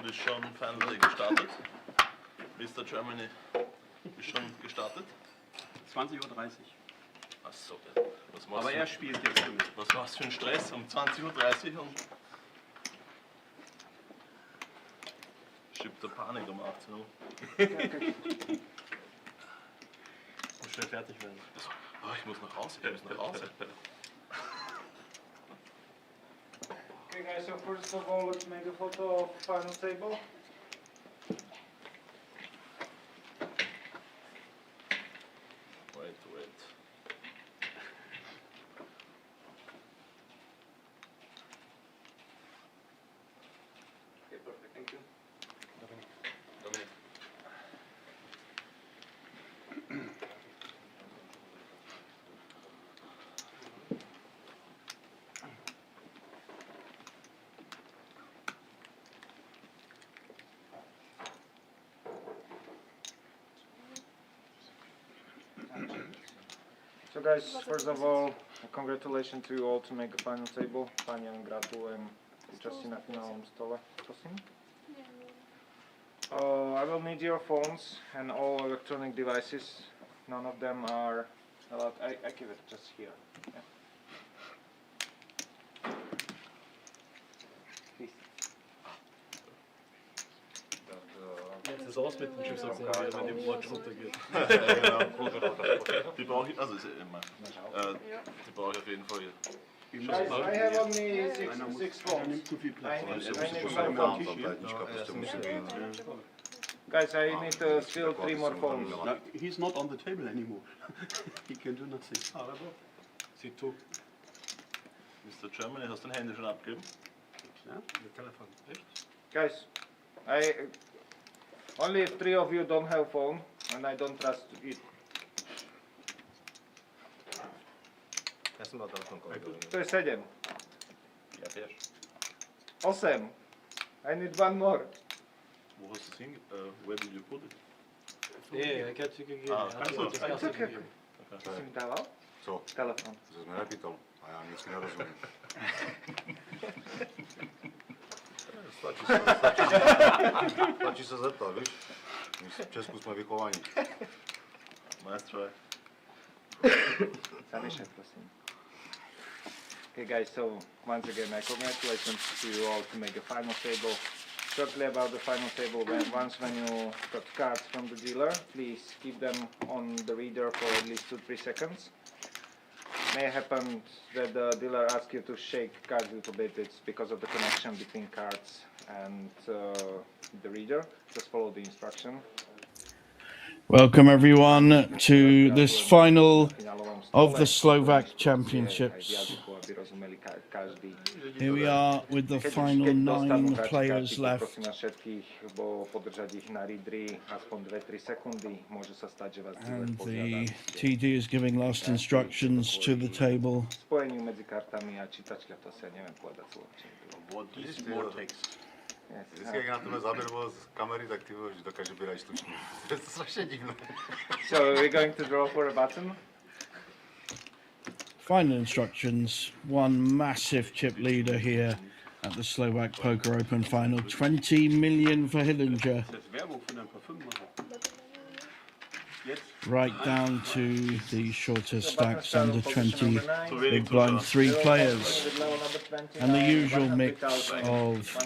ist schon Finalists gestartet. Mr. Germany ist schon gestartet. 20:30 Uhr. Achso, was machst Aber du? er spielt jetzt für mich. Was machst du für einen Stress um 20:30 Uhr und schiebt der Panik um 18 Uhr. Muss schnell fertig werden. Also, oh, ich muss nach Hause, ich muss nach Hause. Okay guys, so first of all, let's make a photo of final table. Wait. Okay, perfect, thank you. Dominik. So guys, first of all, congratulations to you all to make a final table. Panią gratulujem účasti na finálnom stole. Prosím. I will need your phones and all electronic devices. None of them are allowed. I keep it just here. Yeah. Please. Jetzt ist aus mit dem Chips, wenn die Watch runtergeht. Die brauche ich, also ist ja immer. Die brauche ich auf jeden Fall. Guys, I have only six phones. Nimmt zu viel Platz. Guys, I need still 3 more phones. No, he's not on the table anymore. He can do nothing. Sie tut. Mr. Germany, hast du dein Handy schon abgegeben? Ja? Mit Telefon. Echt? Guys, only if 3 of you don't have phone, and I don't trust it. Ja som mal telefon kolegovi. To je 7. Ja tiež. 8. I need 1 more. Wo hast du es hinge... where did you put it? Nie, ik heb het gegeben. It's okay. Jsi mi dával? Co? Telefon. To jsi mi nepýtal a já nic nerozumím. Stačí se zeptat, víš? My v Česku jsme vychovaní. Nice try. Zamiešať, prosím. Okay guys, so once again, my congratulations to you all to make a final table. Shortly about the final table, when you got cards from the dealer, please keep them on the reader for at least 2-3 seconds. May happen that the dealer asks you to shake cards a little bit. It's because of the connection between cards and the reader. Just follow the instruction. Welcome everyone to this final of the Slovak Championships. Here we are with the final 9 players left. And the TD is giving last instructions to the table. What is more text? Vždycky, jak na tebe zaběrlo z kamery, tak ty už dokáže být štučný. To je strašně divné. So we're going to draw for a button. Final instructions, one massive chip leader here at the Slovak Poker Open final. 20 million for Hillinger. Right down to the shorter stacks under 20, big blind 3 players, and the usual mix of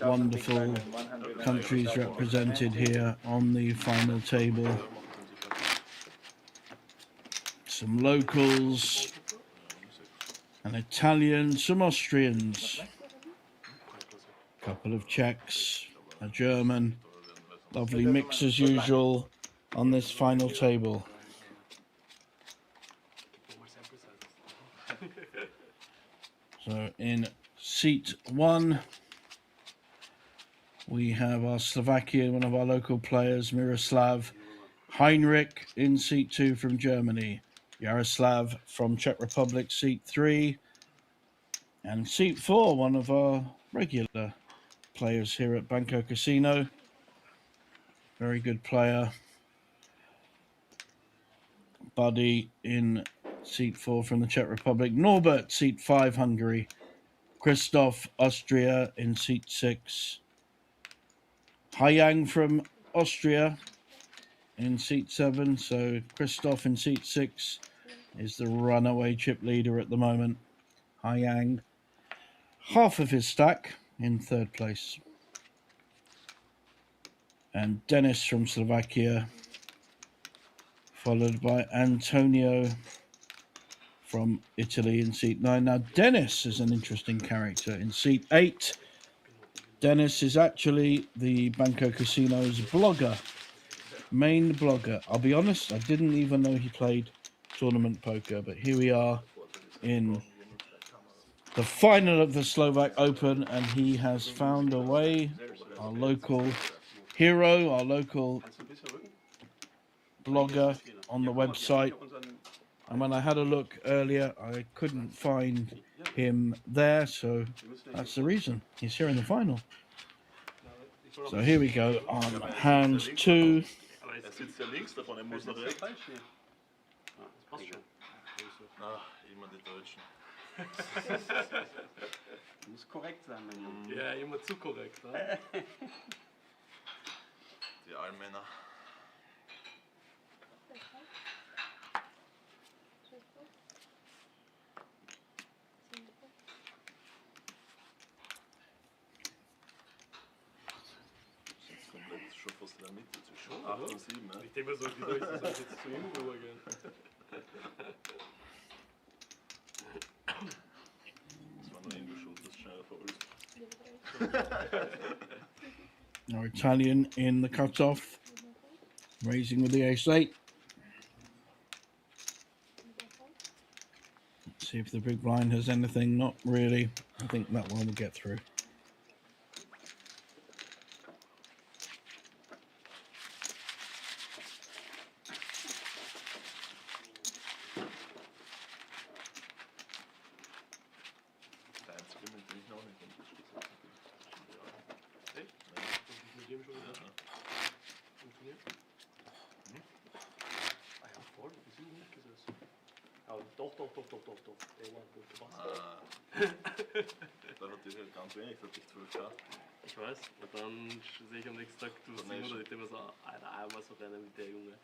wonderful countries represented here on the final table. Some locals, an Italian, some Austrians, a couple of Czechs, a German, lovely mix as usual on this final table. So in seat 1 we have our Slovakia, one of our local players, Miroslav. Heinrich in seat 2 from Germany. Yaroslav from Czech Republic, seat 3. And seat 4, one of our regular players here at Banco Casino. Very good player. Buddy in seat 4 from the Czech Republic. Norbert, seat 5, Hungary. Christoph, Austria in seat 6. Haiyang from Austria in seat 7. So Christoph in seat 6 is the runaway chip leader at the moment. Haiyang, half of his stack in 3rd place. And Dennis from Slovakia, followed by Antonio from Italy in seat 9. Now, Dennis is an interesting character in seat 8. Dennis is actually the Banco Casino's blogger, main blogger. I'll be honest, I didn't even know he played tournament poker, but here we are in the final of the Slovak Open, and he has found a way, our local hero, our local blogger on the website. And when I had a look earlier, I couldn't find him there, so that's the reason. He's here in the final. So here we go on hand 2. Er sitzt ja links davon, er muss nach rechts. Falsch hier. Ah, das passt schon. Ach, immer die Deutschen. Muss korrekt sein, mein Junge. Ja, immer zu korrekt. Ne? Die Allmänner. Komplett schon fast in der Mitte zwischen 8 und 7. Ne? Ich denke mal so, die Deutschen sollen jetzt zu ihm rübergehen. Das war nur eingeschoben, das ist schneller verulzt. Our Italian in the cutoff, raising with the ace-8. Let's see if the big blind has anything. Not really. I think that one will get through. Der einzige, mit dem ich noch nicht unterstützt habe. Echt? Und mit dem schon wieder funktioniert? Ah ja, voll, wir sind nicht gesessen. Aber doch. Der war gut gepasst. Ah. Da hat die halt ganz wenig, da hat ich 12 gehabt. Ich weiß, und dann sehe ich am nächsten Tag, du hast ihn oder ich denke mir so, Alter, einmal so rennen mit der Junge.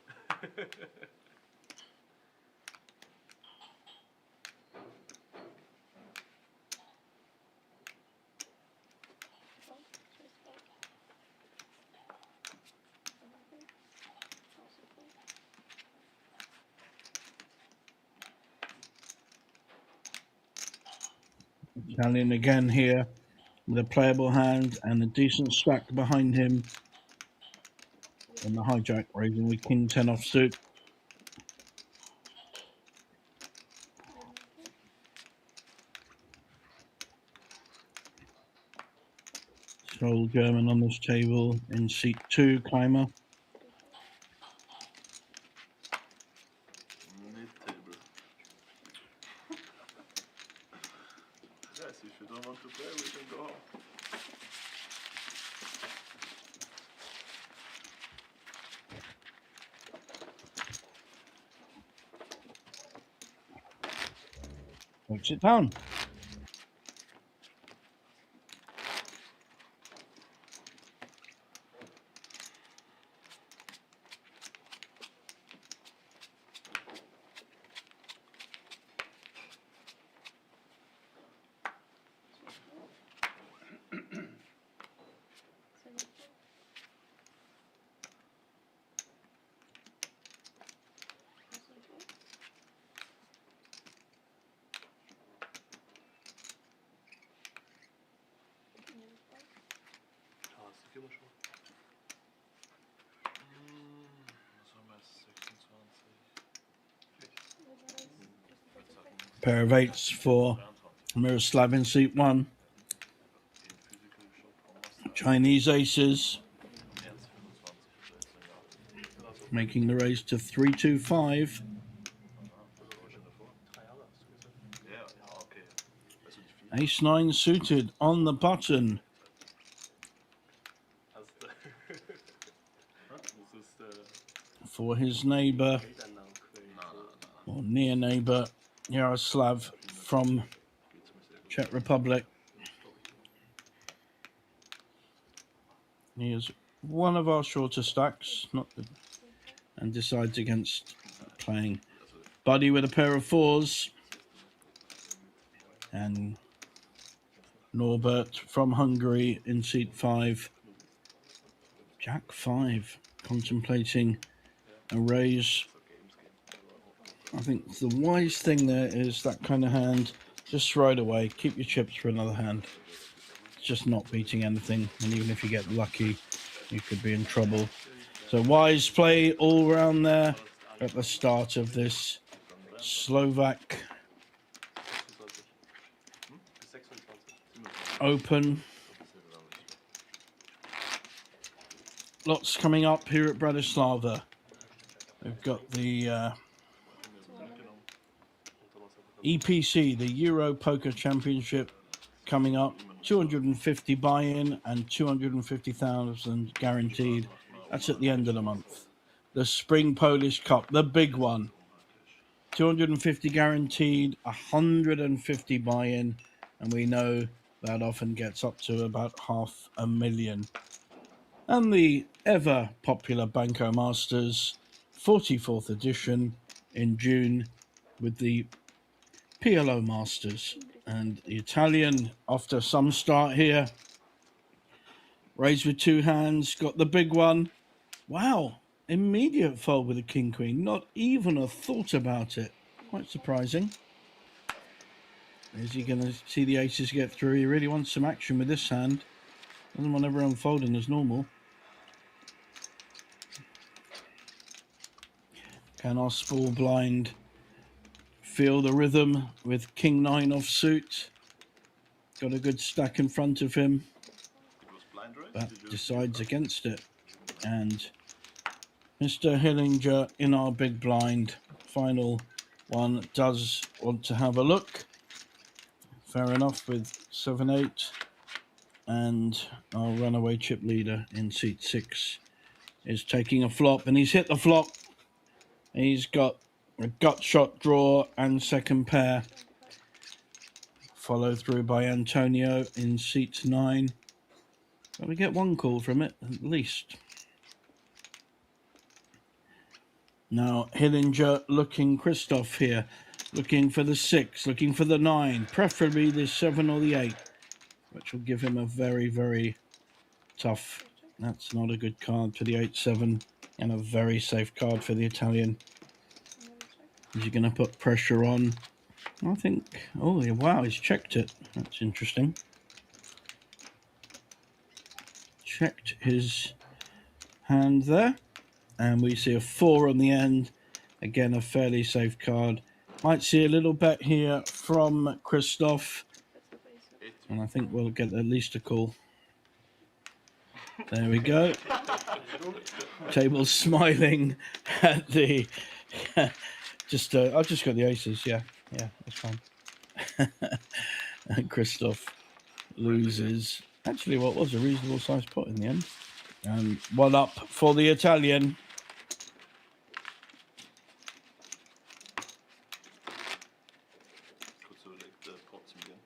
Italian again here with a playable hand and a decent stack behind him. And the hijack raising with king 10 offsuit. Sole German on this table in seat 2, Keimer. Mid-table. Guys, if you don't want to play, we can go home. Takes it down. Ah, ist die Firma schon. Was haben wir jetzt? 26. Pair of 8s for Miroslav in seat 1. Chinese aces, making the raise to 325. 3 Jahre hast du gesagt. Ja, okay. Also die 4. Ace 9 suited on the button Also, das ist for his neighbour or near neighbour Yaroslav from Czech Republic. He has one of our shorter stacks, and decides against playing Buddy with a pair of 4s, and Norbert from Hungary in seat 5. Jack 5, contemplating a raise. I think the wise thing there is that kind of hand, just throw it away, keep your chips for another hand. It's just not beating anything, and even if you get lucky, you could be in trouble. So wise play all round there at the start of this Slovak Open. Lots coming up here at Bratislava. We've got the EPC, the Euro Poker Championship, coming up. 250 buy-in and 250,000 guaranteed. That's at the end of the month. The Spring Polish Cup, the big one. 250 guaranteed, 150 buy-in, and we know that often gets up to about 500,000. And the ever popular Banco Masters 44th edition in June with the PLO Masters. And the Italian, after some start here, raised with 2 hands, got the big one. Wow, immediate fold with a King Queen, not even a thought about it. Quite surprising. Is he going to see the aces get through? He really wants some action with this hand. Doesn't want everyone folding as normal. Can our small blind feel the rhythm with King 9 offsuit? Got a good stack in front of him, but decides against it. And Mr. Hillinger in our big blind, final one, does want to have a look. Fair enough with 7-8. And our runaway chip leader in seat 6 is taking a flop, and he's hit the flop. He's got a gut shot draw and second pair. Followed through by Antonio in seat 9. But we get one call from it, at least. Now, Hillinger looking Christoph here. Looking for the 6, looking for the 9. Preferably the 7 or the 8. Which will give him a very, very tough. That's not a good card for the 8-7. And a very safe card for the Italian. Is he going to put pressure on? I think, oh wow, he's checked it. That's interesting. Checked his hand there. And we see a 4 on the end. Again, a fairly safe card. Might see a little bet here from Christoph. And I think we'll get at least a call. There we go. Table smiling at the... I've just got the aces, yeah, that's fine. And Christoph loses. Actually, what was a reasonable sized pot in the end. And 1 up for the Italian. Consolidate the pots again.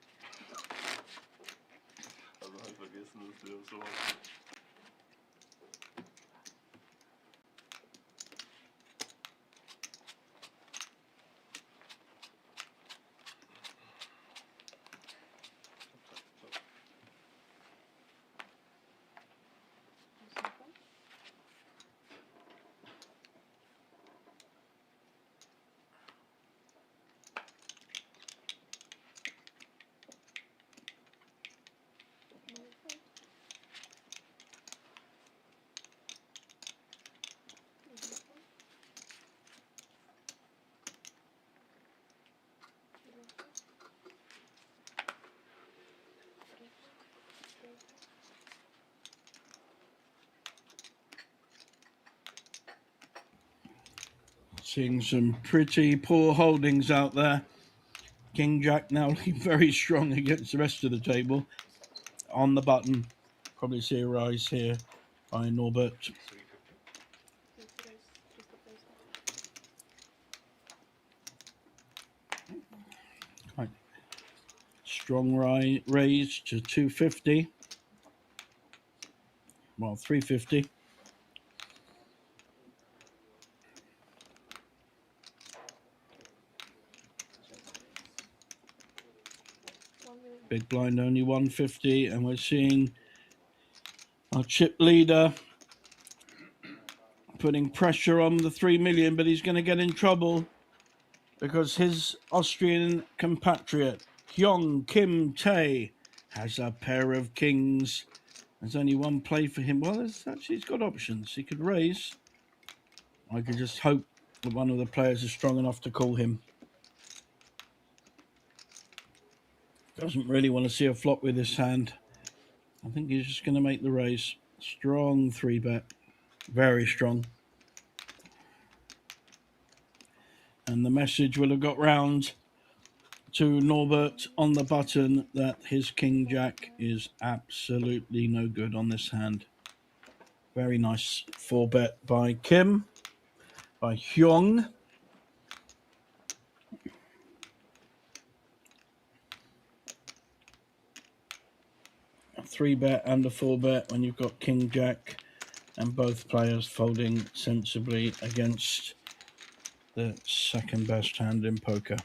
Also habe ich vergessen, dass wir so Seeing some pretty poor holdings out there. King Jack now looking very strong against the rest of the table. On the button, probably see a rise here by Norbert. Quite strong raise to 250. Well, 350. Big blind only 150, and we're seeing our chip leader putting pressure on the 3 million, but he's going to get in trouble because his Austrian compatriot, Hyung Kim Tae, has a pair of kings. There's only one play for him. Well, he's got options. He could raise. I could just hope that one of the players is strong enough to call him. Doesn't really want to see a flop with this hand. I think he's just going to make the raise. Strong 3-bet. Very strong. And the message will have got round to Norbert on the button that his King Jack is absolutely no good on this hand. Very nice 4-bet by Kim, by Hyung. A 3-bet and a 4-bet when you've got King Jack and both players folding sensibly against the second best hand in poker.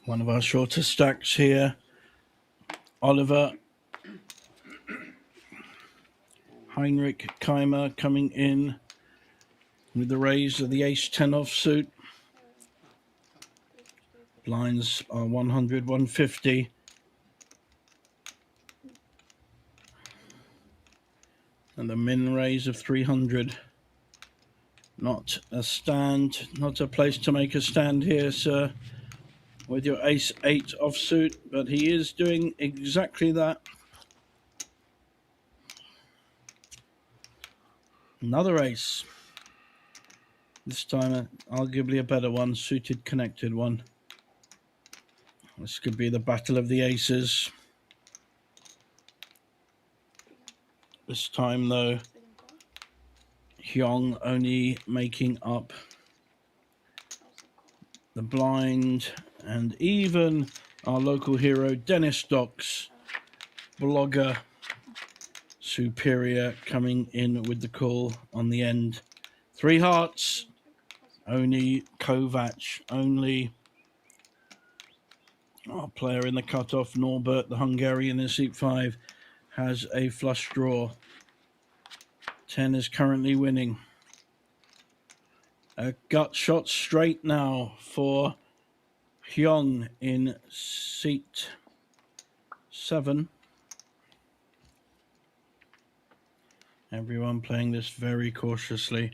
One of our shorter stacks here. Oliver Heinrich Keimer coming in with the raise of the ace-10 offsuit. Blinds are 100, 150. And the min raise of 300. Not a stand, not a place to make a stand here, sir, with your ace-8 offsuit, but he is doing exactly that. Another ace. This time, arguably a better one, suited connected one. This could be the battle of the aces. This time, though, Hyung only making up the blind, and even our local hero, Dennis Docks, blogger, superior, coming in with the call on the end. 3 hearts, only Kovac, only our player in the cutoff, Norbert, the Hungarian in seat 5, has a flush draw. 10 is currently winning. A gut shot straight now for Hyung in seat 7. Everyone playing this very cautiously.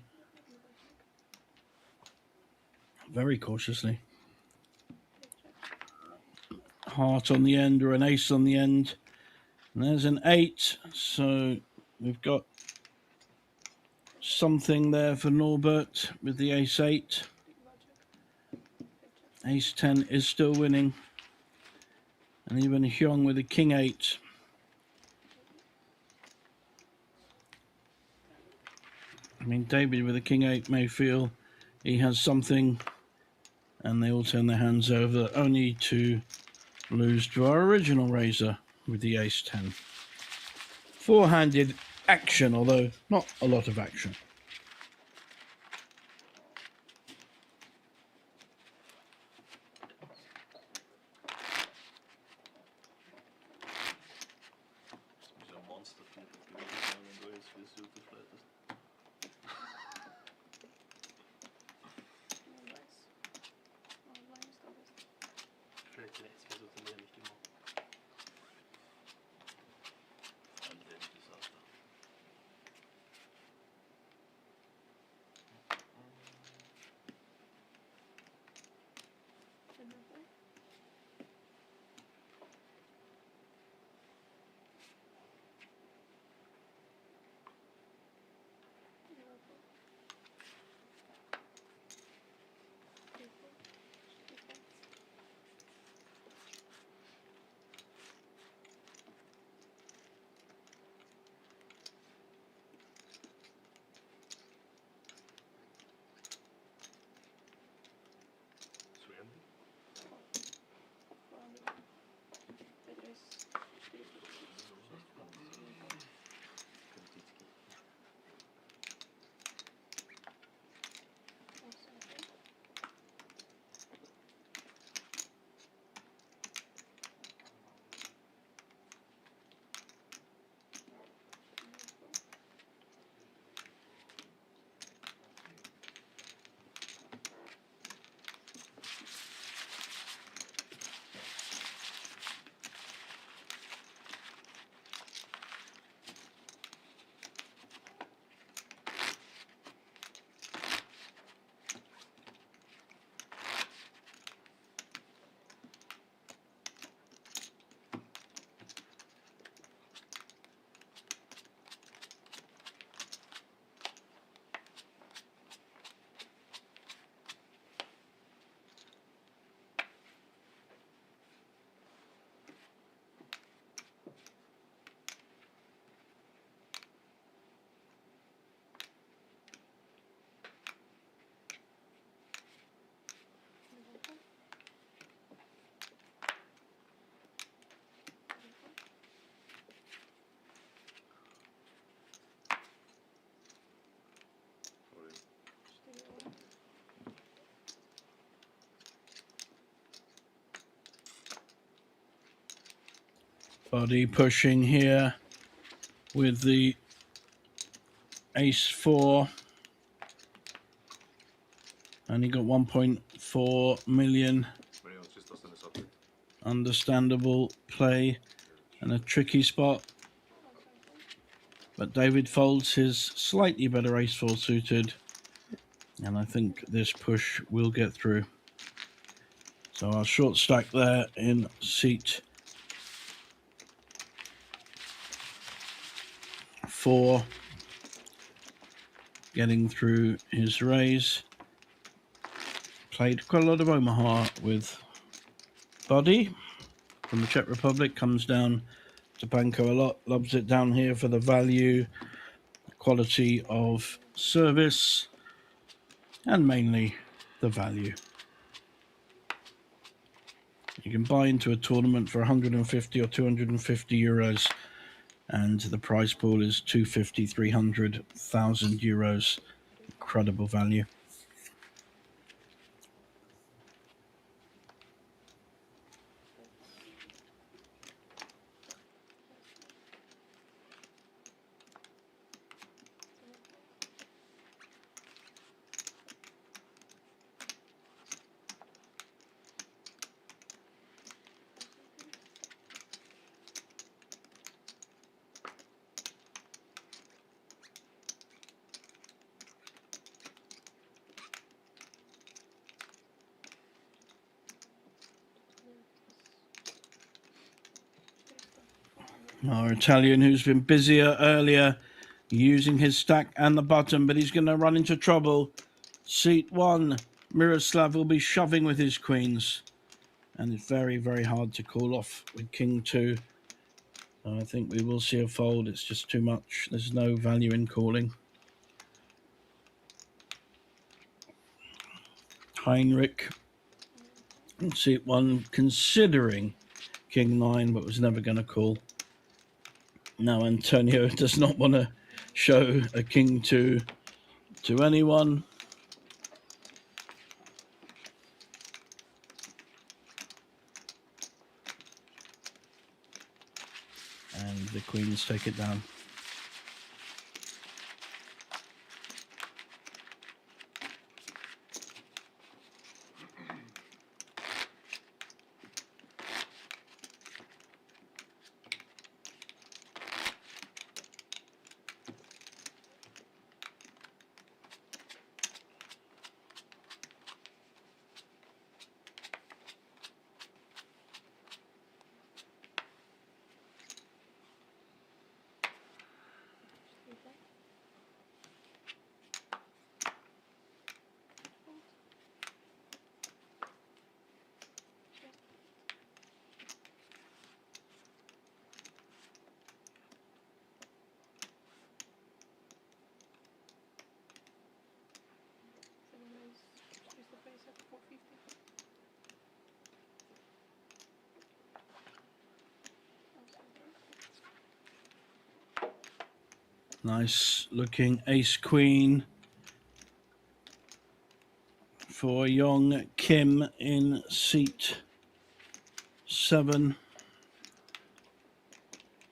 Very cautiously. Heart on the end or an ace on the end. And there's an 8. So we've got something there for Norbert with the ace-8. Ace-10 is still winning. And even Hyung with a king-8. I mean, David with a king-8 may feel he has something, and they all turn their hands over, only to lose to our original raiser with the ace-10. 4-handed action, although not a lot of action. Body pushing here with the ace-4. Only got 1.4 million. Understandable play and a tricky spot. But David folds his slightly better ace-4 suited. And I think this push will get through. So our short stack there in seat 4, getting through his raise. Played quite a lot of Omaha with Body from the Czech Republic. Comes down to Banco a lot. Loves it down here for the value, quality of service, and mainly the value. You can buy into a tournament for 150 or 250 euros, and the prize pool is 250, 300,000 euros. Incredible value. Our Italian, who's been busier earlier, using his stack and the button, but he's going to run into trouble. Seat 1, Miroslav will be shoving with his queens. And it's very, very hard to call off with King 2. So I think we will see a fold. It's just too much. There's no value in calling. Heinrich in seat 1, considering King 9, but was never going to call. Now Antonio does not want to show a King 2 to anyone. And the queens take it down. Nice looking ace queen for young Kim in seat 7.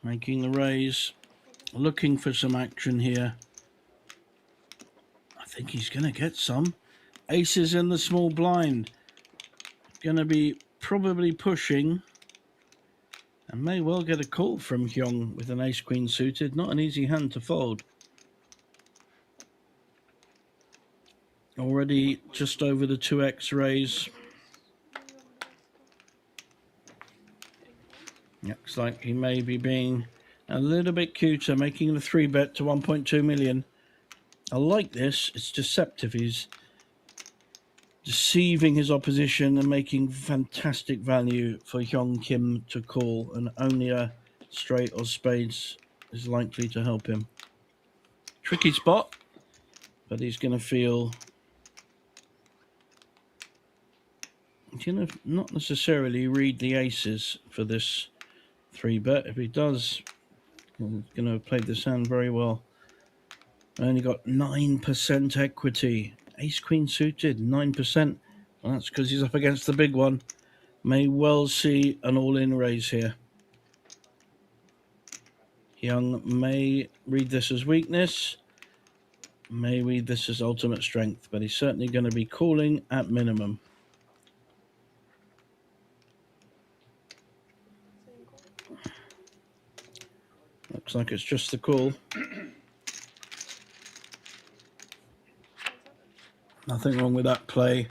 Making the raise, looking for some action here. I think he's going to get some. Aces in the small blind. Going to be probably pushing. And may well get a call from Hyung with an ace-queen suited. Not an easy hand to fold. Already just over the 2x raise. Looks like he may be being a little bit cuter, making the 3-bet to 1.2 million. I like this. It's deceptive. He's deceiving his opposition and making fantastic value for Hyung Kim to call, and only a straight or spades is likely to help him. Tricky spot, but he's going to feel, not necessarily read the aces for this 3-bet. If he does, he's going to have played this hand very well. Only got 9% equity. Ace queen suited, 9%. Well, that's because he's up against the big one. May well see an all-in raise here. Young may read this as weakness, may read this as ultimate strength, but he's certainly going to be calling at minimum. Looks like it's just the call. Nothing wrong with that play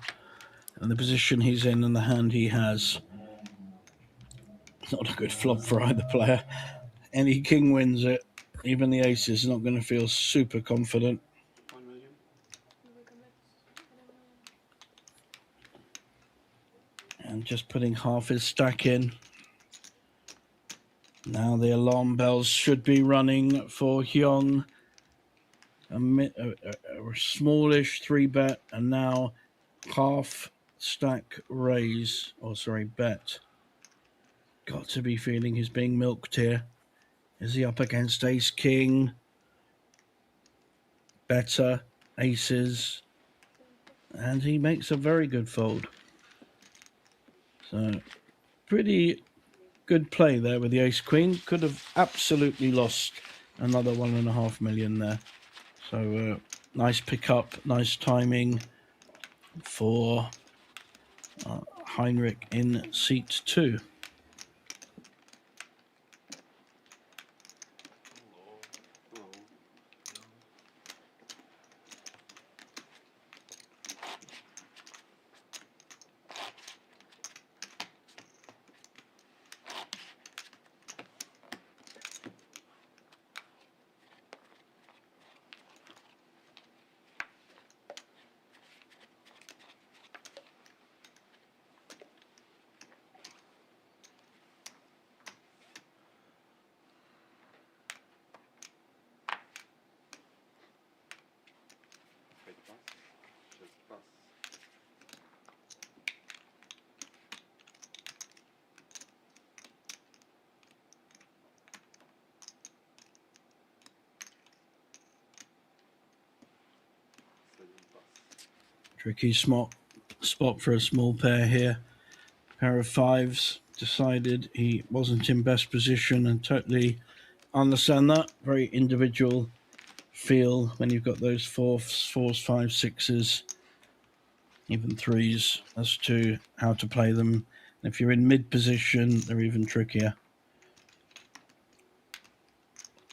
and the position he's in and the hand he has. Not a good flop for either player. Any king wins it. Even the ace is not going to feel super confident. 1 million. And just putting half his stack in. Now the alarm bells should be running for Hyung. A smallish 3-bet and now half stack raise. Oh, sorry, bet. Got to be feeling he's being milked here. Is he up against ace king? Better aces. And he makes a very good fold. So pretty good play there with the ace queen. Could have absolutely lost another 1.5 million there. So nice pickup, nice timing for Heinrich in seat 2. Tricky spot for a small pair here. Pair of fives. Decided he wasn't in best position and totally understand that. Very individual feel when you've got those fours, fives, sixes, even threes as to how to play them. If you're in mid position, they're even trickier.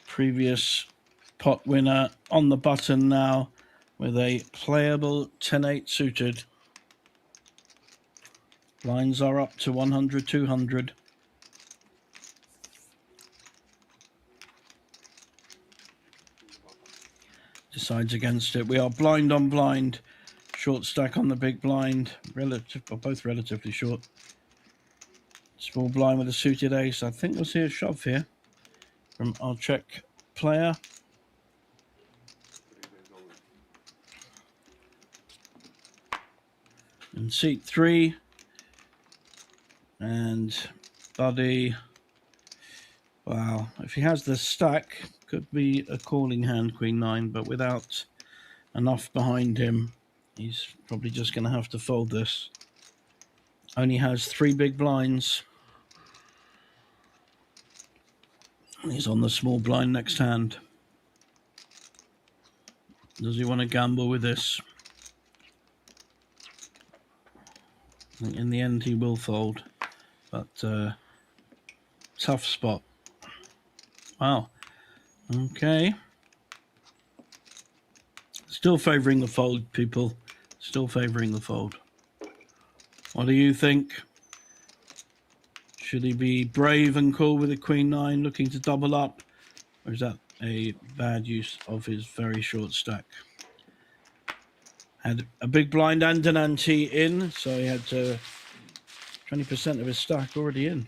Previous pot winner on the button now with a playable 10-8 suited. Lines are up to 100, 200. Decides against it. We are blind on blind. Short stack on the big blind. Both relatively short. Small blind with a suited ace. I think we'll see a shove here from our Czech player. In seat 3. And Buddy, wow, if he has the stack, could be a calling hand, Queen 9, but without enough behind him, he's probably just going to have to fold this. Only has 3 big blinds. He's on the small blind next hand. Does he want to gamble with this? I think in the end he will fold, but tough spot. Wow. Okay. Still favouring the fold, people. Still favouring the fold. What do you think? Should he be brave and cool with a Queen 9 looking to double up? Or is that a bad use of his very short stack? Had a big blind and an ante in, so he had 20% of his stack already in.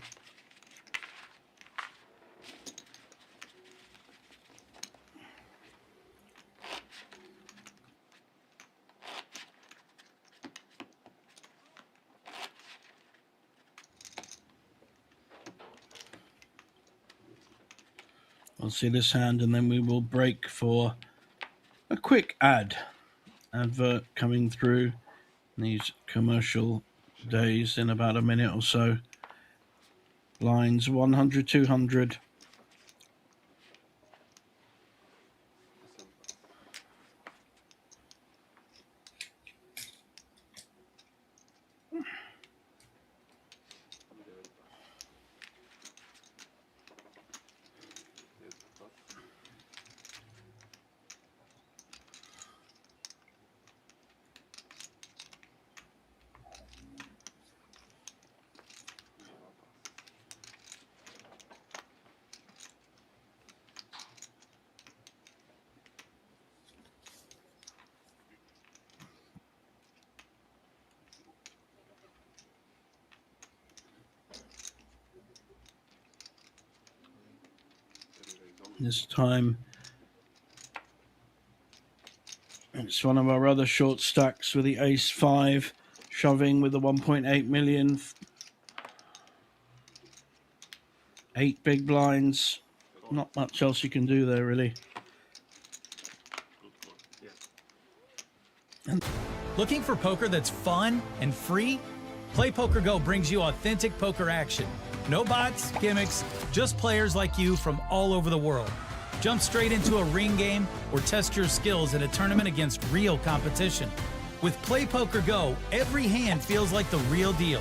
I'll see this hand and then we will break for a quick advert coming through these commercial days in about a minute or so. Lines 100, 200. This time it's one of our other short stacks with the ace 5 shoving with the 1.8 million. 8 big blinds. Not much else you can do there, really. Looking for poker that's fun and free? Play Poker Go brings you authentic poker action. No bots, gimmicks, just players like you from all over the world. Jump straight into a ring game or test your skills in a tournament against real competition. With Play Poker Go, every hand feels like the real deal.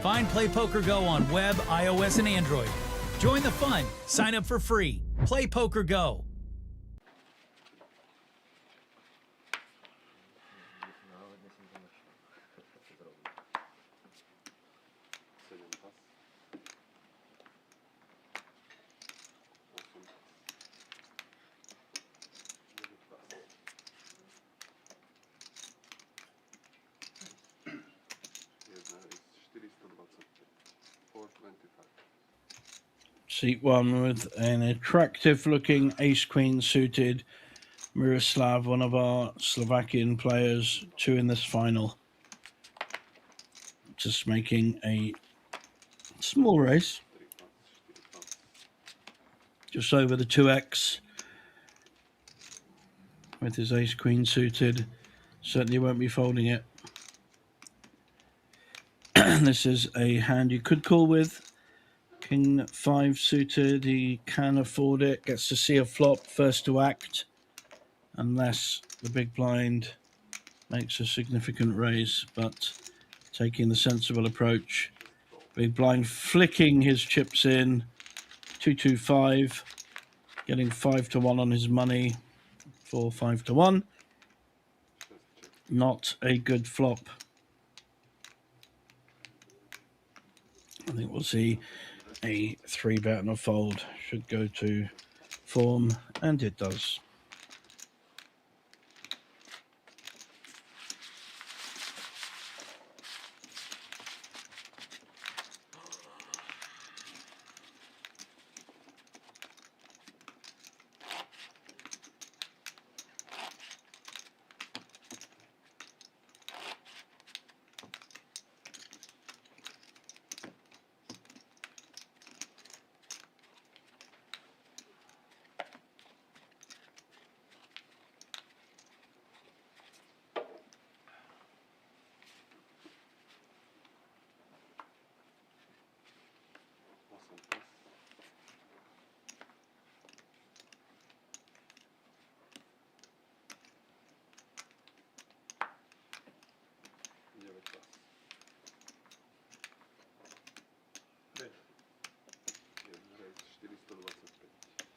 Find Play Poker Go on web, iOS, and Android. Join the fun. Sign up for free. Play Poker Go. Seat 1 with an attractive looking ace queen suited. Miroslav, one of our Slovakian players, 2 in this final. Just making a small race. Just over the 2x. With his ace queen suited. Certainly won't be folding it. This is a hand you could call with. King 5 suited, he can afford it, gets to see a flop, first to act, unless the big blind makes a significant raise, but taking the sensible approach. Big blind flicking his chips in, 225, getting 5 to 1 on his money for 5 to 1. Not a good flop. I think we'll see a 3-bet and a fold. Should go to form, and it does.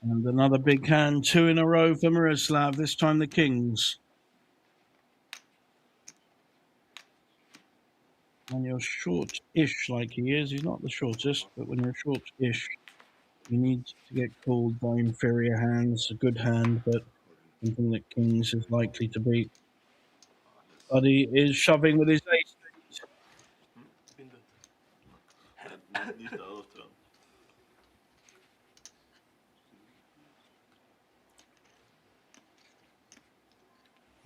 And another big hand, 2 in a row for Miroslav, this time the kings. When you're short-ish like he is, he's not the shortest, but when you're short-ish, you need to get called by inferior hands. A good hand, but something that kings is likely to beat. But he is shoving with his ace. Nicht aufhören.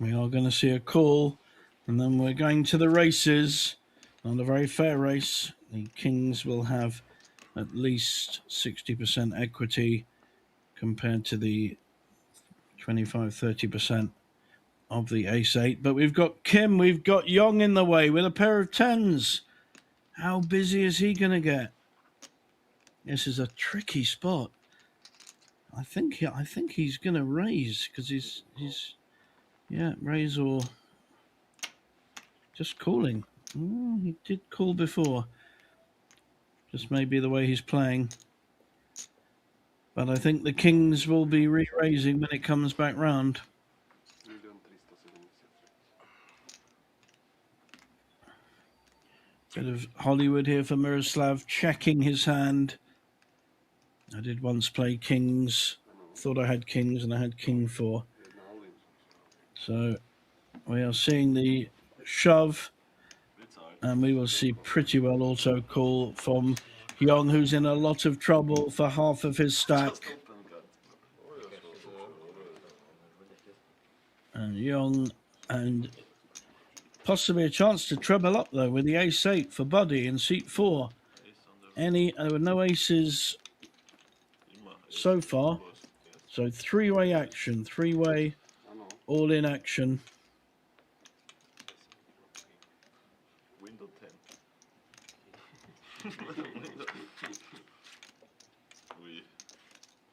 We are going to see a call, and then we're going to the races. Not a very fair race. The kings will have at least 60% equity compared to the 25-30% of the ace-8. But we've got Kim, we've got Yong in the way with a pair of 10s. How busy is he going to get? This is a tricky spot. I think he's going to raise because he's raise or just calling. Oh, he did call before. Just maybe the way he's playing. But I think the kings will be re-raising when it comes back round. Bit of Hollywood here for Miroslav, checking his hand. I did once play kings. Thought I had kings and I had king 4. So we are seeing the shove, and we will see pretty well also call from Young, who's in a lot of trouble for half of his stack. And Young, and possibly a chance to treble up though with the ace-8 for Buddy in seat 4. There were no aces so far. So three-way action, three-way all-in action. Window 10.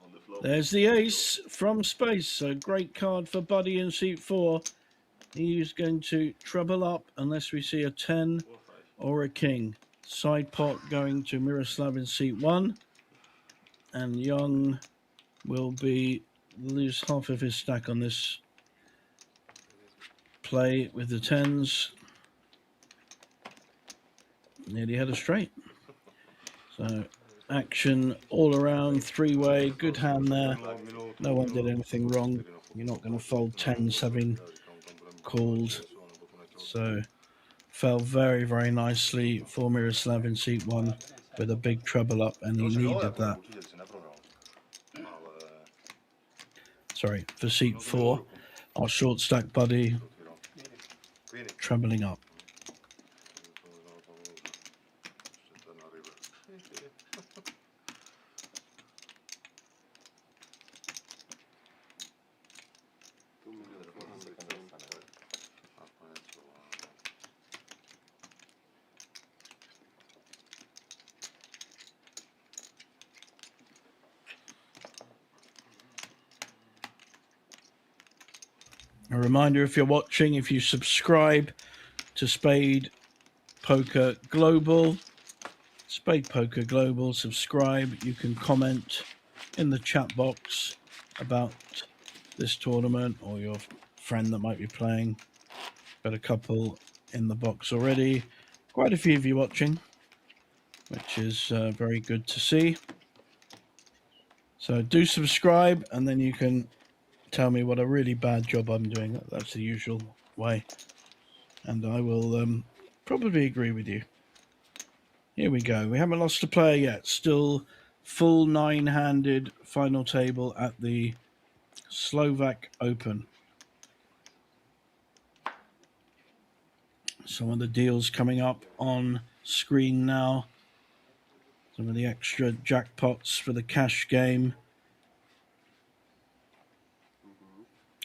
On the floor. There's the ace from space. So great card for Buddy in seat 4. He's going to treble up unless we see a 10 or a king. Side pot going to Miroslav in seat 1. And Young will lose half of his stack on this play with the 10s. Nearly had a straight. So action all around, three-way, good hand there. No one did anything wrong. You're not going to fold 10s having called. So fell very, very nicely for Miroslav in seat 1 with a big treble up, and he needed that. Sorry, for seat 4, our short stack Buddy trebling up. A reminder, if you're watching, if you subscribe to SpadePoker Global, subscribe, you can comment in the chat box about this tournament or your friend that might be playing. Got a couple in the box already. Quite a few of you watching, which is very good to see. So do subscribe, and then you can tell me what a really bad job I'm doing. That's the usual way. And I will probably agree with you. Here we go. We haven't lost a player yet. Still full 9-handed final table at the Slovak Open. Some of the deals coming up on screen now. Some of the extra jackpots for the cash game.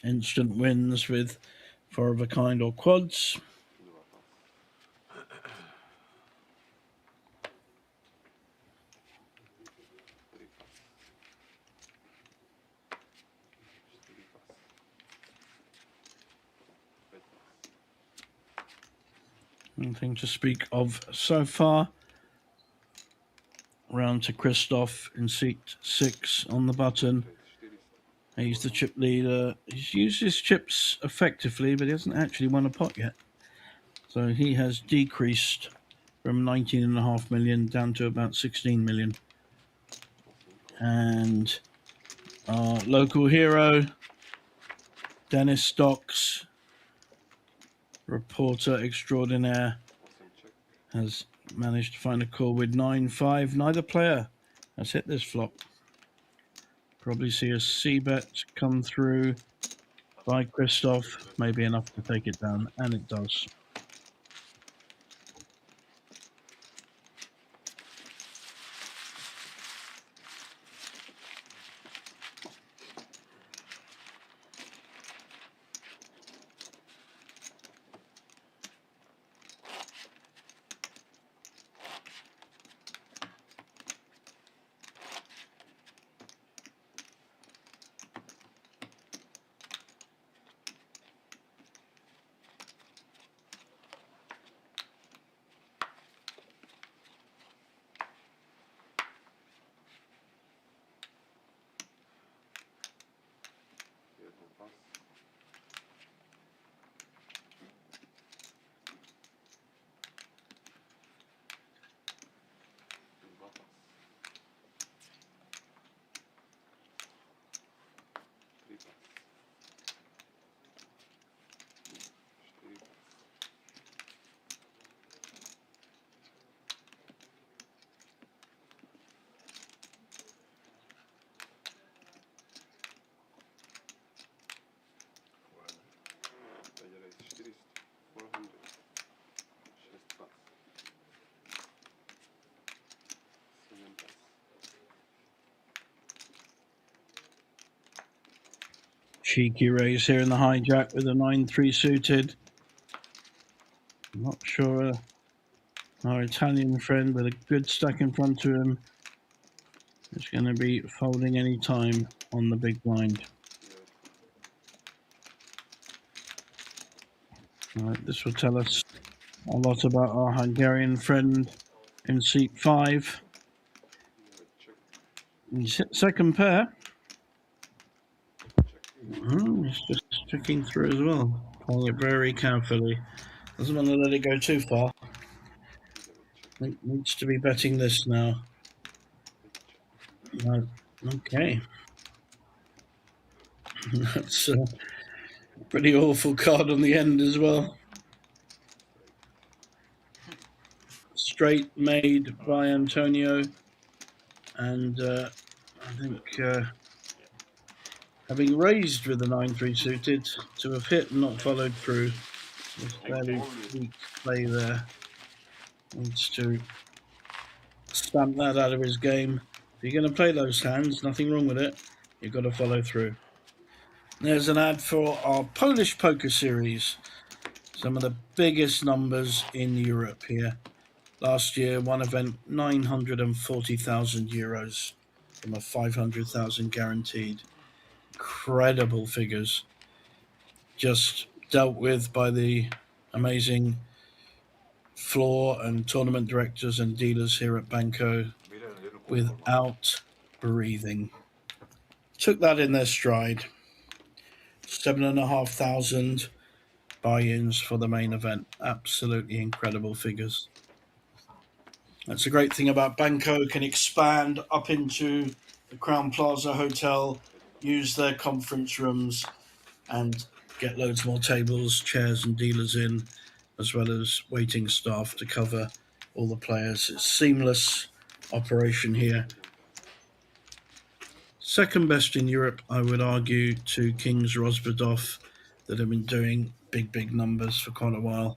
Instant wins with 4 of a kind or quads. Nothing to speak of so far. Round to Christoph in seat 6 on the button. He's the chip leader. He's used his chips effectively, but he hasn't actually won a pot yet. So he has decreased from 19.5 million down to about 16 million. And our local hero, Dennis Stocks, reporter extraordinaire, has managed to find a call with 9-5. Neither player has hit this flop. Probably see a C-bet come through by Christoph, maybe enough to take it down, and it does. Cheeky raise here in the hijack with a 9-3 suited. I'm not sure our Italian friend with a good stack in front of him is going to be folding any time on the big blind. All right, this will tell us a lot about our Hungarian friend in seat 5. Second pair. He's just checking through as well, playing it very carefully. Doesn't want to let it go too far. Needs to be betting this now. No. Okay. That's a pretty awful card on the end as well. Straight made by Antonio, and I think having raised with the 9-3 suited, to have hit and not followed through was fairly weak play there. Needs to stamp that out of his game. If you're going to play those hands, nothing wrong with it. You've got to follow through. There's an ad for our Polish poker series. Some of the biggest numbers in Europe here. Last year, one event, 940,000 euros from a 500,000 guaranteed. Incredible figures. Just dealt with by the amazing floor and tournament directors and dealers here at Banco without breathing. Took that in their stride. 7,500 buy-ins for the main event. Absolutely incredible figures. That's a great thing about Banco. Can expand up into the Crown Plaza Hotel, use their conference rooms, and get loads more tables, chairs, and dealers in, as well as waiting staff to cover all the players. It's seamless operation here. Second best in Europe, I would argue, to Kings Rosbadov, that have been doing big numbers for quite a while.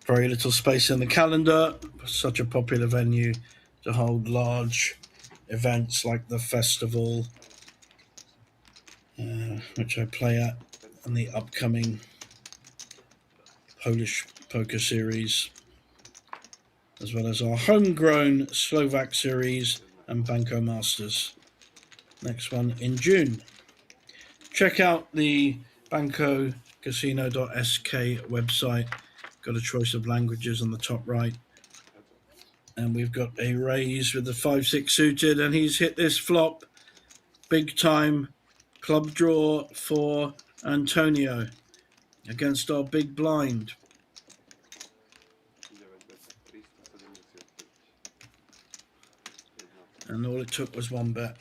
Very little space in the calendar. Such a popular venue to hold large events like the festival, which I play at, and the upcoming Polish poker series, as well as our homegrown Slovak series and Banco Masters. Next one in June. Check out the bancocasino.sk website. Got a choice of languages on the top right. And we've got a raise with the 5-6 suited, and he's hit this flop. Big time club draw for Antonio against our big blind. And all it took was one bet.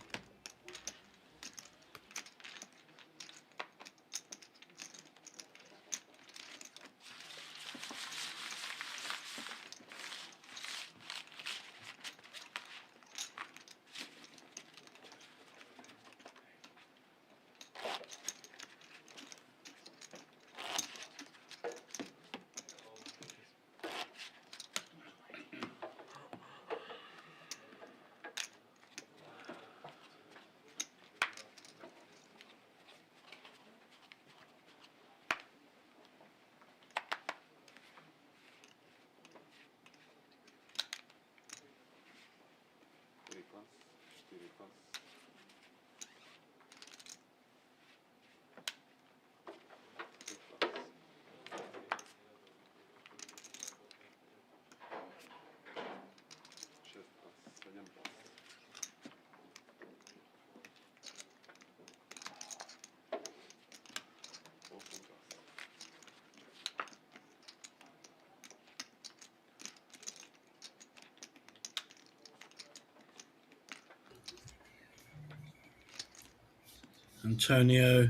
Antonio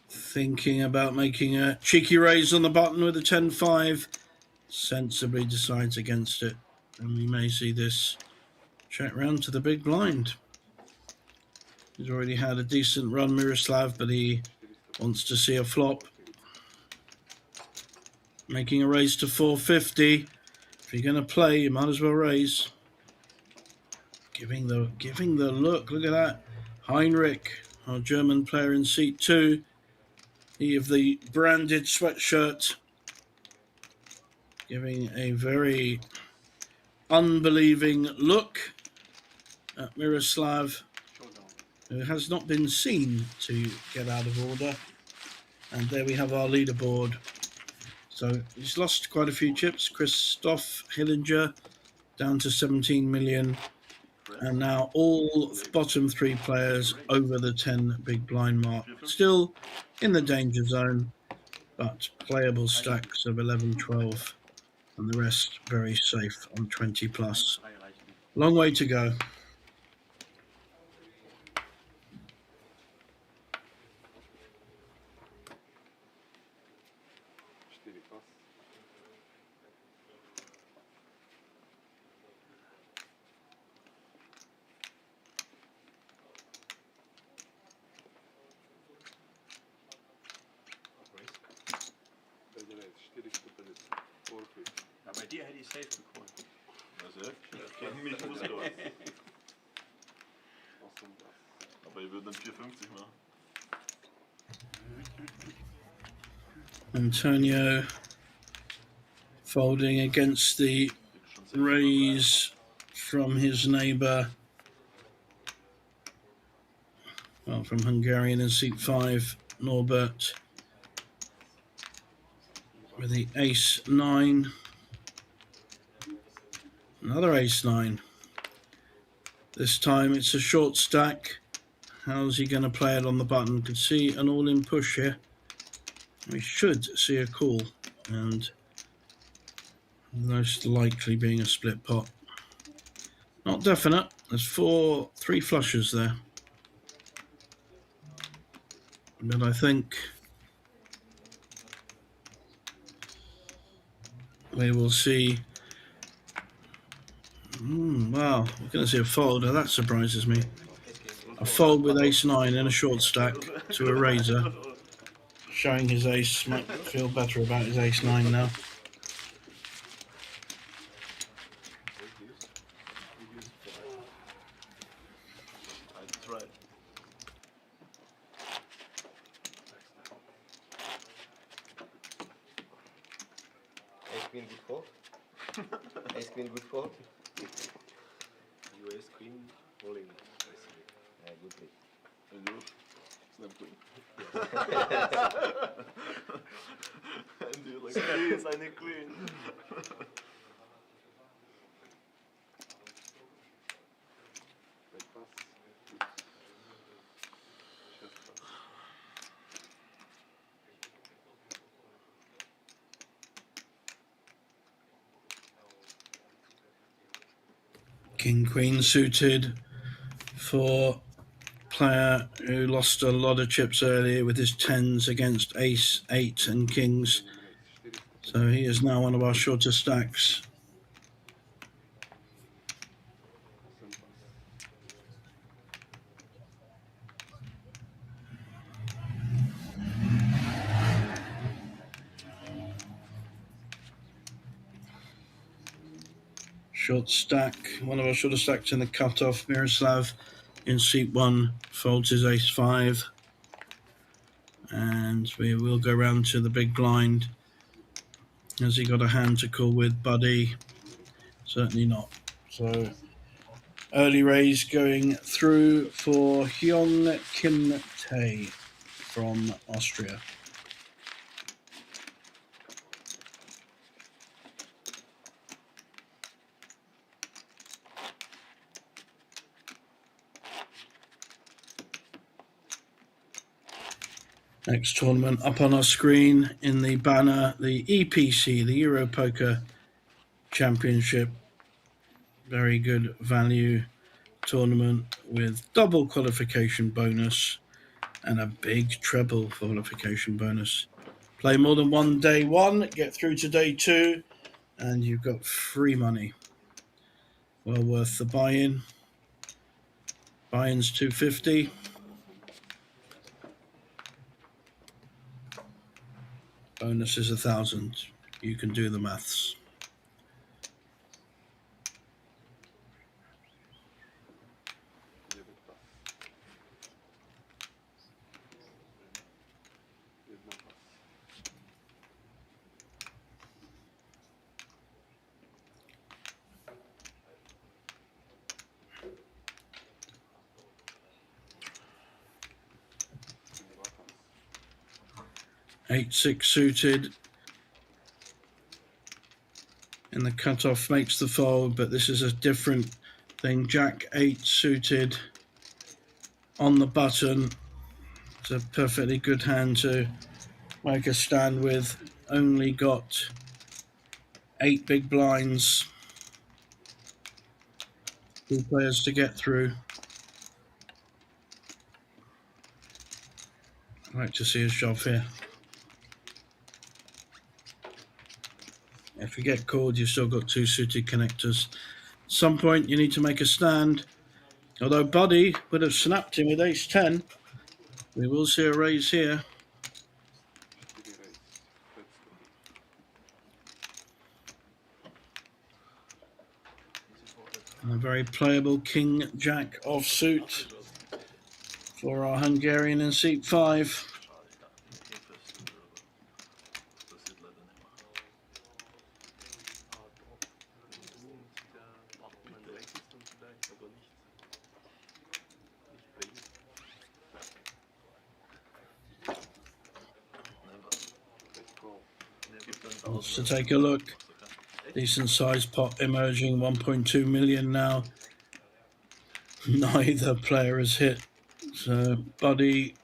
thinking about making a cheeky raise on the button with a 10-5. Sensibly decides against it. And we may see this check round to the big blind. He's already had a decent run, Miroslav, but he wants to see a flop. Making a raise to 450. If you're going to play, you might as well raise. Giving the look. Look at that. Heinrich, our German player in seat 2. He of the branded sweatshirt, giving a very unbelieving look at Miroslav, who has not been seen to get out of order. And there we have our leaderboard. So he's lost quite a few chips. Christoph Hillinger down to 17 million. And now all bottom 3 players over the 10 big blind mark. Still in the danger zone, but playable stacks of 11, 12, and the rest very safe on 20 plus. Long way to go. Ja, bei dir hätte ich safe bekommen. Also, gegen mich muss er was. Aber ich würde dann 4,50 machen. Antonio folding against the raise from his neighbour, well, from Hungarian in seat 5, Norbert, with the ace-9. Another ace-9. This time it's a short stack. How's he going to play it on the button? Could see an all-in push here. We should see a call, and most likely being a split pot. Not definite. There's 3 flushes there. But I think we will see. Wow, we're going to see a fold. Now that surprises me. A fold with ace-9 in a short stack to a raiser. Showing his ace, might feel better about his ace-9 now. That's right. Ace queen good fold. Ace queen good fold. You ace queen rolling. Yeah, good play. And you? Snap queen. And you like, please, I need queen. King Queen suited for player who lost a lot of chips earlier with his 10s against ace, 8 and kings. So he is now one of our shorter stacks. Short stack, one of our shorter stacks in the cutoff. Miroslav in seat 1 folds his ace-5. And we will go round to the big blind. Has he got a hand to call with, Buddy? Certainly not. So early raise going through for Hyun Kim Tae from Austria. Next tournament up on our screen in the banner, the EPC, the Euro Poker Championship. Very good value tournament with double qualification bonus and a big treble qualification bonus. Play more than one day 1, get through to day 2, and you've got free money. Well worth the buy-in. Buy-in's $250. Bonus is 1,000. You can do the maths. 8-6 suited. And the cutoff makes the fold, but this is a different thing. Jack 8 suited on the button. It's a perfectly good hand to make a stand with. Only got 8 big blinds. 2 players to get through. I'd like to see his shove here. If you get called, you've still got 2 suited connectors. At some point, you need to make a stand. Although Buddy would have snapped him with ace-10, we will see a raise here. And a very playable king-jack offsuit for our Hungarian in seat 5. Let's to take a look. Decent sized pot emerging, 1.2 million now. Neither player has hit. So Buddy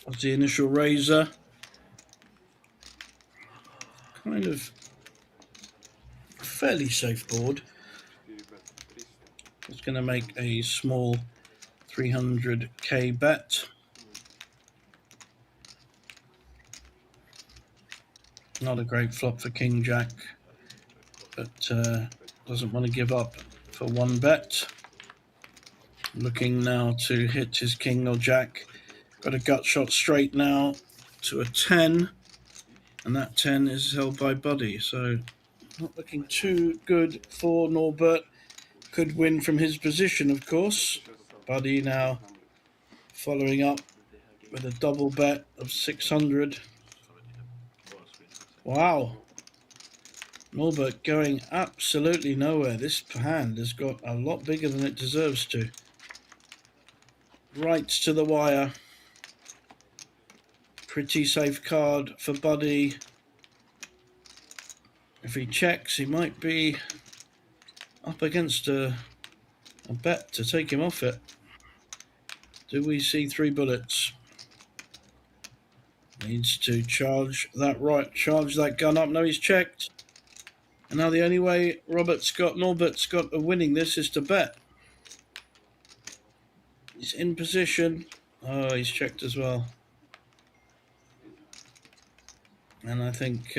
was the initial raiser. Kind of fairly safe board. It's going to make a small 300k bet. Not a great flop for King Jack, but doesn't want to give up for 1 bet. Looking now to hit his king or jack. Got a gut shot straight now to a 10, and that 10 is held by Buddy, so not looking too good for Norbert. Could win from his position, of course. Buddy now following up with a double bet of 600. Wow. Norbert going absolutely nowhere. This hand has got a lot bigger than it deserves to. Right to the wire. Pretty safe card for Buddy. If he checks, he might be up against a bet to take him off it. Do we see 3 bullets? Needs to charge that gun up. No, he's checked. And now the only way Norbert's got of winning this is to bet. He's in position. Oh, he's checked as well. And I think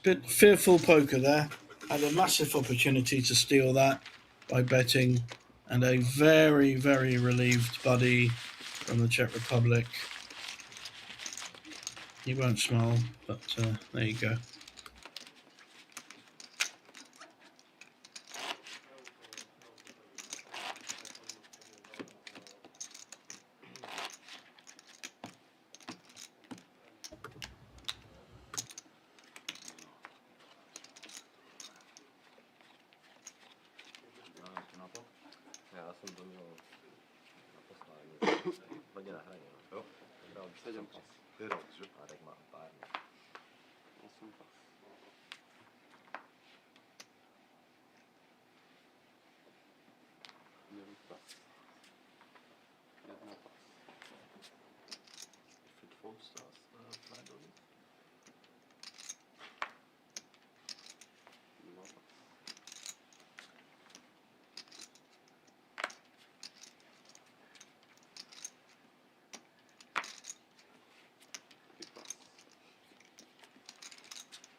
bit fearful poker there. Had a massive opportunity to steal that by betting, and a very, very relieved Buddy from the Czech Republic. He won't smile, but there you go. Já jsem to měl na poslání. Hodně na hraně. Jo? Hrál 7 pas. Ty hrál, že? A tak má pár. 8 pas. Jeden pas. 1 pas. If it folds stars, blind on it. 2 pas.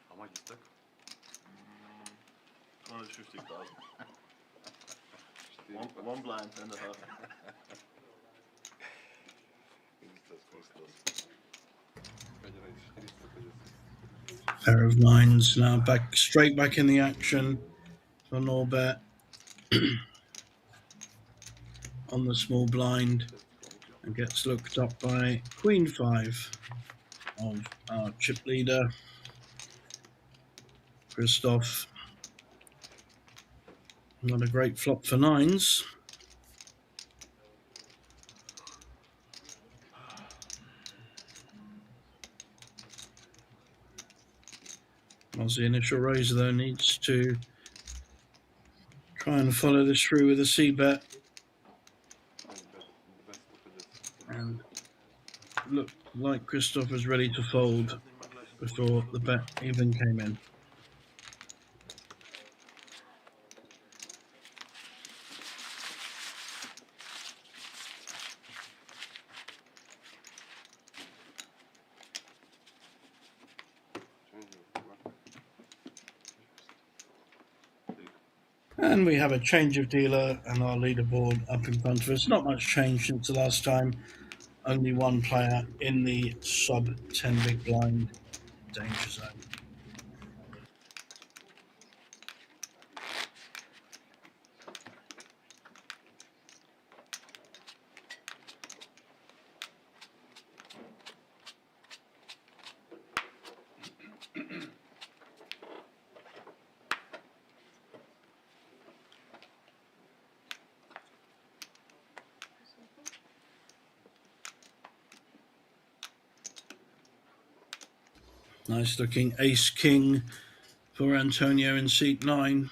How much is that? 250,000. One blind and a half. Pair of nines now straight back in the action for Norbert on the small blind, and gets looked up by Queen 5 of our chip leader Christoph. Not a great flop for nines. As the initial raiser though needs to try and follow this through with a C bet, and looked like Christoph was ready to fold before the bet even came in. And we have a change of dealer and our leaderboard up in front of us. Not much change since the last time. Only one player in the sub 10 big blind danger zone. Nice looking ace king for Antonio in seat 9.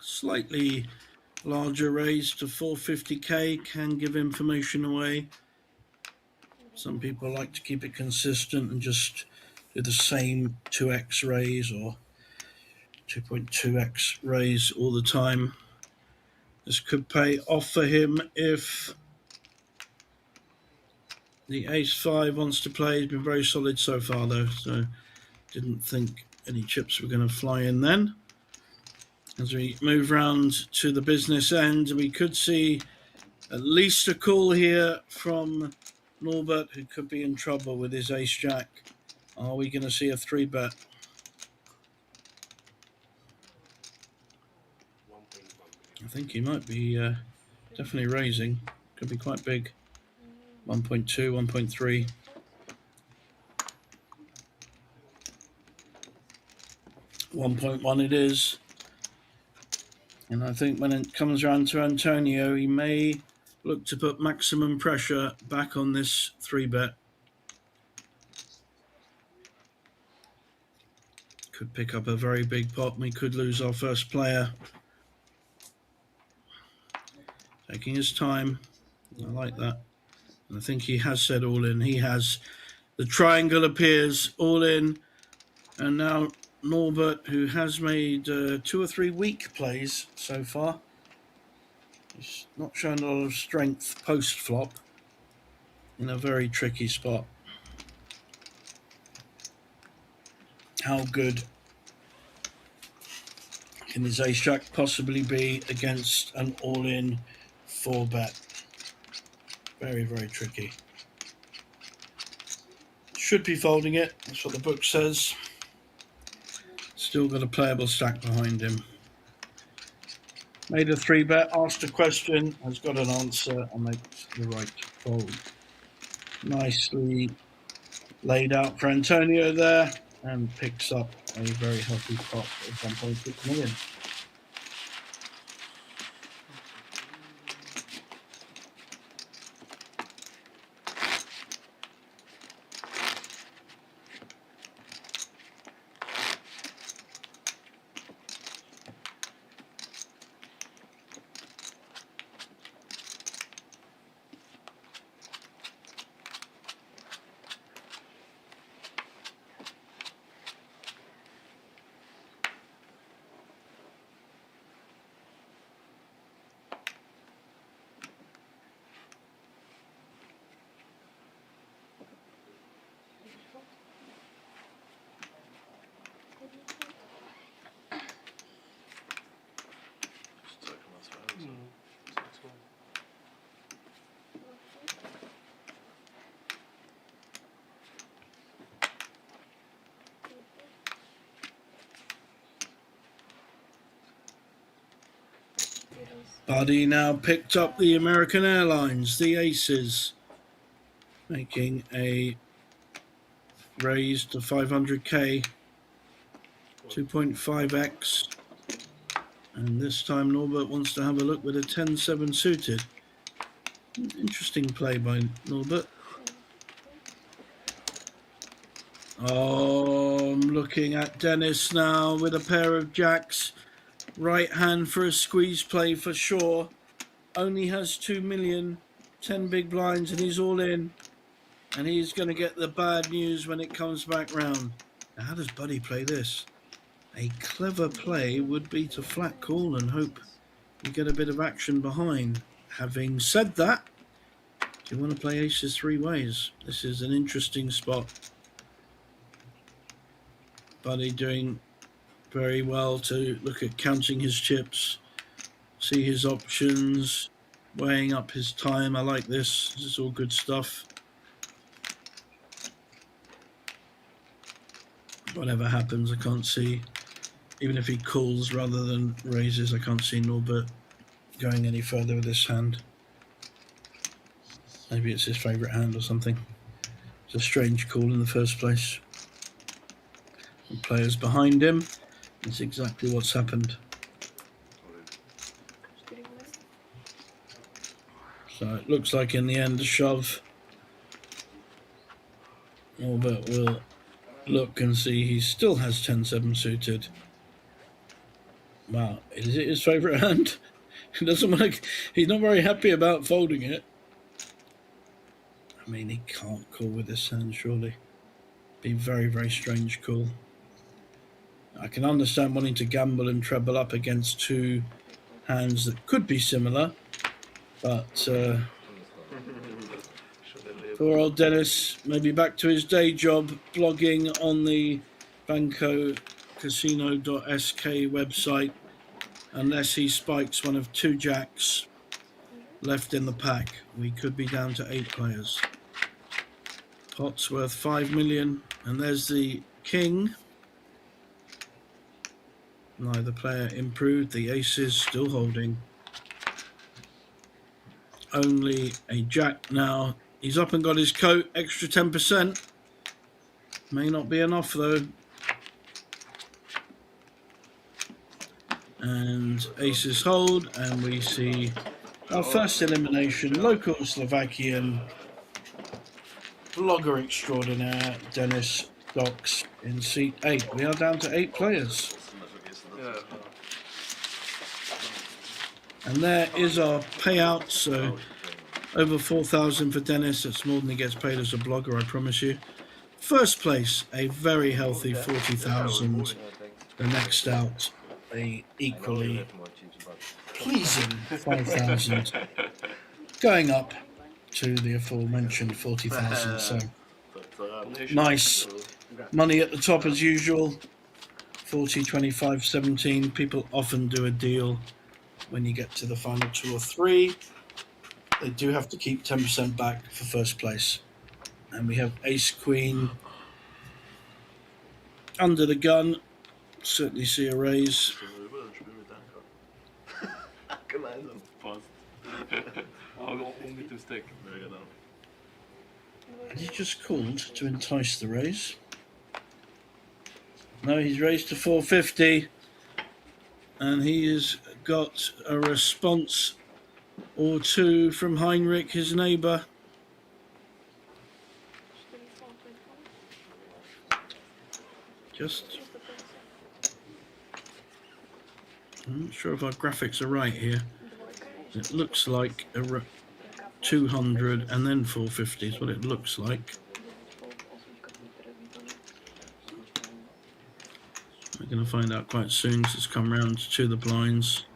Slightly larger raise to 450k can give information away. Some people like to keep it consistent and just do the same 2x raise or 2.2x raise all the time. This could pay off for him if the ace-5 wants to play. He's been very solid so far though, so didn't think any chips were going to fly in then. As we move round to the business end, we could see at least a call here from Norbert, who could be in trouble with his ace-jack. Are we going to see a 3-bet? I think he might be definitely raising. Could be quite big. 1.2, 1.3. $1.1 it is. And I think when it comes around to Antonio, he may look to put maximum pressure back on this 3-bet. Could pick up a very big pot. We could lose our first player. Taking his time. I like that. And I think he has said all in. He has. The triangle appears all in. And now Norbert, who has made 2 or 3 weak plays so far. He's not shown a lot of strength post-flop in a very tricky spot. How good can his ace-jack possibly be against an all-in 4-bet? Very, very tricky. Should be folding it. That's what the book says. Still got a playable stack behind him. Made a 3-bet, asked a question, has got an answer, and makes the right fold. Nicely laid out for Antonio there, and picks up a very healthy pot of 1.6 million. Buddy now picked up the American Airlines, the aces, making a raise to 500k, 2.5x. And this time Norbert wants to have a look with a 10-7 suited. Interesting play by Norbert. Oh, I'm looking at Dennis now with a pair of jacks. Right hand for a squeeze play for sure. Only has 2 million, 10 big blinds, and he's all in. And he's going to get the bad news when it comes back round. Now, how does Buddy play this? A clever play would be to flat call and hope you get a bit of action behind. Having said that, do you want to play aces 3 ways? This is an interesting spot. Buddy doing very well to look at counting his chips, see his options, weighing up his time. I like this. This is all good stuff. Whatever happens, I can't see. Even if he calls rather than raises, I can't see Norbert going any further with this hand. Maybe it's his favourite hand or something. It's a strange call in the first place. The players behind him. That's exactly what's happened. So it looks like in the end a shove. Norbert will look and see he still has 10-7 suited. Wow, is it his favourite hand? He doesn't want to, he's not very happy about folding it. I mean, he can't call with this hand, surely. Be very, very strange call. I can understand wanting to gamble and treble up against 2 hands that could be similar, but poor old Dennis, maybe back to his day job, blogging on the bancocasino.sk website, unless he spikes one of 2 jacks left in the pack. We could be down to 8 players. Pot's worth 5 million, and there's the king. Neither player improved. The aces still holding. Only a jack now. He's up and got his coat. Extra 10%. May not be enough though. And aces hold, and we see our first elimination. Local Slovakian blogger extraordinaire Dennis Docks in seat 8. We are down to 8 players. And there is our payout. So over 4,000 for Dennis. That's more than he gets paid as a blogger, I promise you. First place, a very healthy 40,000. The next out, a equally pleasing 5,000. Going up to the aforementioned 40,000. So nice money at the top as usual. 40, 25, 17. People often do a deal when you get to the final 2 or 3. They do have to keep 10% back for first place. And we have ace queen under the gun. Certainly see a raise. And he just called to entice the raise. No, he's raised to 450. And he has got a response or 2 from Heinrich, his neighbour. I'm not sure if our graphics are right here. It looks like a 200 and then 450 is what it looks like. We're going to find out quite soon because it's come round to the blinds.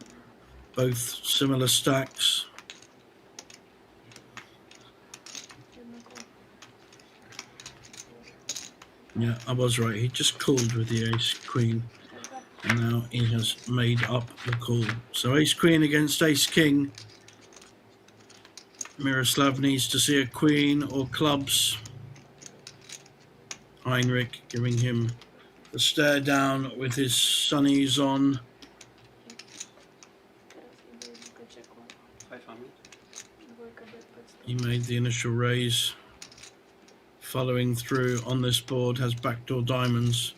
Both similar stacks. Yeah, I was right. He just called with the ace queen. And now he has made up the call. So ace queen against ace king. Miroslav needs to see a queen or clubs. Heinrich giving him the stare down with his sunnies on. He made the initial raise. Following through on this board has backdoor diamonds.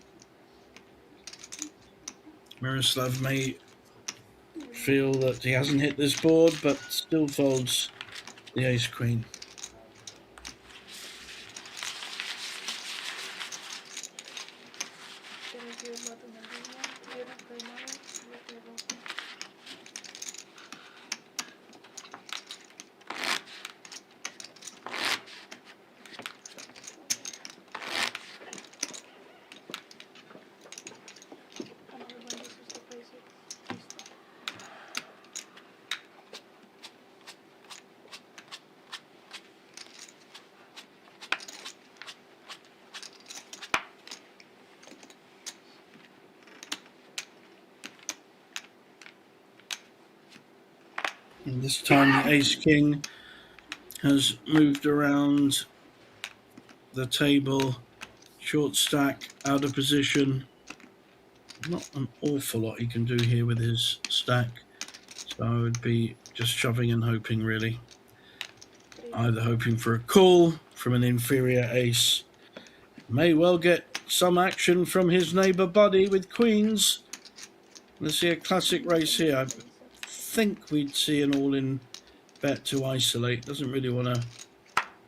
Miroslav may feel that he hasn't hit this board, but still folds the ace queen. And this time the ace king has moved around the table, short stack, out of position. Not an awful lot he can do here with his stack, so I would be just shoving and hoping, really. Either hoping for a call from an inferior ace, may well get some action from his neighbour Buddy with queens. Let's see a classic race here. I think we'd see an all-in bet to isolate. Doesn't really want to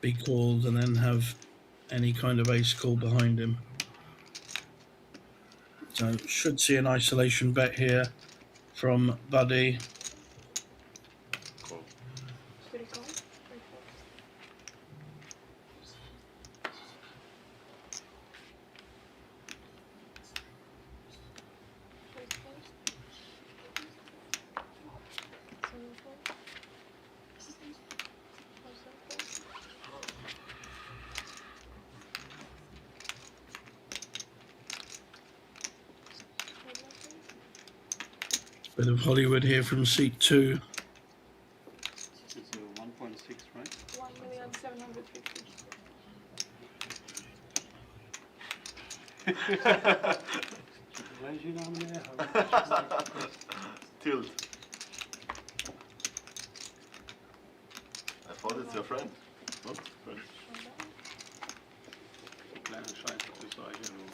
be called and then have any kind of ace call behind him. So should see an isolation bet here from Buddy. Bit of Hollywood here from seat 2. It's 1.6, right? 1,750,000. Tilt. I thought it's your friend. Not friend. Kleine Scheiße, das war hier nur.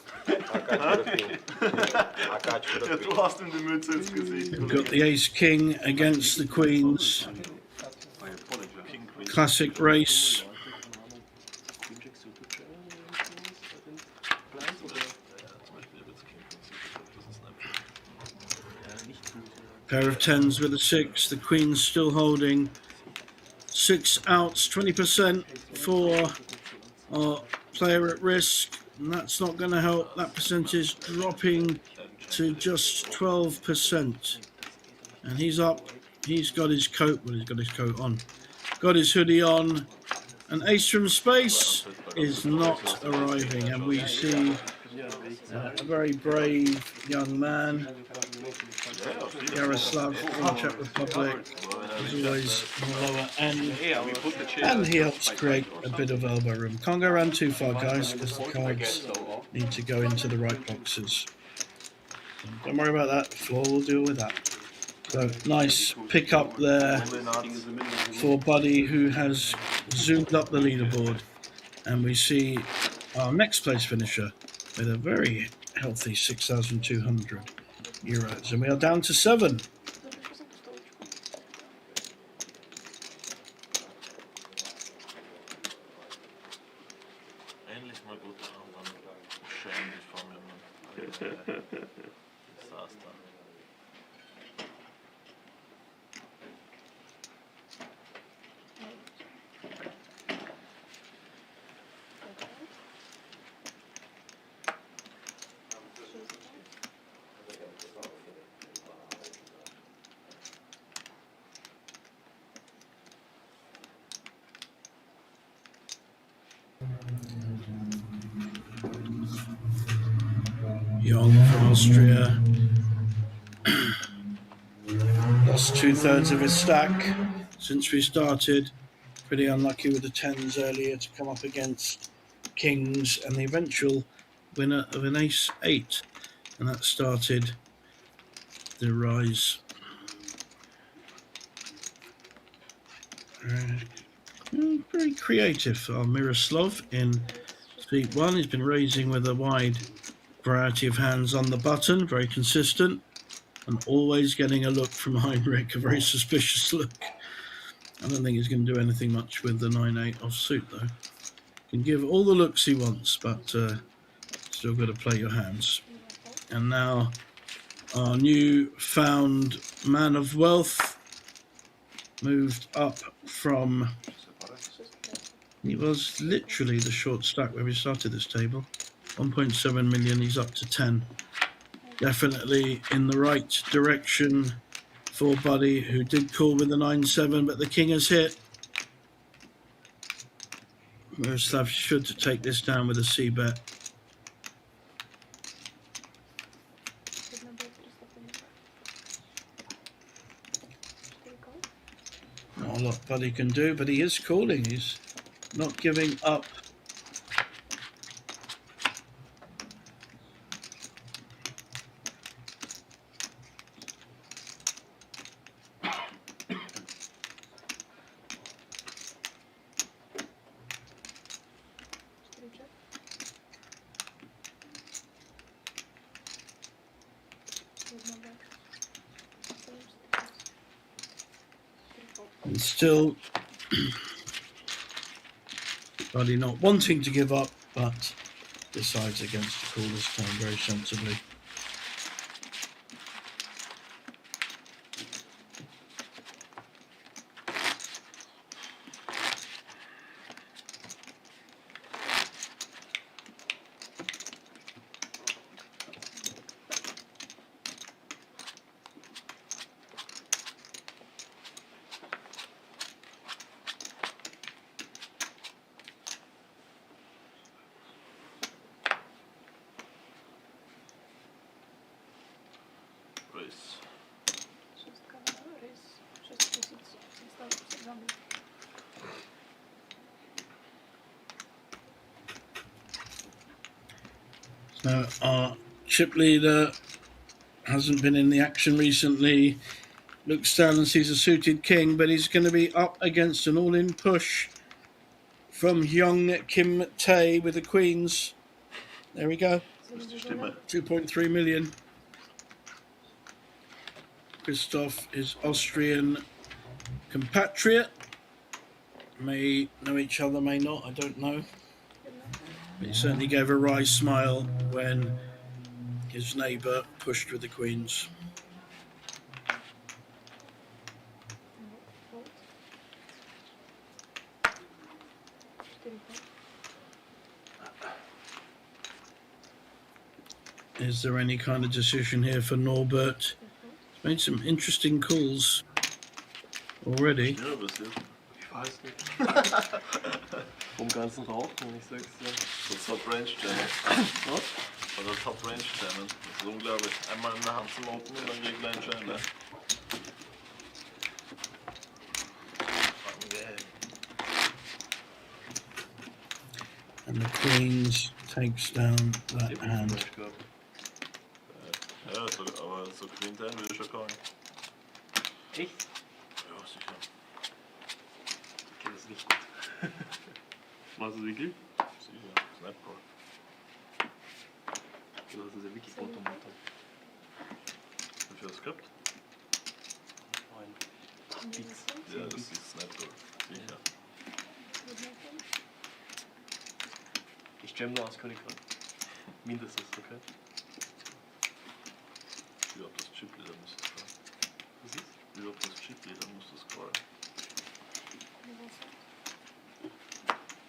Ja, du hast ihm die Mütze ins Gesicht. We've got the ace king against the queens. Classic race. Pair of tens with a 6. The queen's still holding. 6 outs, 20% for our player at risk. And that's not going to help. That percentage dropping to just 12%. And he's up. He's got his coat. Well, he's got his coat on. Got his hoodie on. An ace from space is not arriving. And we see a very brave young man, Yaroslav from Czech Republic, is always on the lower end, and he helps create a bit of elbow room. Can't go around too far, guys, because the cards need to go into the right boxes. Don't worry about that, the floor will deal with that. So nice pick up there for Buddy, who has zoomed up the leaderboard, and we see our next place finisher with a very healthy 6,200 euros, and we are down to 7. Endlich mal gut und dann schäm dich vor mir, Mann. Desaster. Young from Austria lost 2/3 of his stack since we started. Pretty unlucky with the 10s earlier to come up against kings and the eventual winner of an ace 8, and that started the rise. Very creative, our Miroslav in seat 1. He's been raising with a wide variety of hands on the button, very consistent, and always getting a look from Heinrich, a very suspicious look. I don't think he's going to do anything much with the 9-8 offsuit though. Can give all the looks he wants, but still got to play your hands. And now our new found man of wealth moved up from, he was literally the short stack where we started this table, 1.7 million, he's up to 10. Definitely in the right direction for Buddy, who did call with the 9-7, but the king has hit. Miroslav should take this down with a C-bet. Not a lot Buddy can do, but he is calling. He's not giving up. And still, Buddy not wanting to give up, but decides against the call this time very sensibly. Race. So our chip leader hasn't been in the action recently. Looks down and sees a suited king, but he's going to be up against an all-in push from young Kim Tae with the queens. There we go. 2.3 million. Christoph is Austrian compatriot. May know each other, may not, I don't know. But he certainly gave a wry smile when his neighbour pushed with the queens. Is there any kind of decision here for Norbert? He's made some interesting calls already. Nervös jetzt. Ich weiß nicht. Vom ganzen Rauchen, wenn ich sag's ja. So Top Range Jammen. Was? Oder Top Range Jammen. Das ist unglaublich. Einmal in der Hand zum Open und dann gegen kleinen Scheine. And the queens takes down that hand. Ja, so, aber so Queen Ten will ich schon callen. Echt? Ja, sicher. Okay, das ist nicht gut. Machst du es wirklich? Sicher. Snap Call. Okay, das ist ja wirklich Automaton. Wie viel hast du gehabt? 9. Pix. Ja, das ist Snap Call. Sicher. Ich jam nur aus Königreich. Mindestens, okay? Wie ob das Chip Leader muss das callen. Was ist? Wie ob das Chip Leader muss das callen.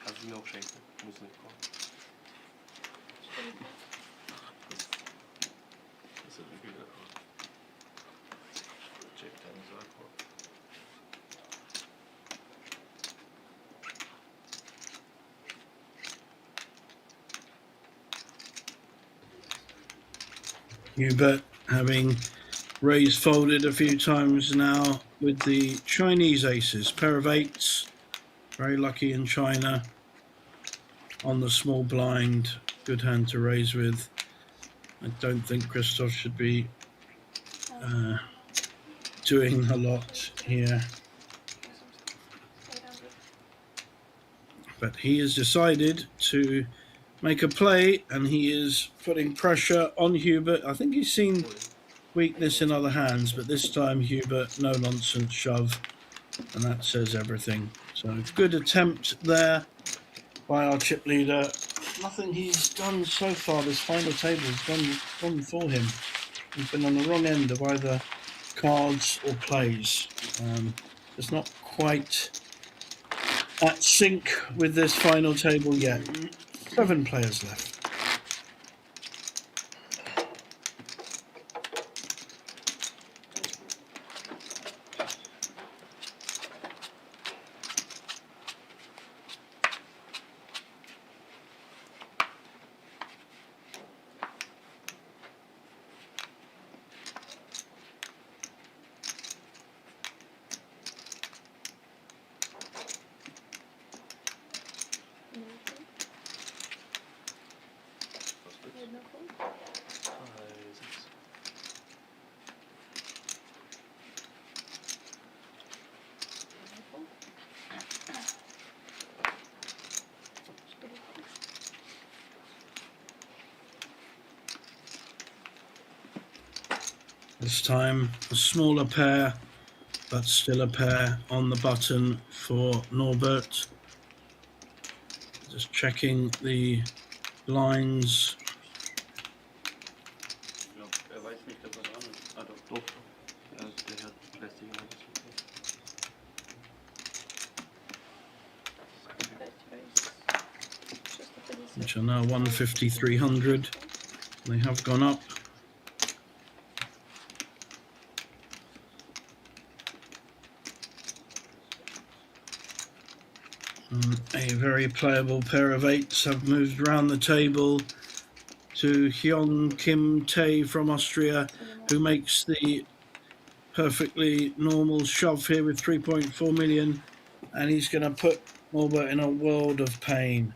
Kannst du mir auch schenken. Muss nicht kommen. Das ist ja wirklich der Call. Check Ten ist auch Call. Hubert having raised folded a few times now with the Chinese aces. Pair of eights. Very lucky in China. On the small blind. Good hand to raise with. I don't think Christoph should be doing a lot here. But he has decided to make a play, and he is putting pressure on Hubert. I think he's seen weakness in other hands, but this time Hubert, no nonsense shove And that says everything. So good attempt there by our chip leader. Nothing he's done so far this final table has gone for him. He's been on the wrong end of either cards or plays. It's not quite at sync with this final table yet. 7 players left. This time a smaller pair, but still a pair on the button for Norbert. Just checking the lines. Er weiß nicht, dass er dran ist. Ah, doch. Der lässt sich auch nicht. Which are now 150, 300. They have gone up. A very playable pair of 8s have moved around the table to Hyung Kim Tae from Austria, who makes the perfectly normal shove here with 3.4 million, and he's going to put Norbert in a world of pain.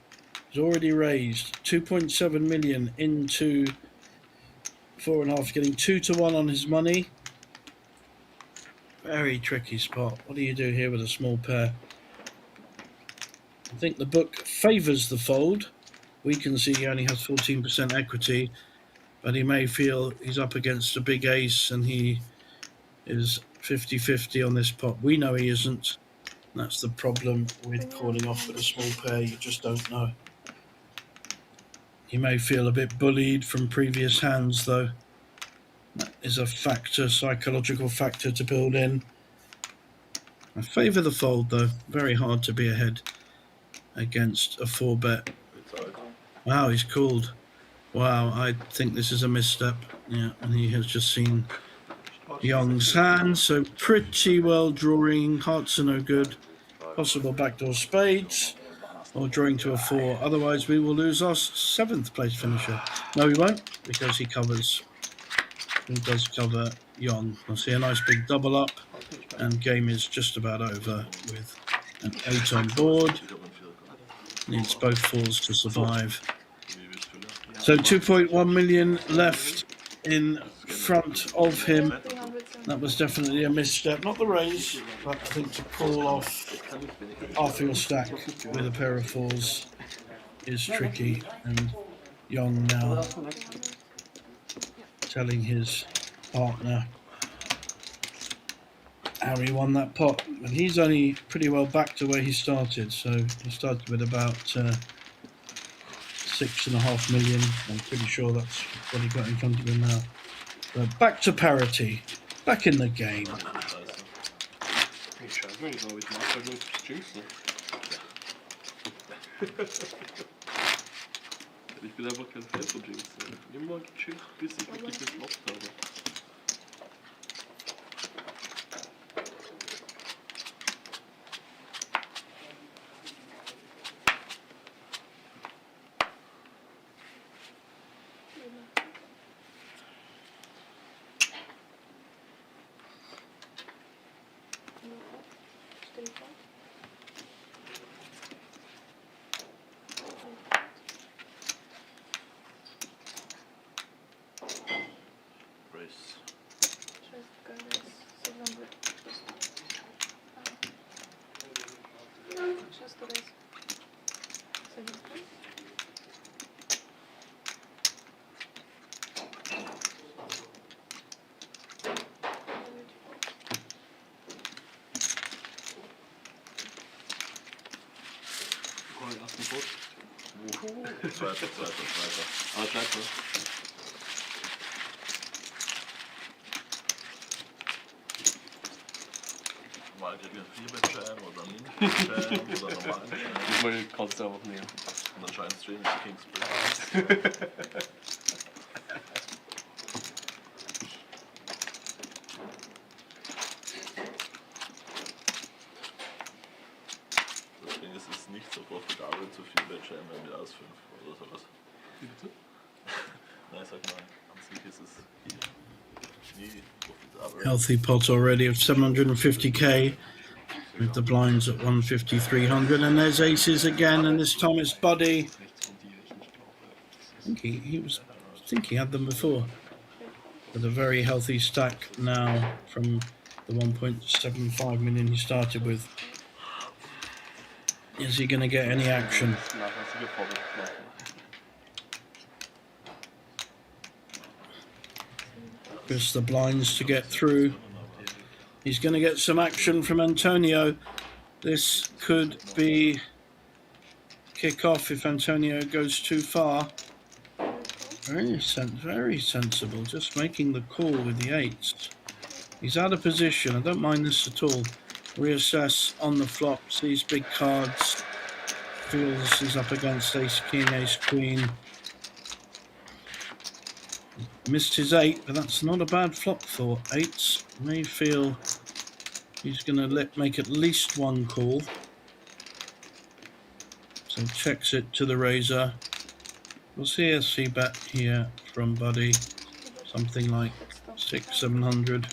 He's already raised 2.7 million into 4.5, getting 2-1 on his money. Very tricky spot. What do you do here with a small pair? I think the book favours the fold. We can see he only has 14% equity, but he may feel he's up against a big ace and he is 50-50 on this pot. We know he isn't. That's the problem with calling off with a small pair. You just don't know. He may feel a bit bullied from previous hands, though. That is a factor, psychological factor to build in. I favour the fold, though. Very hard to be ahead against a 4-bet. Wow, he's called. Wow, I think this is a misstep. Yeah, and he has just seen Young's hand, so pretty well drawing. Hearts are no good. Possible backdoor spades, or drawing to a 4. Otherwise, we will lose our 7th place finisher. No, we won't, because he covers. He does cover Young. I'll see a nice big double up, and game is just about over with an 8 on board. Needs both 4s to survive. So 2.1 million left in front of him. That was definitely a misstep. Not the raise, but I think to call off half your stack with a pair of 4s is tricky. And Young now telling his partner how he won that pot. And he's only pretty well back to where he started. So he started with about 6.5 million. I'm pretty sure that's what he got in front of him now. But back to parity. Back in the game. Ich bin einfach kein Fan von Jinx. Immer gechillt, bis ich wirklich gefloppt habe. ersten Pot. Zweiter. Aber scheiße. Mal kriegen 4-Bet-Schein oder Min-Schein oder normalen Schein. Diesmal kannst du einfach nehmen. Und dann scheint es drin ist Kings Play. Deswegen ist es nicht so profitabel zu 4-Bet-Schein mit Aus 5 oder sowas. Wie bitte? Nein, sag mal, an sich ist es hier nie profitabel. Healthy pot already of 750k with the blinds at 150, 300, and there's aces again, and this time it's Buddy. I think he had them before. With a very healthy stack now from the 1.75 million he started with. Is he going to get any action? Nachlassige Vorbild machen. Just the blinds to get through. He's going to get some action from Antonio. This could be kick off if Antonio goes too far. Very sensible, just making the call with the eights. He's out of position. I don't mind this at all. Reassess on the flops. These big cards. Feels he's up against ace king, ace queen. Missed his 8, but that's not a bad flop for eights. May feel he's going to make at least one call. So checks it to the razor. We'll see a c-bet here from Buddy. Something like 600-700.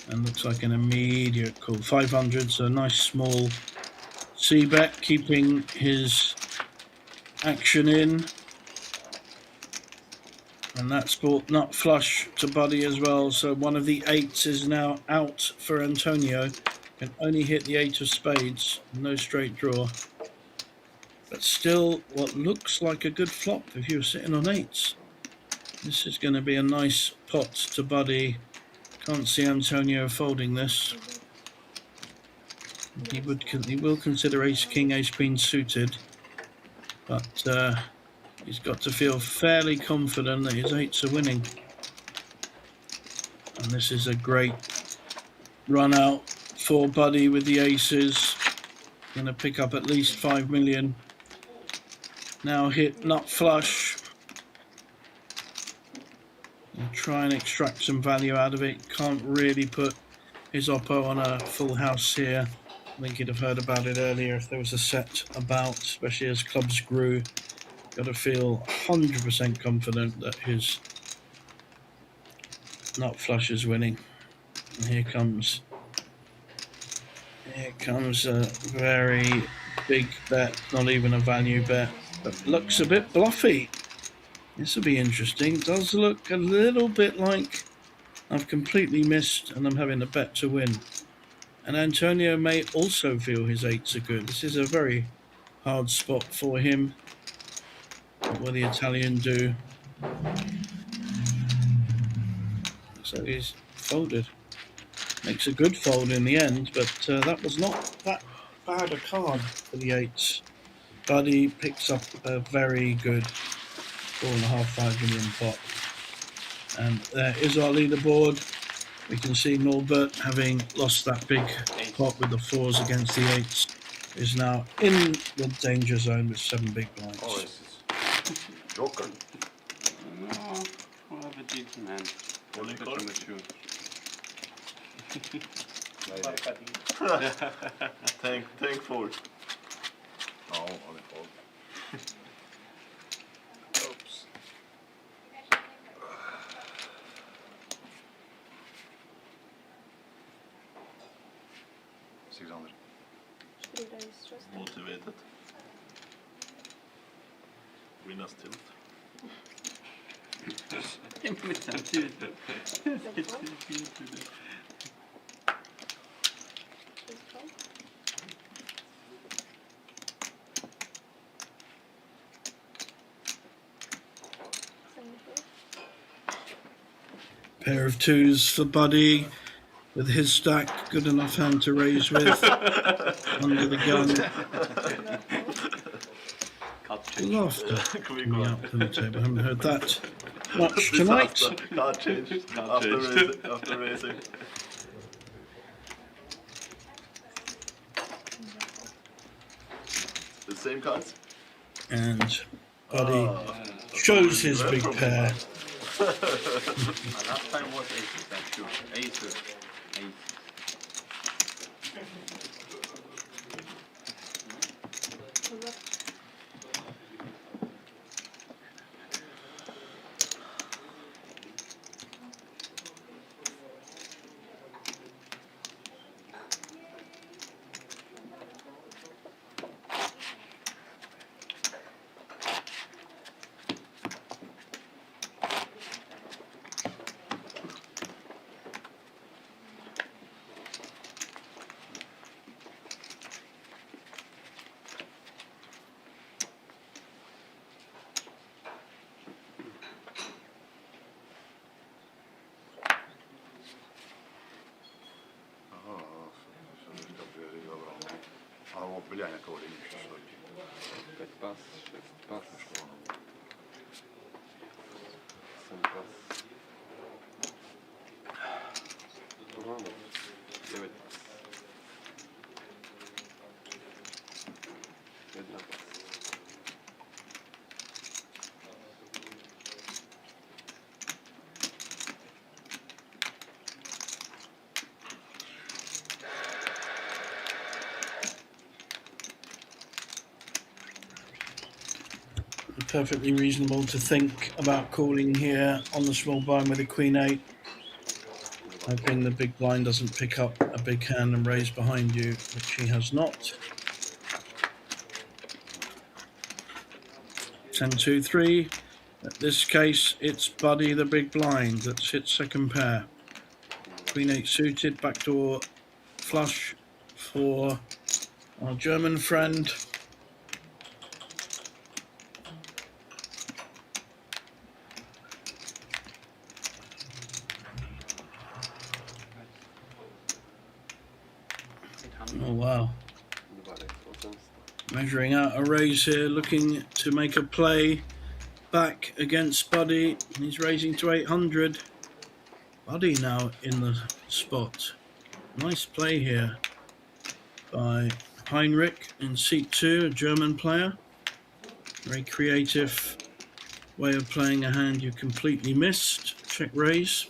And looks like an immediate call. 500, so a nice small c-bet, keeping his action in. And that's brought nut flush to Buddy as well. So one of the eights is now out for Antonio. Can only hit the 8 of spades. No straight draw. But still, what looks like a good flop if you're sitting on 8s. This is going to be a nice pot to Buddy. Can't see Antonio folding this. He will consider ace king, ace queen suited. But he's got to feel fairly confident that his 8s are winning. And this is a great run out for Buddy with the aces. Going to pick up at least 5 million. Now hit nut flush. And try and extract some value out of it. Can't really put his oppo on a full house here. I think he'd have heard about it earlier if there was a set about, especially as clubs grew. Got to feel 100% confident that his nut flush is winning. And here comes a very big bet, not even a value bet, but looks a bit bluffy. This will be interesting. It does look a little bit like I've completely missed and I'm having a bet to win. And Antonio may also feel his 8s are good. This is a very hard spot for him. What will the Italian do? So he's folded. Makes a good fold in the end, but that was not that bad a card for the 8s. Buddy picks up a very good 4.5, 5 million pot. And there is our leaderboard. We can see Norbert, having lost that big pot with the 4s against the 8s, is now in the danger zone with 7 big blinds. Oh, this is Joker. No, I have a decent hand. Only Such call? a mature. Thankful. No, only fold. Oops. 600. Motivated. Winner's tilt. Pair of 2s for Buddy with his stack, good enough hand to raise with under the gun. Card change. Laughter Can we coming go? up from the table. I haven't heard that much tonight. Disaster. Card change. Card After change. raising. After raising. The same cards? And Buddy shows his big pair. Last time was aces, I'm sure. Aces. Aces. Ale byli aj nejakého líniu přišli. 5 pas, 6 pas. 7 pas. No, 9 pas. 1 pas. Perfectly reasonable to think about calling here on the small blind with a Queen 8. Hoping the big blind doesn't pick up a big hand and raise behind you, which he has not. 10-2-3. In this case, it's Buddy the big blind that sits second pair. Queen 8 suited, backdoor flush for our German friend. Oh wow. Measuring out a raise here, looking to make a play back against Buddy. He's raising to 800. Buddy now in the spot. Nice play here by Heinrich in seat 2, a German player. Very creative way of playing a hand you completely missed. Check raise.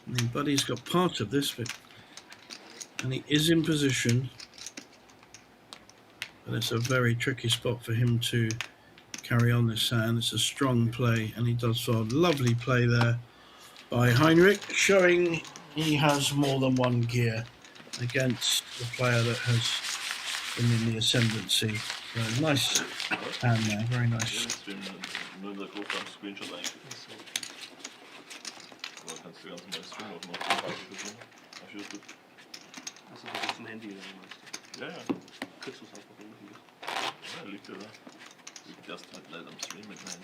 I mean, Buddy's got part of this bit, and he is in position, but it's a very tricky spot for him to carry on this hand. It's a strong play, and he does so. Lovely play there by Heinrich, showing he has more than one gear against the player that has been in the ascendancy. So nice hand there, very nice. Nur der Gruppe am Screenshot eigentlich. Aber kannst du ganz normal Stream aufmachen. Dafür ist gut. Also das ist ein Handy, wenn du meinst. Ja, ja. Kriegst du es einfach irgendwie. Ja, liegt ja da. Liegt erst halt leider am Stream mit rein.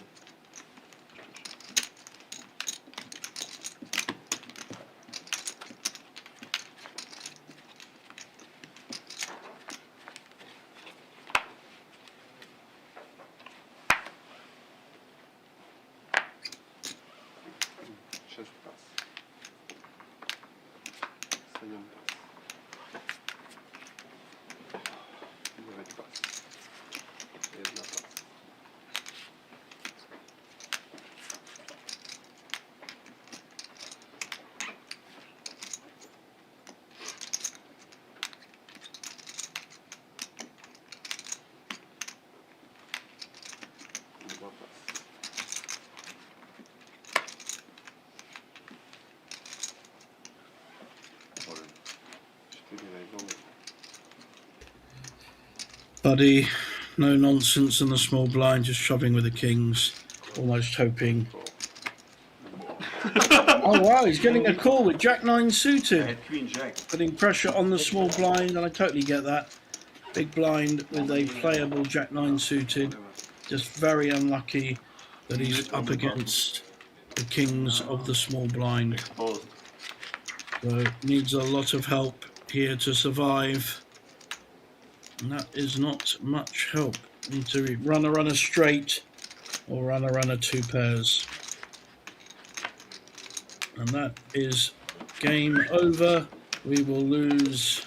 Buddy, no nonsense on the small blind, just shoving with the kings, almost hoping. Oh wow, he's getting a call with Jack-9 suited, Queen Jack. putting pressure on the small blind, and I totally get that. Big blind with a playable Jack-9 suited, just very unlucky that he's up against the kings of the small blind. Exposed. So needs a lot of help here to survive. And that is not much help. Need to run a runner straight or run a runner two pairs. And that is game over. We will lose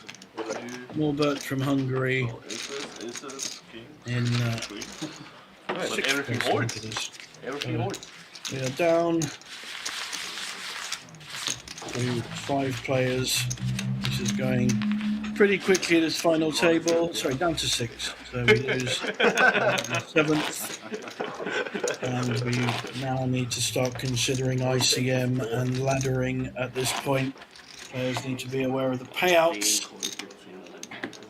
Norbert from Hungary Aces, king, in queen. six But everything pairs, I holds. think it is. Everything holds. We are down to 5 players. This is going pretty quickly, this final table. Sorry, down to 6. So we lose the 7th. And we now need to start considering ICM and laddering at this point. Players need to be aware of the payouts.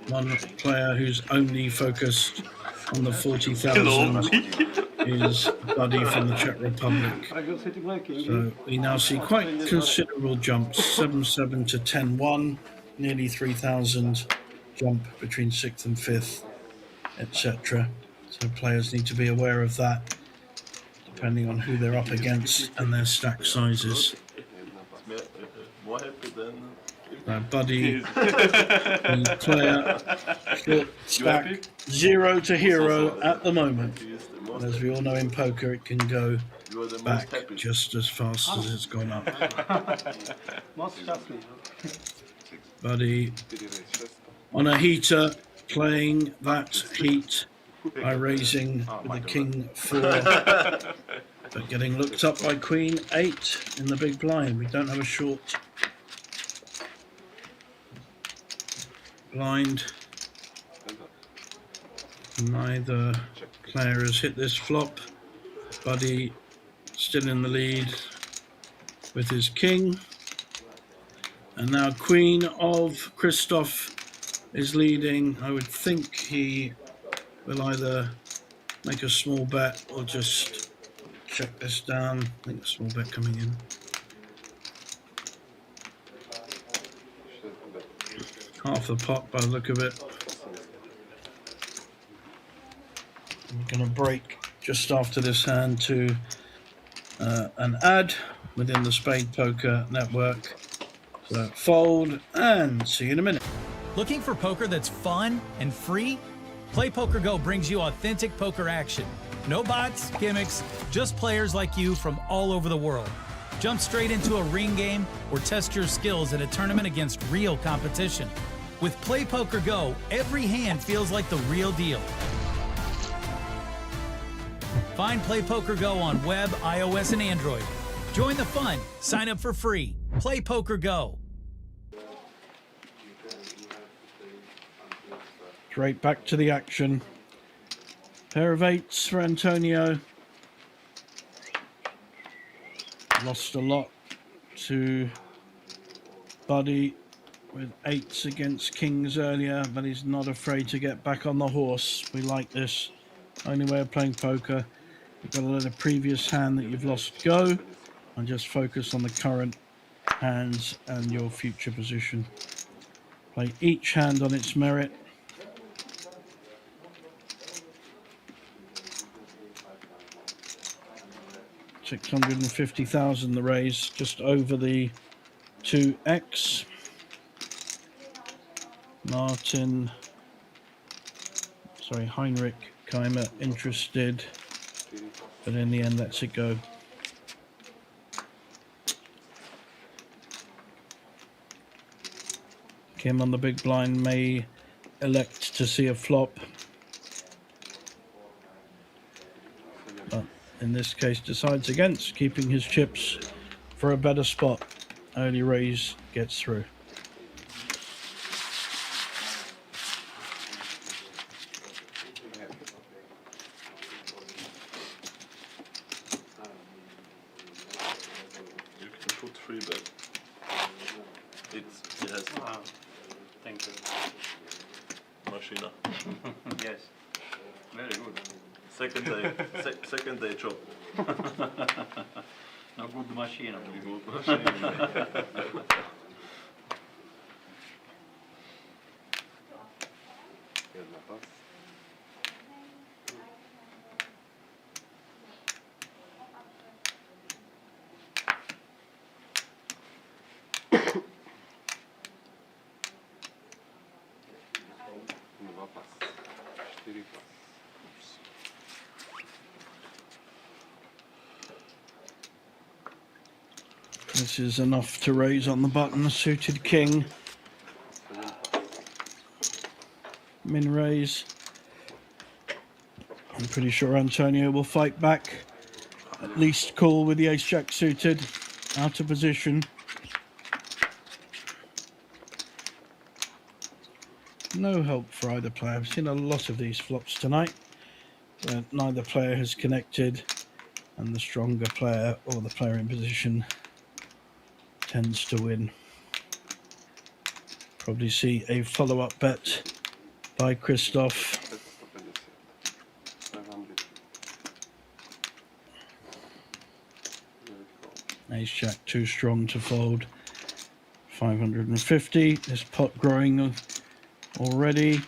One player who's only focused on the 40,000 is Buddy from the Czech Republic. So we now see quite considerable jumps, 7-7 to 10-1, nearly 3,000 jump between 6th and 5th, etc. So players need to be aware of that, depending on who they're up against and their stack sizes. More happy than Buddy, the player, short stack 0 to hero at the moment. And as we all know in poker, it can go you are the most back happy. just as fast as it's gone up. Buddy on a heater, playing that heat by raising with the king 4, but getting looked up by queen 8 in the big blind. We don't have a short blind. Neither player has hit this flop. Buddy still in the lead with his king. And now Queen of Christoph is leading. I would think he will either make a small bet or just check this down. I think a small bet coming in. Half the pot by the look of it. I'm going to break just after this hand to an ad within the SpadePoker network. So fold and see you in a minute. Looking for poker that's fun and free? Play Poker Go brings you authentic poker action. No bots, gimmicks, just players like you from all over the world. Jump straight into a ring game or test your skills at a tournament against real competition. With Play Poker Go, every hand feels like the real deal. Find Play Poker Go on web, iOS, and Android. Join the fun. Sign up for free. Play Poker Go. Straight back to the action. Pair of 8s for Antonio. Lost a lot to Buddy with 8s against kings earlier, but he's not afraid to get back on the horse. We like this. Only way of playing poker. You've got to let a previous hand that you've lost go and just focus on the current hands and your future position. Play each hand on its merit. $650,000 the raise, just over the 2x. Heinrich Keimer interested, but in the end lets it go. Kim on the big blind may elect to see a flop, but in this case decides against, keeping his chips for a better spot. Early raise gets through. You can put 3 bet. It has Thank you. machina. Yes. Very good. Second day job. No good machine. Good machine. Dwa pasy. This is enough to raise on the button. Suited king. Min raise. I'm pretty sure Antonio will fight back. At least call with the ace-jack suited. Out of position. No help for either player. I've seen a lot of these flops tonight. Neither player has connected, and the stronger player or the player in position tends to win. Probably see a follow-up bet by Christoph. Ace-jack too strong to fold. 550. This pot growing already.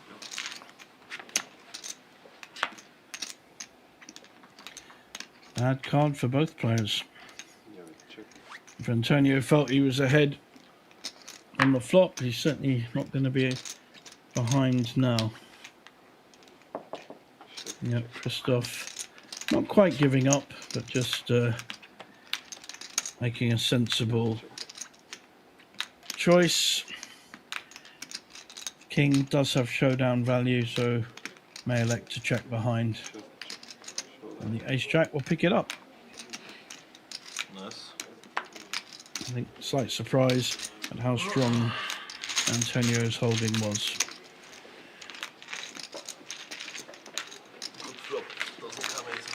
Bad card for both players. If Antonio felt he was ahead on the flop, he's certainly not going to be behind now. Yep, Christoph not quite giving up, but just making a sensible choice. King does have showdown value, so may elect to check behind. And the ace-jack will pick it up. Nice. I think slight surprise at how strong Antonio's holding was. Good flop. Doesn't come easy.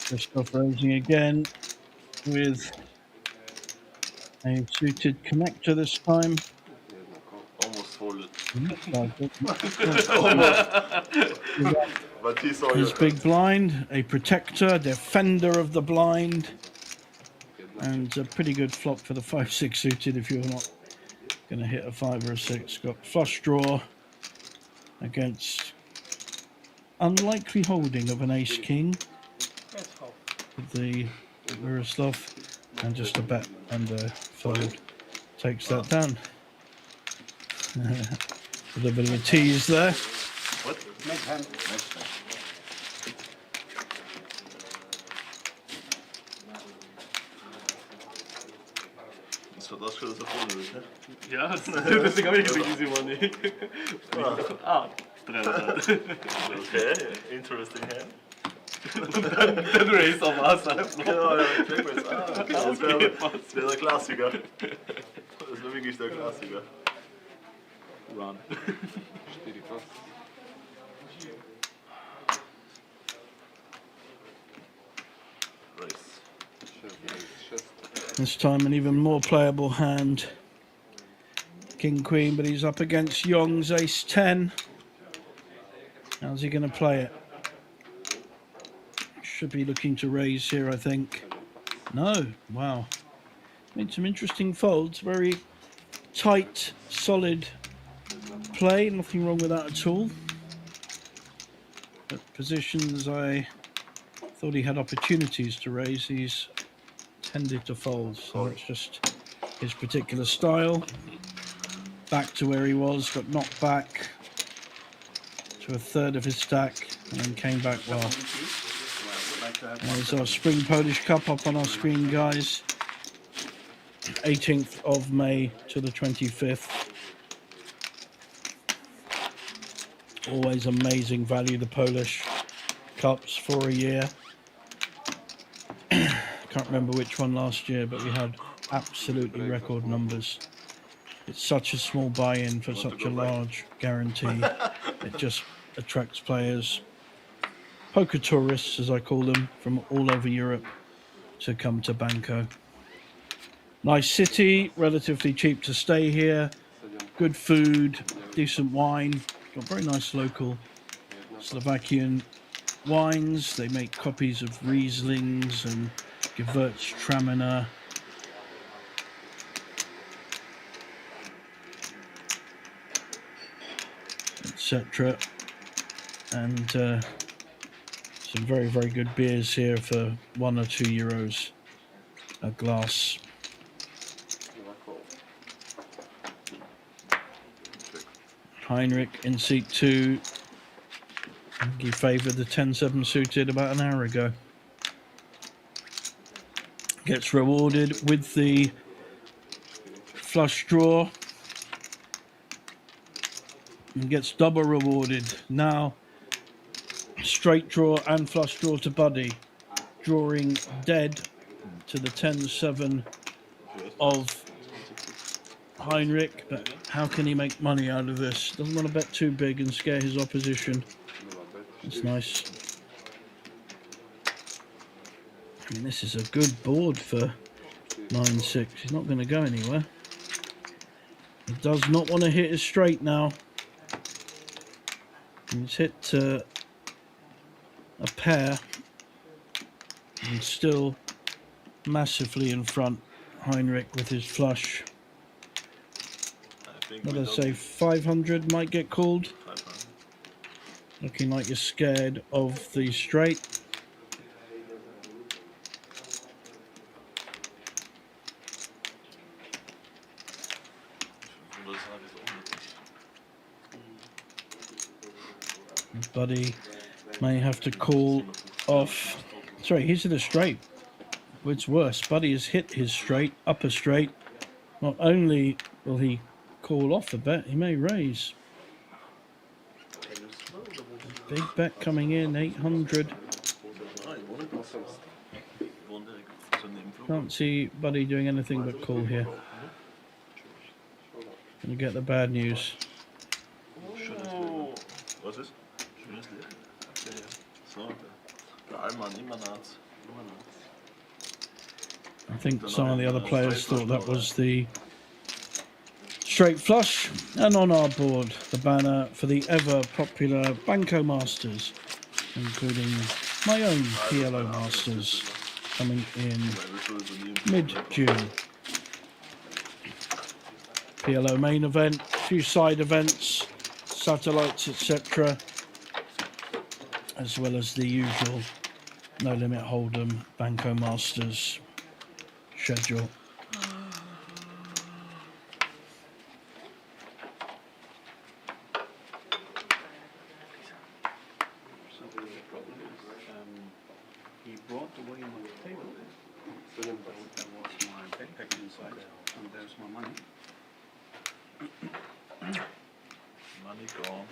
Christoph raising again with a suited connector this time. Almost folded. Almost. But he saw His you. big blind, a protector, defender of the blind, and a pretty good flop for the 5-6 suited if you're not going to hit a 5 or a 6. Got flush draw against unlikely holding of an ace-king with the Miroslav, and just a bet and a fold takes that down. With a bit of a tease there. What? Next hand. Next time. So das should have folded, huh? Ja, deswegen habe ich gesagt, easy money. Ah, 300. Okay, interesting hand. Dann raise auf Ass einfach. Genau, ja, Checkmate. Okay, das wäre passt. der Klassiker. Das wäre wirklich der Klassiker. Run. This time an even more playable hand. King Queen, but he's up against Young's Ace 10. How's he going to play it? Should be looking to raise here, I think. No, wow. Made some interesting folds. Very tight, solid play. Nothing wrong with that at all. But positions I thought he had opportunities to raise, he's tended to fold. So that's just his particular style. Back to where he was, got knocked back to a third of his stack, and then came back well. There's our Spring Polish Cup up on our screen, guys. 18th of May to the 25th. Always amazing value, the Polish. Cups for a year. Can't remember which one last year, but we had absolutely record numbers. It's such a small buy-in for such a large guarantee. It just attracts players, poker tourists as I call them, from all over Europe to come to Banco. Nice city, relatively cheap to stay here, good food, decent wine, got very nice local Slovakian wines. They make copies of Rieslings and Gewürztraminer. Etc. And some very, very good beers here for €1 or €2 a glass. Heinrich in seat 2. He favoured the 10-7 suited about an hour ago. Gets rewarded with the flush draw. And gets double rewarded. Now, straight draw and flush draw to Buddy. Drawing dead to the 10-7 of Heinrich. But how can he make money out of this? Doesn't want to bet too big and scare his opposition. It's nice. I mean, this is a good board for 9-6. He's not going to go anywhere. He does not want to hit his straight now. He's hit a pair and still massively in front. Heinrich with his flush. What I say, 500 might get called. Looking like you're scared of the straight. Buddy may have to call off. Sorry, he's hit a straight. What's worse, Buddy has hit his straight, upper straight. Not only will he call off the bet, he may raise. Big bet coming in, 800. Can't see Buddy doing anything but call here. Gonna get the bad news. Was ist? Schönes Lied. So, geil, Mann, immer naht's. I think some of the other players thought that was the straight flush. And on our board, the banner for the ever popular Banco Masters, including my own PLO Masters, coming in mid-June. PLO main event, a few side events, satellites, etc., as well as the usual No Limit Hold'em Banco Masters schedule. He brought away my table. There was my backpack inside, and there's my money. Money gone.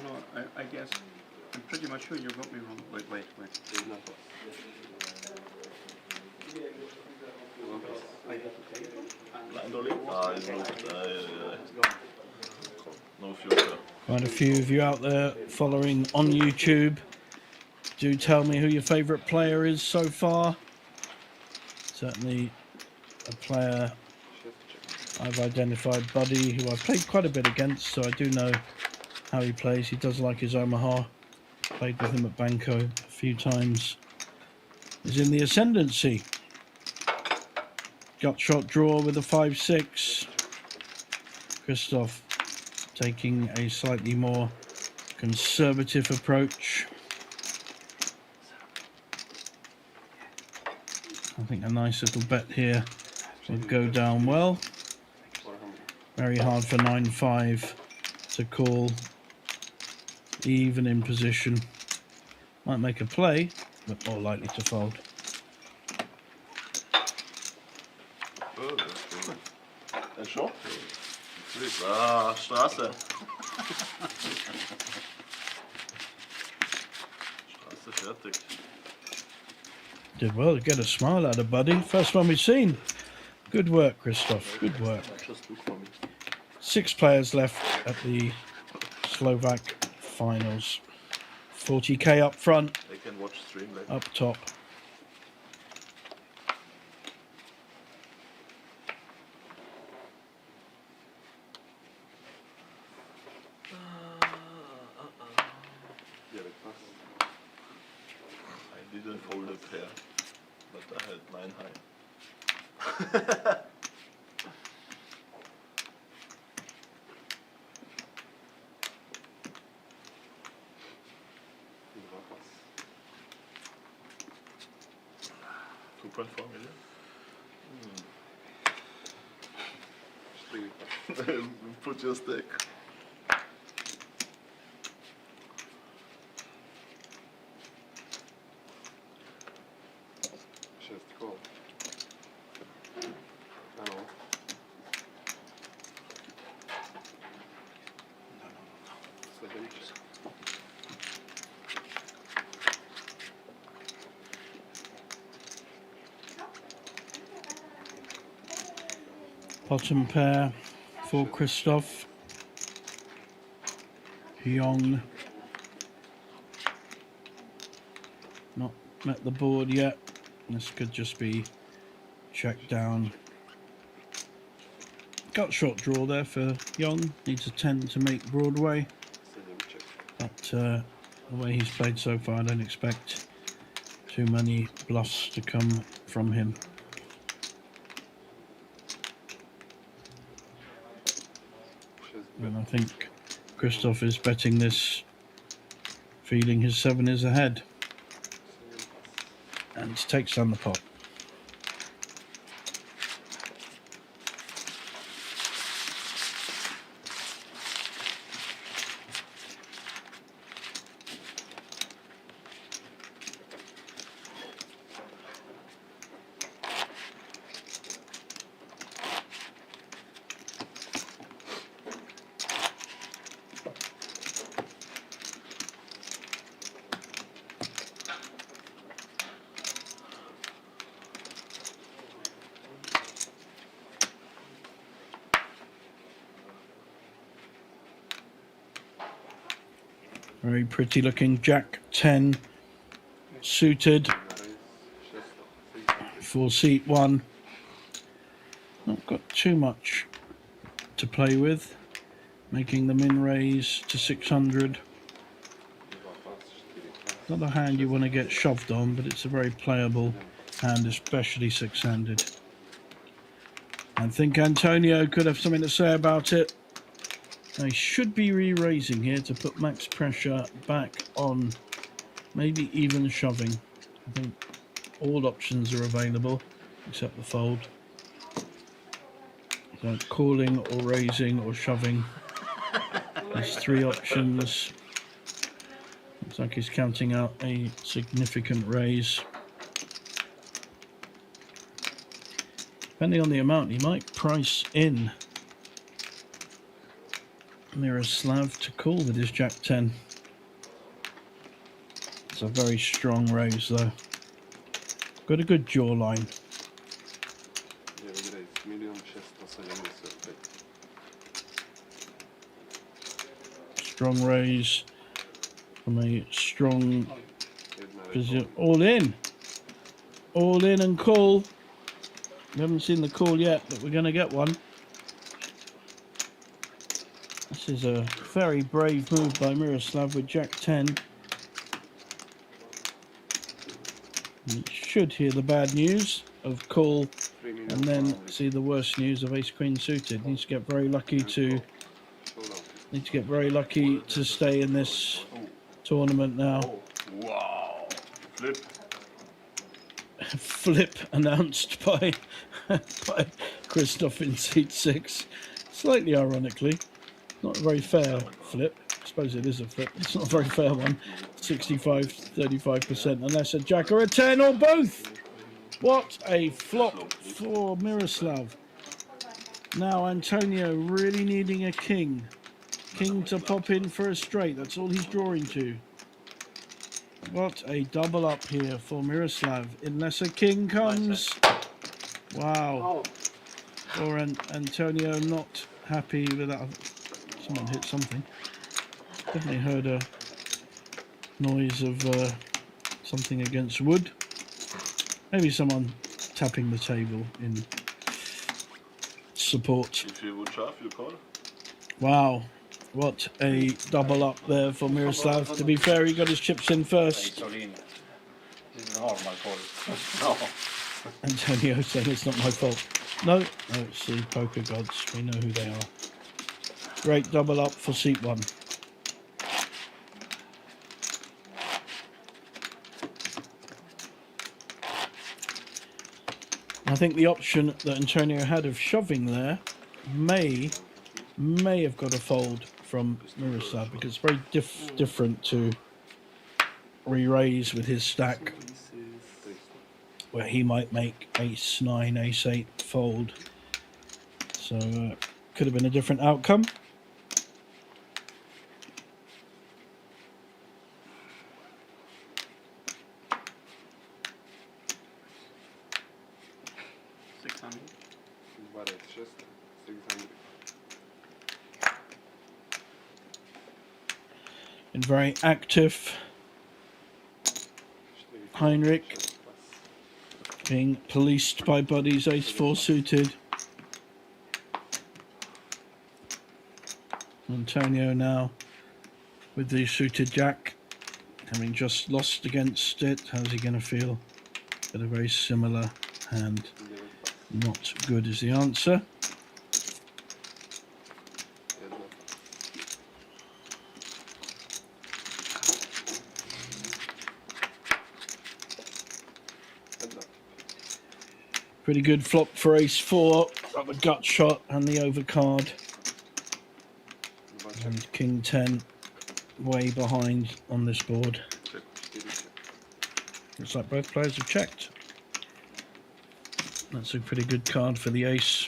No, I guess, I'm pretty much sure you got me wrong. Wait. I hit the table. Blind Ollie? Ah, he's moved. No future. Quite a few of you out there following on YouTube. Do tell me who your favourite player is so far. Certainly a player I've identified, Buddy, who I've played quite a bit against, so I do know how he plays. He does like his Omaha. Played with him at Banco a few times. He's in the ascendancy. Gut shot draw with a 5-6. Christoph taking a slightly more conservative approach. I think a nice little bet here would go down well. Very hard for 9-5 to call, even in position. Might make a play, but more likely to fold. Oh, that's good. And schon? Ah, Straße. Fertig. Did well to get a smile out of Buddy. First one we've seen. Good work, Christoph. Good work. Just look for me. 6 players left at the Slovak finals. 40k up front, I can watch stream later. up top. I didn't fold a pair, but I had 9 high. $2.4 million. Put your stake. Bottom pair for Christoph. Young. Not met the board yet. This could just be checked down. Got short draw there for Young. Needs a 10 to make Broadway. But the way he's played so far, I don't expect too many bluffs to come from him. And I think Christoph is betting this, feeling his 7 is ahead. And takes down the pot. Very pretty looking Jack 10 suited for seat 1. Not got too much to play with, making the min raise to 600. Not a hand you want to get shoved on, but it's a very playable hand, especially 6-handed. I think Antonio could have something to say about it. They should be re-raising here to put max pressure back on, maybe even shoving. I think all options are available except the fold. So calling or raising or shoving. There's 3 options. Looks like he's counting out a significant raise. Depending on the amount, he might price in Miroslav to call with his Jack 10. It's a very strong raise though. Got a good jawline. Strong raise from a strong position. All in and call. We haven't seen the call yet, but we're going to get one. This is a very brave move by Miroslav with Jack 10. You should hear the bad news of call and then see the worst news of ace queen suited. Needs to get very lucky to stay in this tournament now. Wow. Flip. Flip announced by Christoph in seat 6. Slightly ironically. Not a very fair flip. I suppose it is a flip. It's not a very fair one. 65-35%, unless a jack or a 10 or both. What a flop for Miroslav. Now Antonio really needing a king. King to pop in for a straight. That's all he's drawing to. What a double up here for Miroslav. Unless a king comes. Wow. Or Antonio not happy with that. Someone hit something. Definitely heard a noise of something against wood. Maybe someone tapping the table in support. If you would shove, you call. Wow. What a double up there for Miroslav. To be fair, he got his chips in first. This is a normal call. No. Antonio saying it's not my fault. No, it's the poker gods. We know who they are. Great double up for seat 1. I think the option that Antonio had of shoving there may have got a fold from Miroslav, because it's very different to re-raise with his stack, where he might make ace 9, ace 8 fold. So could have been a different outcome. And very active. Heinrich being policed by buddies, ace 4 suited. Antonio now with the suited jack, having just lost against it. How's he going to feel? Got a very similar hand. Not good is the answer. Pretty good flop for ace 4. Got the gut shot and the overcard. And king 10 way behind on this board. Looks like both players have checked. That's a pretty good card for the ace.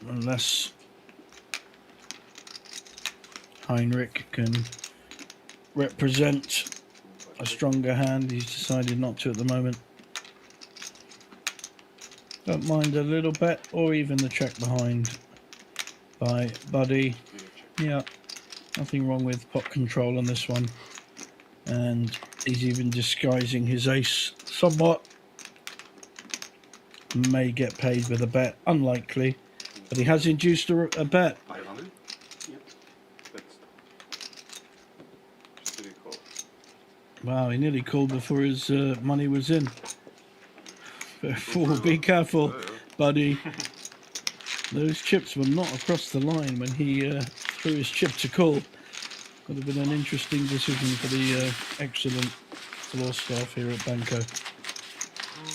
Unless Heinrich can represent a stronger hand. He's decided not to at the moment. Don't mind a little bet, or even the check behind by Buddy. Yeah, nothing wrong with pot control on this one. And he's even disguising his ace somewhat. May get paid with a bet, unlikely, but he has induced a bet. Wow, he nearly called before his money was in. Be careful, Buddy. Those chips were not across the line when he threw his chip to call. Would have been an interesting decision for the excellent floor staff here at Banco.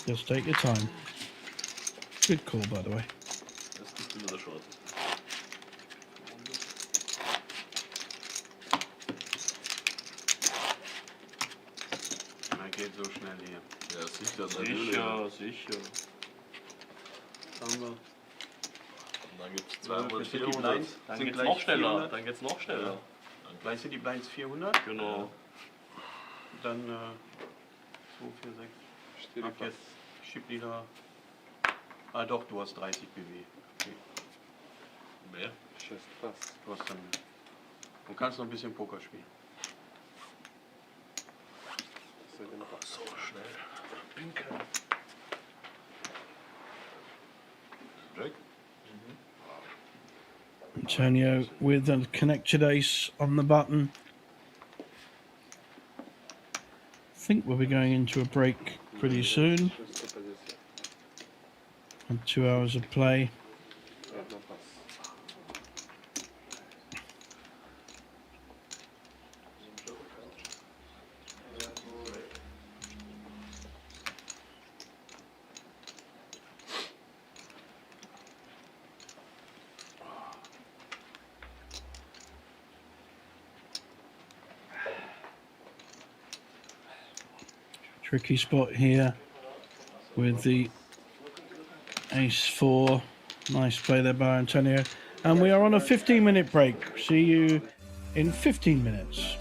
Just take your time. Good call, by the way. Geht so schnell hier. Ja, sicher, natürlich. Sicher. Haben wir. Und dann gibt es 200, Für die 400. Blinds, dann geht's noch schneller. Dann geht's noch schneller. Ja. Gleich sind die Blinds 400. Genau. Dann 2, 4, 6. Ab jetzt Chip-Leader. Ah doch, du hast 30 BW. Okay. Mehr? Passt. Du hast dann. Du kannst noch ein bisschen Poker spielen. So schnell. Pinkel. Jack? Antonio with a connected ace on the button. I think we'll be going into a break pretty soon. And 2 hours of play. Tricky spot here with the ace 4. Nice play there by Antonio. And we are on a 15-minute break. See you in 15 minutes.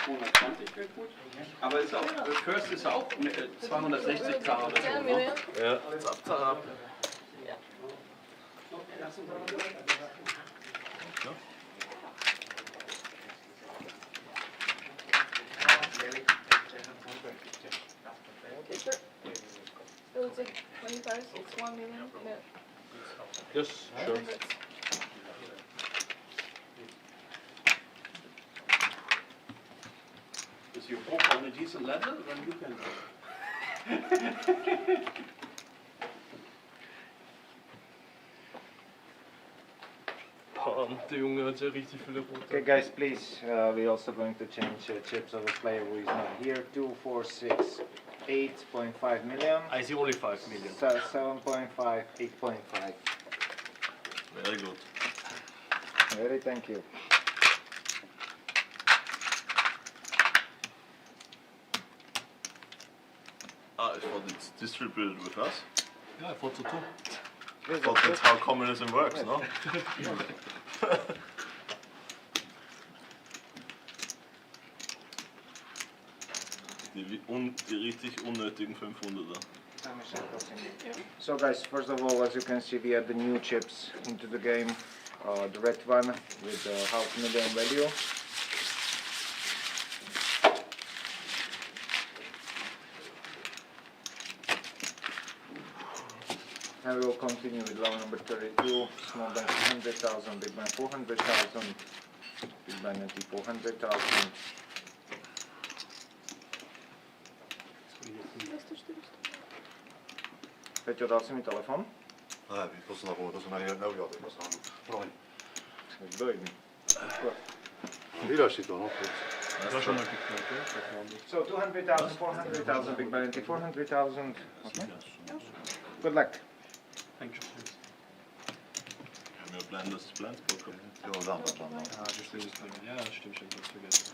220 wäre gut. Aber ist auch, First ist auch mit 260k oder so, ne? Ja, zap, zap. It looks like 25, it's 1 million. No. Yes, sure. Is your poker on a decent level? Then you can. Der Junge hat ja richtig viele rote. Okay, guys, please. We're also going to change chips of a player who is not here. 2, 4, 6, 8.5 million. I see only 5 million. 7.5, 8.5. Very good. Very thank you. Ah, I thought it's distributed with us. Ja, I thought so too. I thought that's how communism works, no? Die richtig unnötigen 500er. So guys, first of all, as you can see, we add the new chips into the game. The red one with the $500,000 value. And we will continue with low number 32, small blind 100,000, big blind 400,000, big blind empty 400,000. Peťo, dal si mi telefon? Ne, vyposlal, to jsem ani neudělal, vyposlal. Promiň. Dojmi. Vydáš si to, no. So 200,000, 400,000, big blind empty 400,000. Okay. Good luck. Thank you. Wir haben ja Blinders bekommen. Jo, dám. Ah, das ist es. Ja, stimmt, ich hab's vergessen.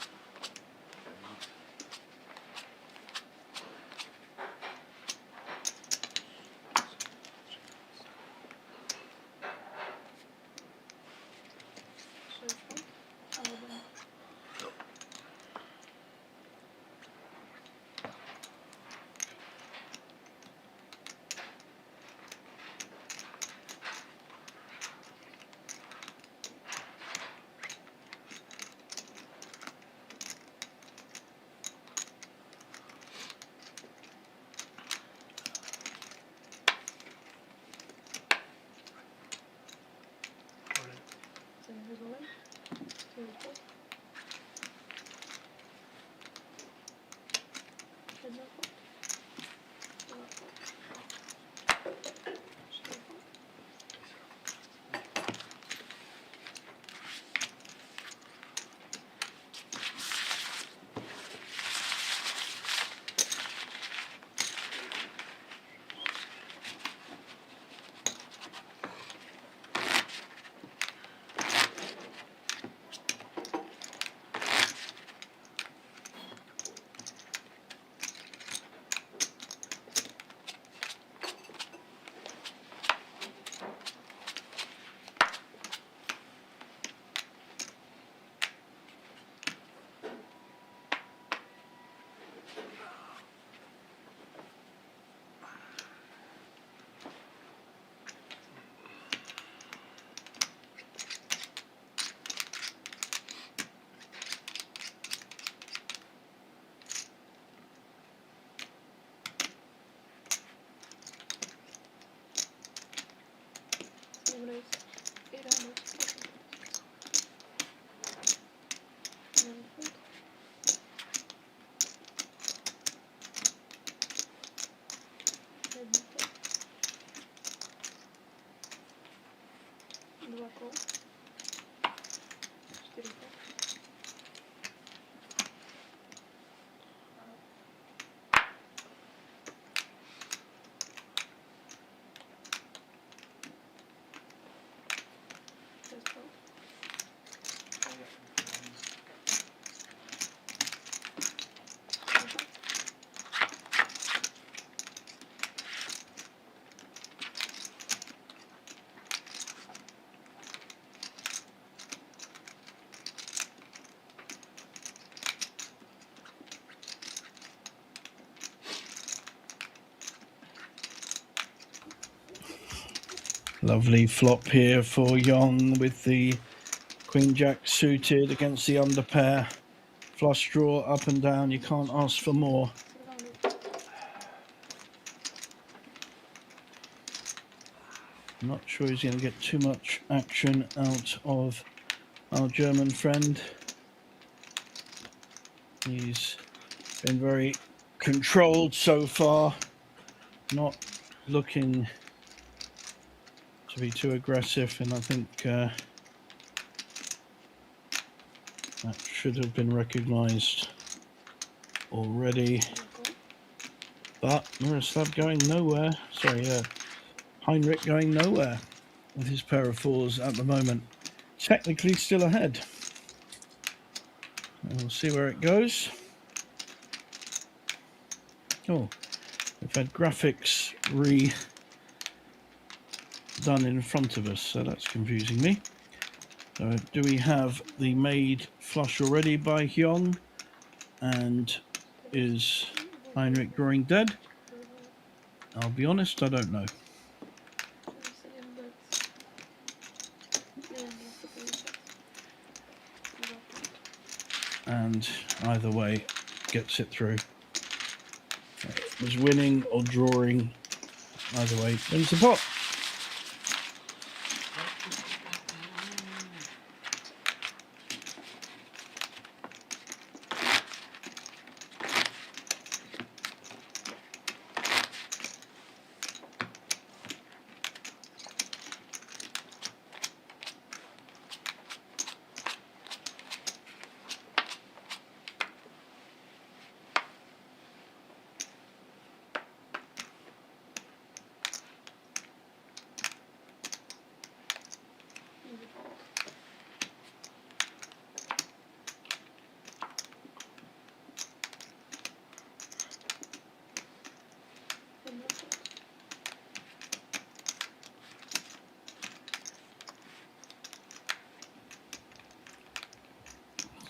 Lovely flop here for Young with the Queen Jack suited against the underpair. Flush draw up and down. You can't ask for more. Not sure he's going to get too much action out of our German friend. He's been very controlled so far, not looking to be too aggressive, and I think that should have been recognised already. But Miroslav going nowhere. Sorry, Heinrich going nowhere with his pair of fours at the moment. Technically still ahead. And we'll see where it goes. Oh, we've had graphics done in front of us, so that's confusing me. So do we have the made flush already by Hyung? And is Heinrich drawing dead? I'll be honest, I don't know. And either way, gets it through. It was winning or drawing. Either way, wins the pot.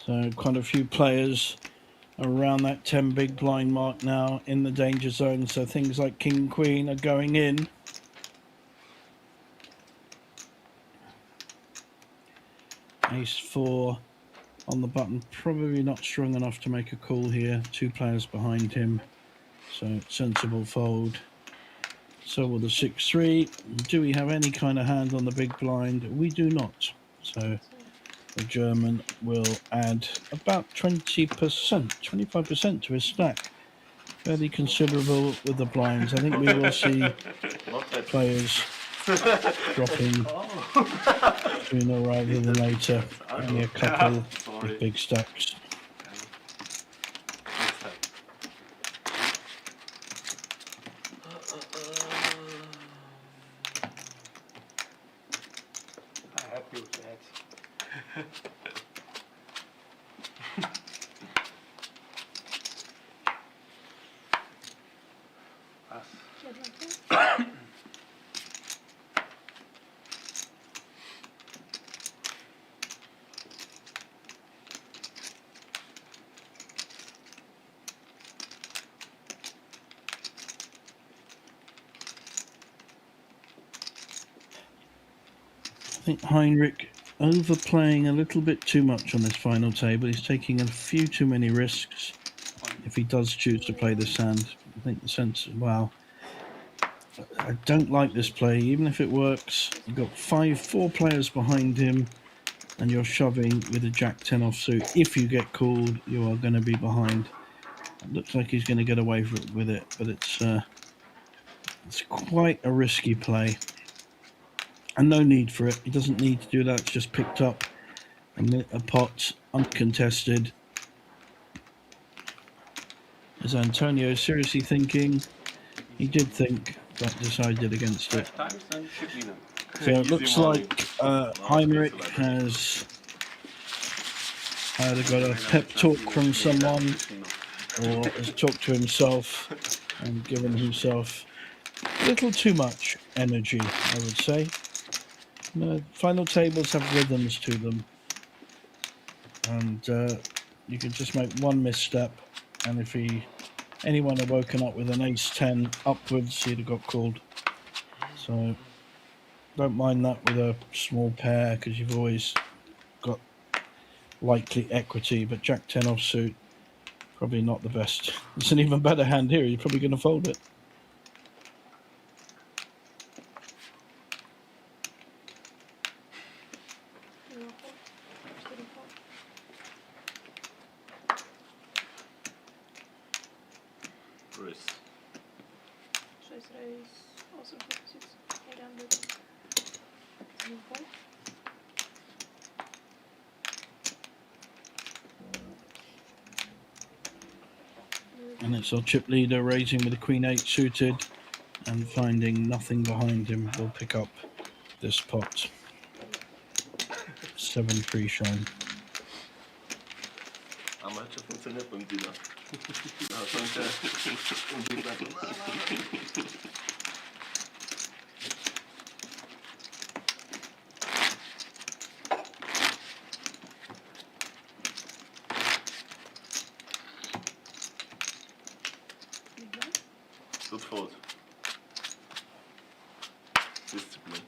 So quite a few players around that 10 big blind mark now in the danger zone. So things like King Queen are going in. Ace 4 on the button, probably not strong enough to make a call here. 2 players behind him, so sensible fold. So will the 6-3. Do we have any kind of hand on the big blind? We do not. So the German will add about 20%, 25% to his stack. Fairly considerable with the blinds. I think we will see players dropping sooner rather than later. Only a couple with big stacks. I'm happy with that. I think Heinrich overplaying a little bit too much on this final table. He's taking a few too many risks if he does choose to play this hand. I think the sense, wow, I don't like this play. Even if it works, you've got 4 players behind him and you're shoving with a Jack-10 offsuit. If you get called, you are going to be behind. It looks like he's going to get away with it, but it's quite a risky play. And no need for it. He doesn't need to do that. It's just picked up a pot uncontested. Is Antonio seriously thinking? He did think, but decided against it. So it looks like Heinrich has either got a pep talk from someone or has talked to himself and given himself a little too much energy, I would say. Final tables have rhythms to them, and you can just make one misstep, and if anyone had woken up with an ace-10 upwards, he'd have got called. So Don't mind that with a small pair because you've always got likely equity, but Jack 10 offsuit, probably not the best. It's an even better hand here. You're probably going to fold it. Race. Choice raise, also 46, 800. Move on. And it's our chip leader raising with a Queen 8 suited and finding nothing behind him. We'll pick up this pot. 7 free shine. A mecze funkcjonuje po Dila. Na końcu Good fold. Discipline.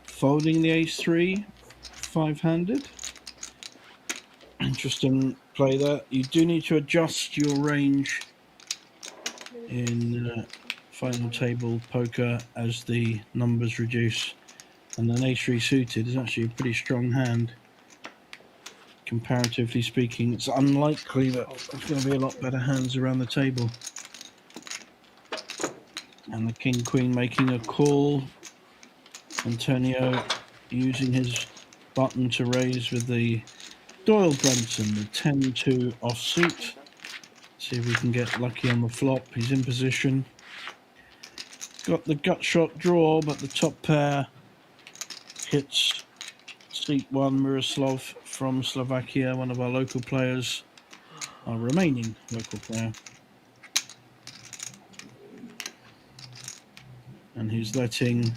Folding the ace-3, 5-handed. Interesting play there. You do need to adjust your range in final table poker as the numbers reduce. And an ace-3 suited is actually a pretty strong hand. Comparatively speaking, it's unlikely that there's going to be a lot better hands around the table. And the king-queen making a call. Antonio using his button to raise with the Doyle Brunson, the 10-2 offsuit. See if we can get lucky on the flop. He's in position. Got the gut shot draw, but the top pair hits seat 1, Miroslav from Slovakia, one of our local players, our remaining local player. And he's letting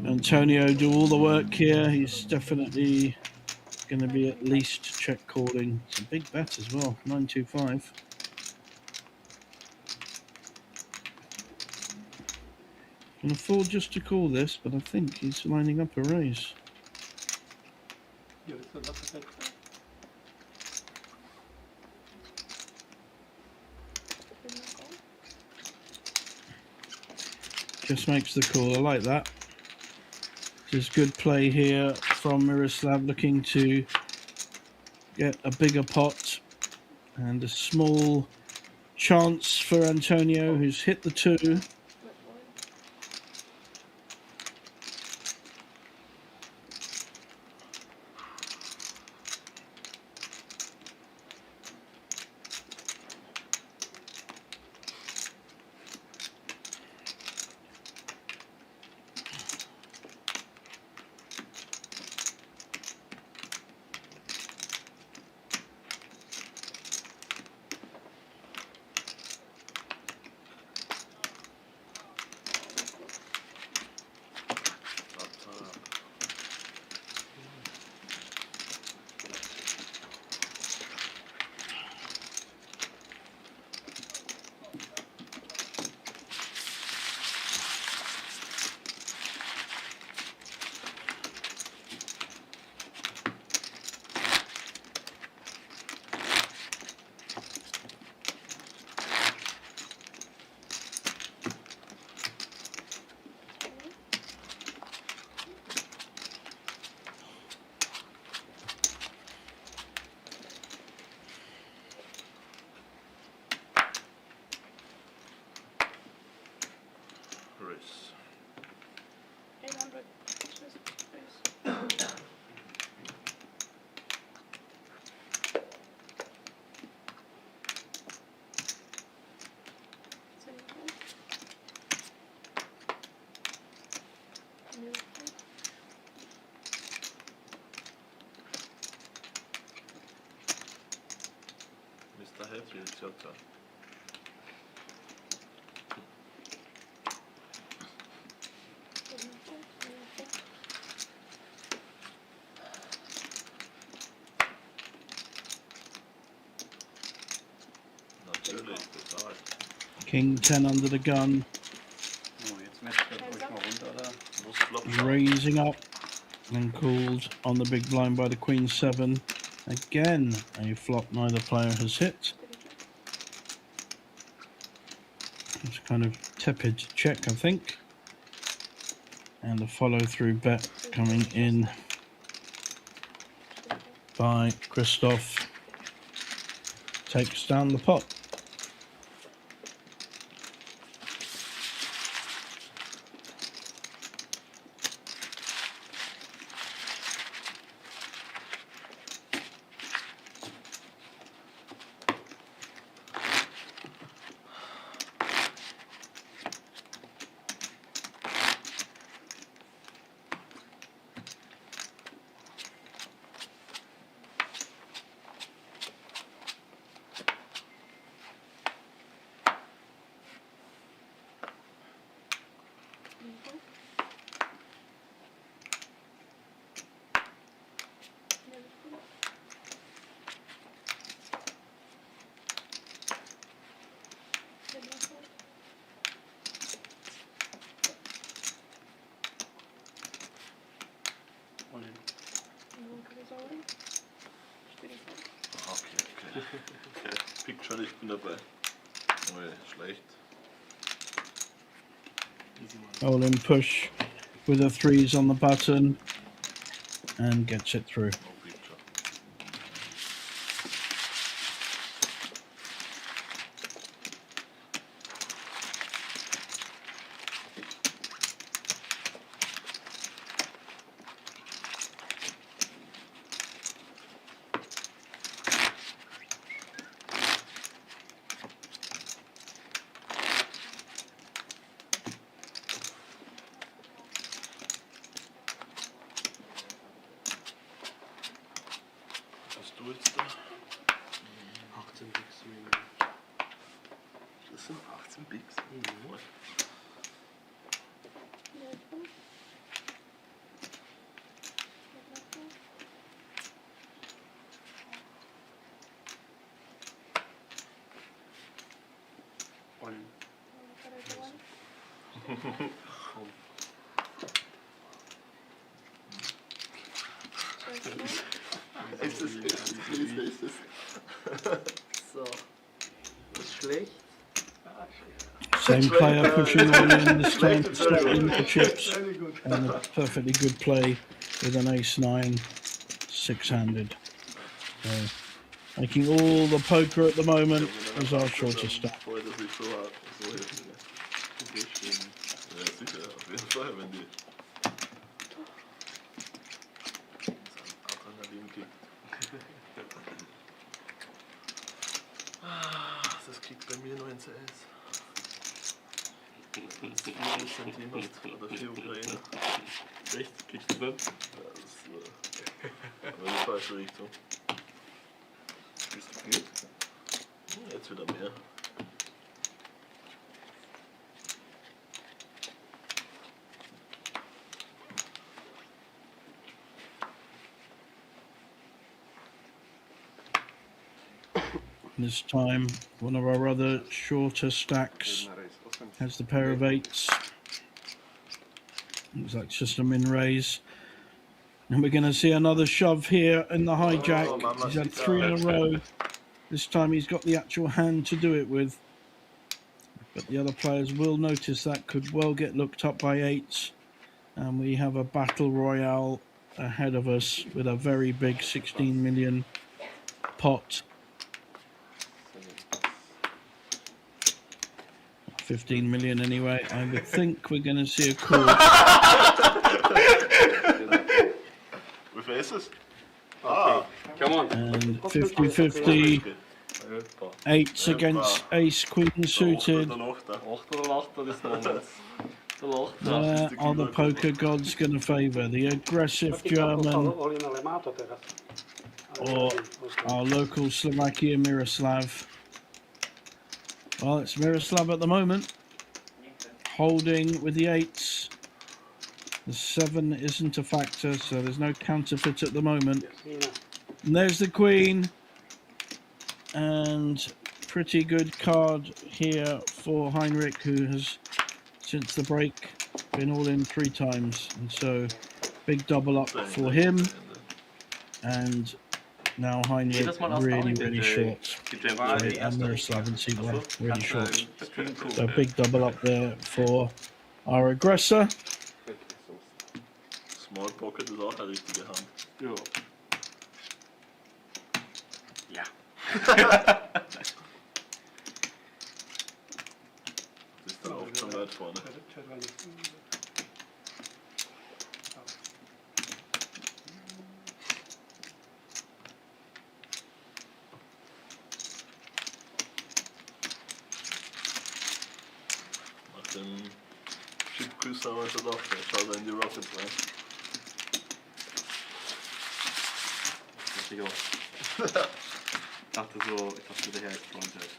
Antonio do all the work here. He's definitely going to be at least check calling. It's a big bet as well, 925. Can afford just to call this, but I think he's lining up a raise. Just makes the call. I like that. There's good play here from Miroslav, looking to get a bigger pot and a small chance for Antonio, who's hit the 2. der hätte ich circa. Natürlich, total. King 10 under the gun, So, jetzt messt ihr euch mal runter da. Muss flop schauen. raising up and called on the big blind by the Queen 7. Again, a flop neither player has hit. It's kind of tepid check, I think. And a follow through bet coming in by Christoph. Takes down the pot. Okay. Picture, ich bin dabei. Oh, schlecht. All in push with the threes on the button and gets it through. No picture. Was du jetzt da? 18 Bigs. Das sind 18 Bigs. Oh. Ist es. So. Das ist schlecht. Same player pushing all in this time to start in the chips, and a perfectly good play with an ace-9 six-handed. So, making all the poker at the moment is our shortest stack. Freut es sich so hart. So helfen. Ja, sicher, auf jeden Fall, wenn die. Adrenalinkick. Das kickt bei mir nur ins Eis. 4 cm oder 4 Ukraine. Echt? Kriegst du das? Ja, das ist aber in die falsche Richtung. Ist das gut? Jetzt wieder mehr. This time, one of our other shorter stacks has the pair of 8s. Looks like it's just a min raise. And we're going to see another shove here in the hijack. He's had 3 in a row. This time he's got the actual hand to do it with. But the other players will notice that could well get looked up by 8s. And we have a battle royale ahead of us with a very big 16 million pot. 15 million anyway. I would think we're going to see a call. With aces? Come on. And 50-50. 8s against ace queen suited. Der Lochter. 8 oder 8 ist noch jetzt. Der Lochter. Where are the poker gods going to favour? The aggressive German or our local Slovakia, Miroslav. Well, it's Miroslav at the moment, holding with the 8s. The 7 isn't a factor, so there's no counterfeit at the moment. And there's the Queen. And pretty good card here for Heinrich, who has, since the break, been all in 3 times. And so, big double up for him. And now Heinrich really short. And Miroslav in seat 1, really short. So, big double up there for our aggressor. Small Pocket ist auch eine richtige Hand. Ja. Ja. Ist da auch schon weit vorne. Nach dem Chip-Küsser haben wir schon gedacht, schaut er in die Rockets rein. Ich dachte der Herr ist fronted.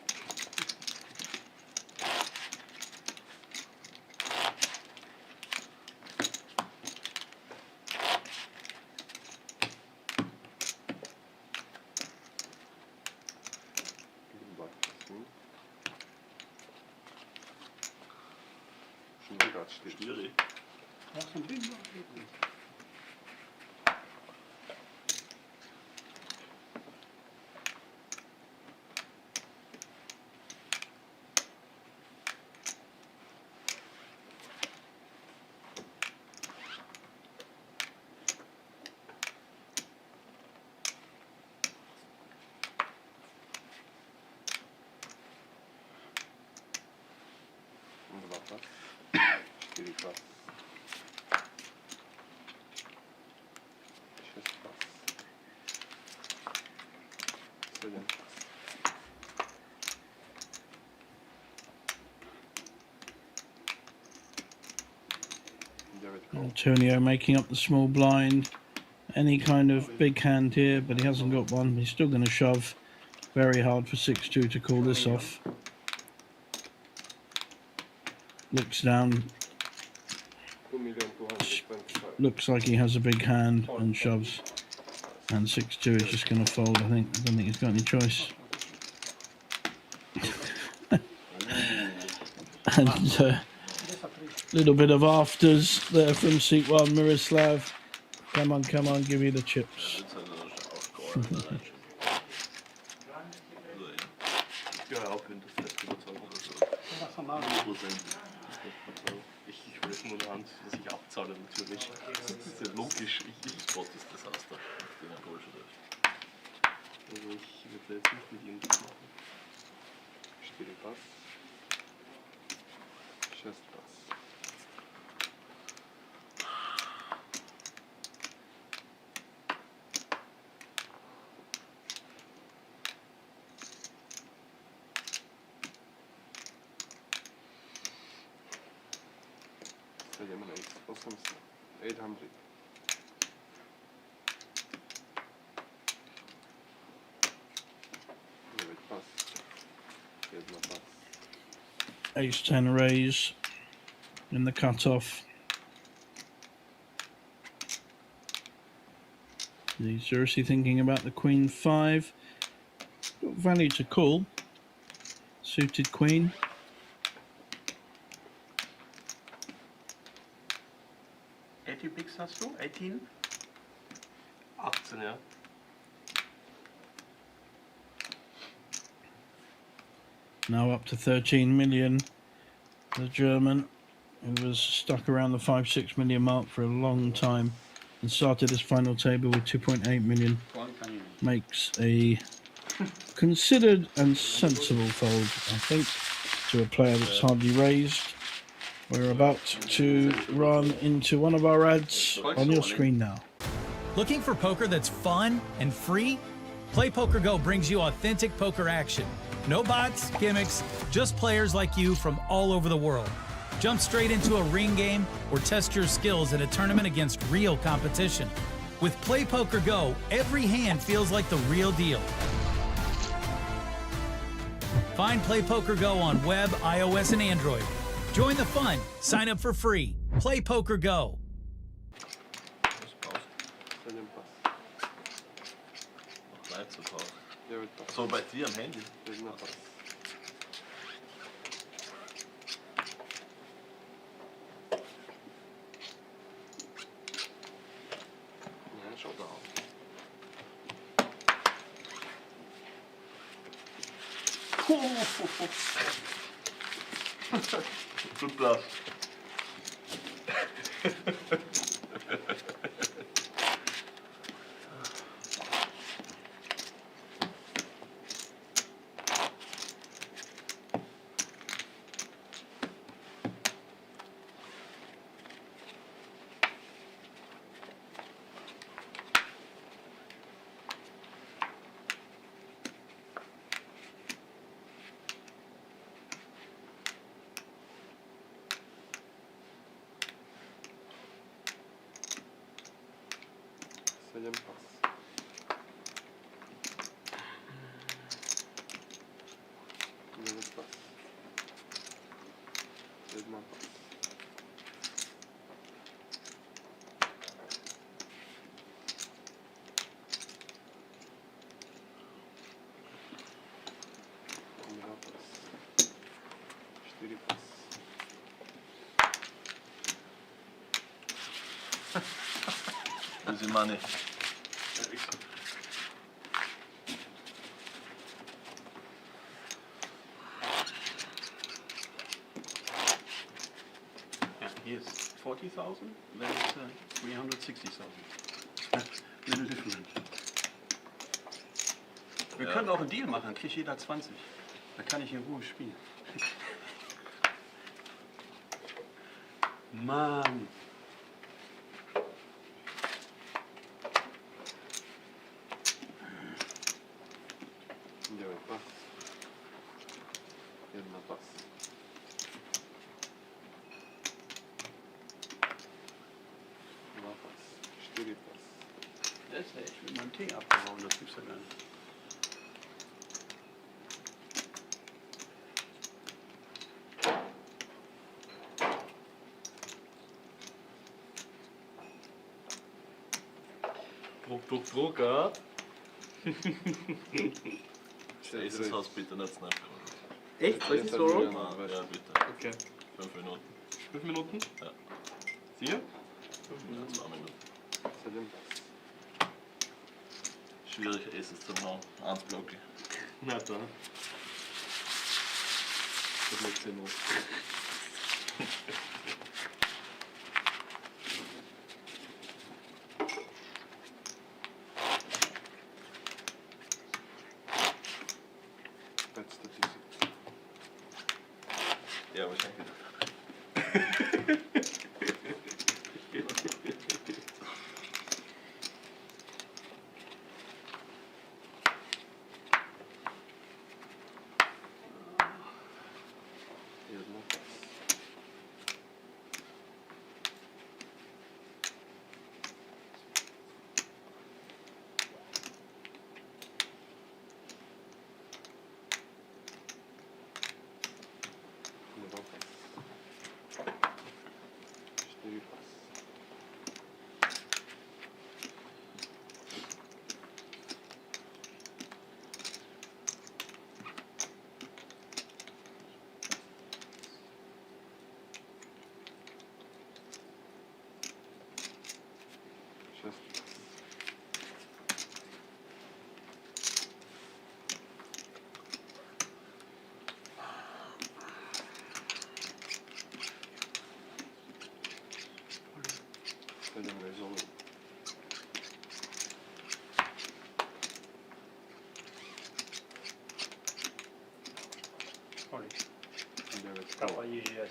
Schwierig. Antonio making up the small blind. Any kind of big hand here, but he hasn't got one. He's still going to shove. Very hard for 6-2 to call this off. Looks down. Looks like he has a big hand and shoves. And 6-2 is just going to fold, I think. I don't think he's got any choice. And a little bit of afters there from seat 1, Miroslav. Come on, give me the chips. Ja, auch wenn das fest überzeugt ist. Ich will es nur eine Hand, dass ich abzahle natürlich. Das ist ja logisch. Ich Spot ist Desaster, den er Bullshit ist. Also ich würde jetzt nicht mit ihm das machen. 4 Pass. 6 Pass. Eliminate 800. Ace-10 raise in the cutoff. He's seriously thinking about the Queen 5. Got value to call. Suited Queen. Picks hast du? 18? 18, ja. Now up to 13 million. The German, who was stuck around the 5-6 million mark for a long time and started his final table with 2.8 million, makes a considered and sensible fold, I think, to a player that's hardly raised. We're about to run into one of our ads on your screen now. Looking for poker that's fun and free? PlayPoker Go brings you authentic poker action. No bots, gimmicks, just players like you from all over the world. Jump straight into a ring game or test your skills in a tournament against real competition. With Play Poker Go, every hand feels like the real deal. Find Play Poker Go on web, iOS, and Android. Join the fun. Sign up for free. Play Poker Go. Live zu Pause. 9 Pass. So bei dir am Handy? 1 Pass. Ja, showdown. Good bluff. Seven Pass. 9 Pass. 1 Pass. Easy money. Yeah, here's 40,000, then it's 360,000. Little different. Wir können auch einen Deal machen, dann kriegt jeder 20. Da kann ich in Ruhe spielen. Mann! Ich will meinen Tee abgehauen, das gibt's ja gar nicht. Druck, ja? Erstes Haus bitte nicht snap. Echt? Soll ich nicht so rollen? Ja, bitte. Okay. 5 Minuten. 5 Minuten? Ja. 4? 5 Minuten, 2 Minuten. Schwierig, Aces zu hauen. 1 Blocki. Na da. Das wird 10 Uhr. Ja, wahrscheinlich.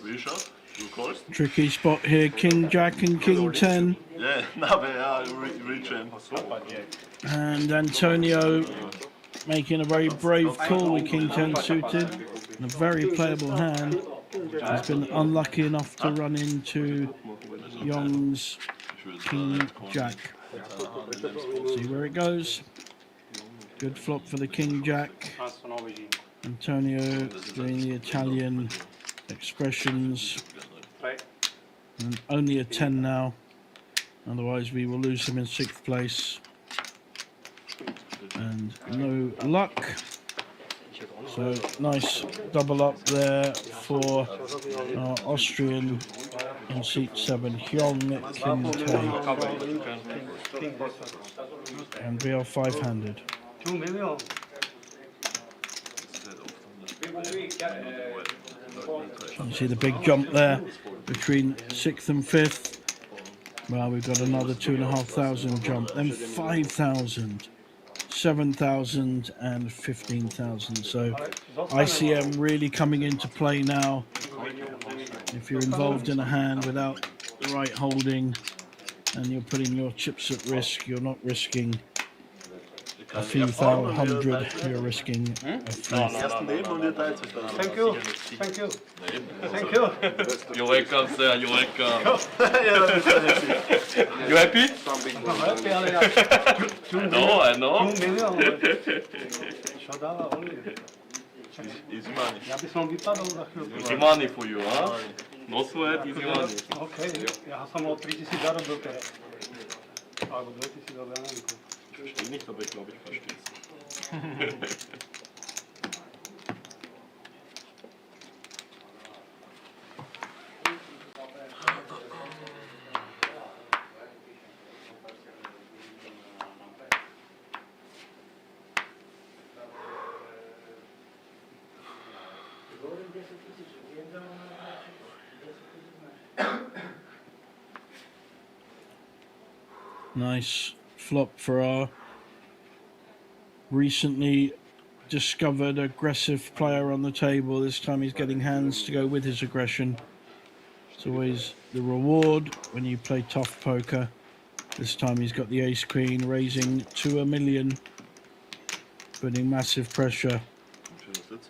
Reshot? Du callst? Tricky spot here, King Jack and King 10. Yeah, no, but yeah, rejam. And Antonio making a very brave call with King 10 suited. And a very playable hand. He's been unlucky enough to run into Young's King Jack. See where it goes. Good flop for the King Jack. Antonio doing the Italian expressions. And only a 10 now. Otherwise we will lose him in 6th place. And no luck. So nice double up there for our Austrian in seat 7, Hyong Kim Tae. And we are 5-handed. 2 million. You see the big jump there between 6th and 5th. Well, we've got another 2,500 jump, then 5,000, 7,000 and 15,000. So ICM really coming into play now. If you're involved in a hand without the right holding and you're putting your chips at risk, you're not risking a few hundred, you're risking a few. Thank you. Thank you. Thank you. You're welcome, sir. You're welcome. You happy? I know. 2 million. Showdown only. Easy money. Ja by som vypadol za chvíľku. Easy money for you, huh? No sweat, easy money. OK, ja som mal 3000 zarobil teraz. Alebo 2000, ale ja neviem. Steht nicht, aber ich glaube, ich verstehe es. Nice flop for our recently discovered aggressive player on the table. This time he's getting hands to go with his aggression. It's always the reward when you play tough poker. This time he's got the ace queen, raising to $1 million, putting massive pressure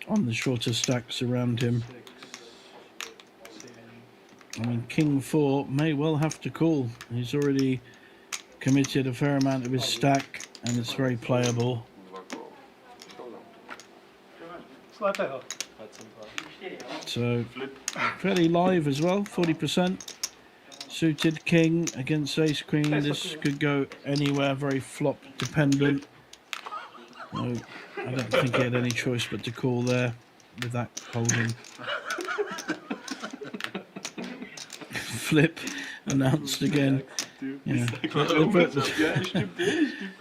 on the shorter stacks around him. I mean, king 4 may well have to call. He's already committed a fair amount of his stack and it's very playable. So fairly live as well, 40%. Suited king against ace queen. This could go anywhere, very flop dependent. No, I don't think he had any choice but to call there with that holding. Flip announced again. Yeah,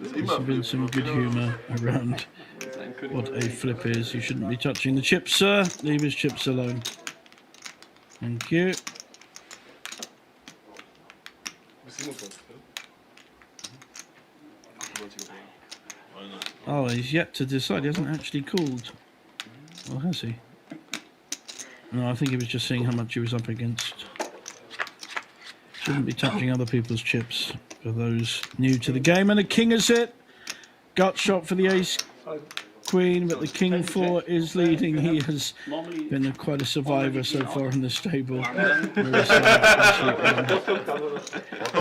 there's been some good humour around what a flip is. You shouldn't be touching the chips, sir. Leave his chips alone. Thank you. Oh, he's yet to decide. He hasn't actually called. Or has he? No, I think he was just seeing how much he was up against. Shouldn't be touching other people's chips for those new to the game. And a king is it. Gut shot for the ace queen, but the king 4 is leading. He has been quite a survivor so far in this table. And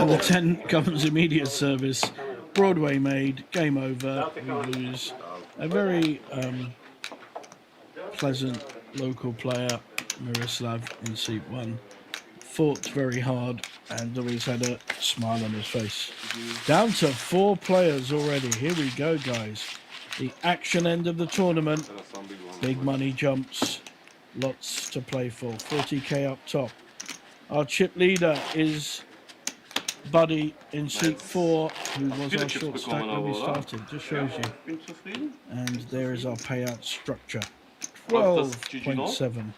the 10 comes immediate service. Broadway made, game over, we lose. A very pleasant local player, Miroslav in seat 1. Fought very hard and always had a smile on his face. Down to 4 players already. Here we go, guys. The action end of the tournament. Big money jumps. Lots to play for. 40k up top. Our chip leader is Buddy in seat 4, who was our short stack when we started. Just shows you. And there is our payout structure. 12.7.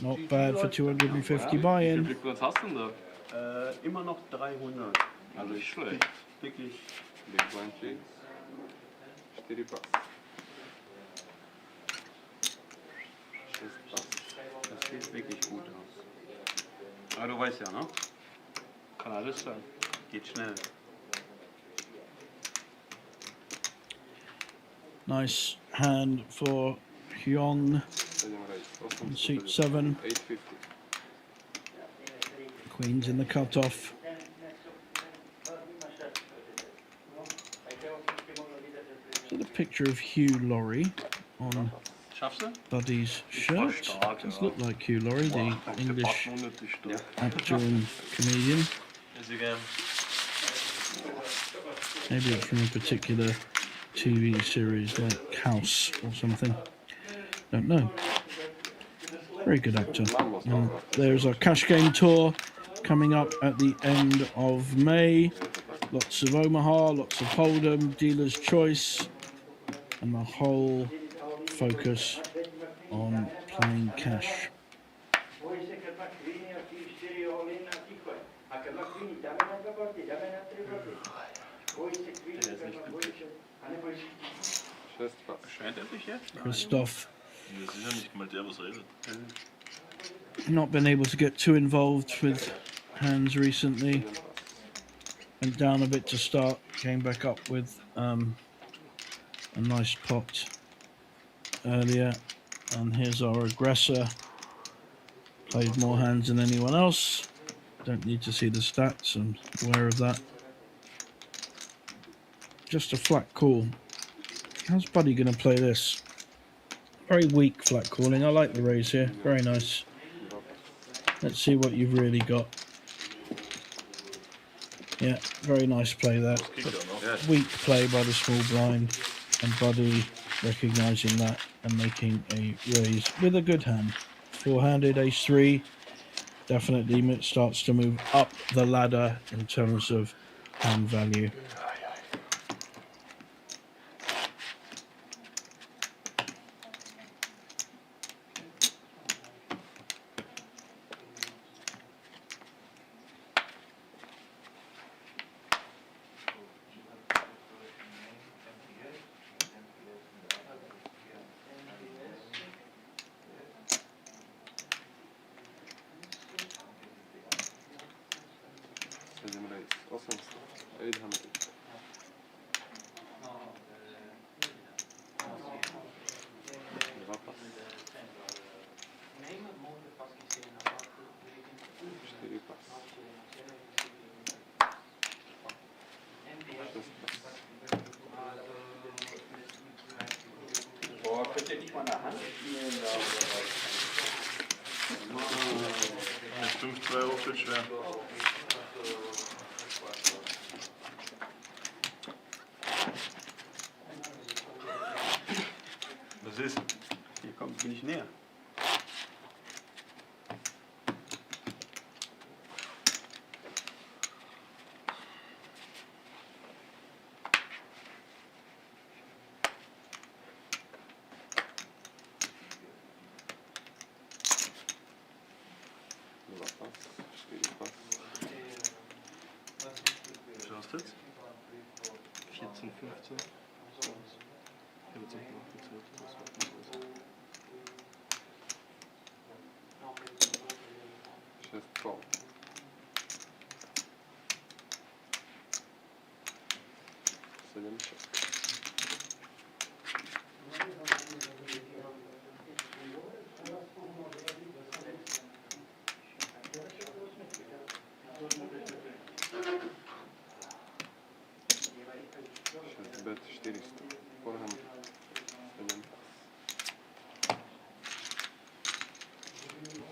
Not bad for 250 buy-in. Wie viel hast du denn da? Immer noch 300. Also nicht schlecht. Wirklich. Big blind kings. 4 pas. 6 pas. Das sieht wirklich gut aus. Aber du weißt ja, ne? Kann alles sein. Geht schnell. Nice hand for Hyong in seat 7. 850. Queen's in the cutoff. picture of Hugh Laurie on Schaffst du? Buddy's shirt. stark, Does ja. look like Hugh Laurie, the English actor and comedian. Is again. Maybe it's from a particular TV series like House or something. Don't know. Very good actor. And there's our cash game tour coming up at the end of May. Lots of Omaha, lots of Hold'em, dealer's choice, and the whole focus on playing cash. Christoph not been able to get too involved with hands recently. Went down a bit to start, came back up with a nice pot earlier. And here's our aggressor. Played more hands than anyone else. Don't need to see the stats, I'm aware of that. Just a flat call. How's Buddy going to play this? Very weak flat calling. I like the raise here. Very nice. Let's see what you've really got. Yeah, very nice play there. Weak play by the small blind. And Buddy recognising that and making a raise with a good hand. Four-handed ace-3. Definitely starts to move up the ladder in terms of hand value. Könnt ihr nicht mal eine Hand spielen? Mit 5-2 auch wird schwer. Was ist? Hier kommt nicht näher. Schaust du jetzt? 14, 15. 14, 18. Wszystko. Bet 400. Forehand. 7.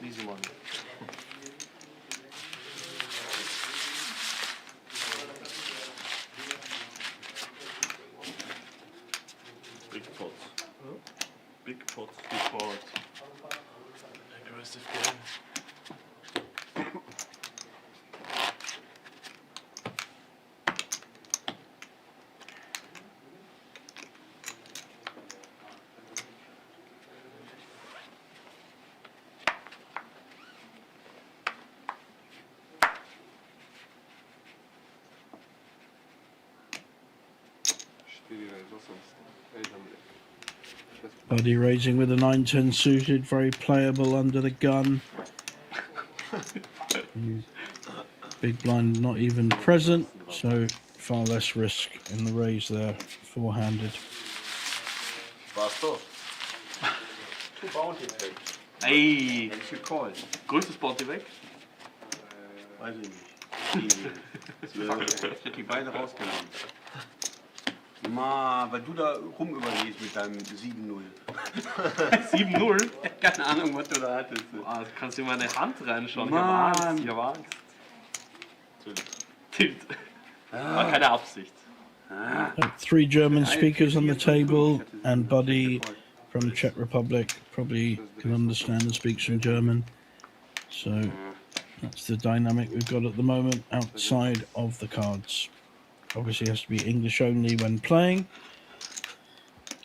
Easy money. Big pots. Big pots. Big board. Aggressive game. Buddy raising with a 9-10 suited, very playable under the gun. Big blind not even present, so far less risk in the raise there, four-handed. War's doch. Two bounties weg. Ey! You should call. Größtes Bounty weg? Weiß ich nicht. Ich hätte die beide rausgenommen. Ma, weil du da rumübergehst mit deinem 7-0. 7-0? Keine Ahnung, was du da hattest. Ah, du kannst in meine Hand reinschauen. Mann. Ich hab Angst. Tilt. War keine Absicht. 3 German speakers on the table, and Buddy from Czech Republic probably can understand and speak some German. So that's the dynamic we've got at the moment outside of the cards. Obviously, it has to be English only when playing,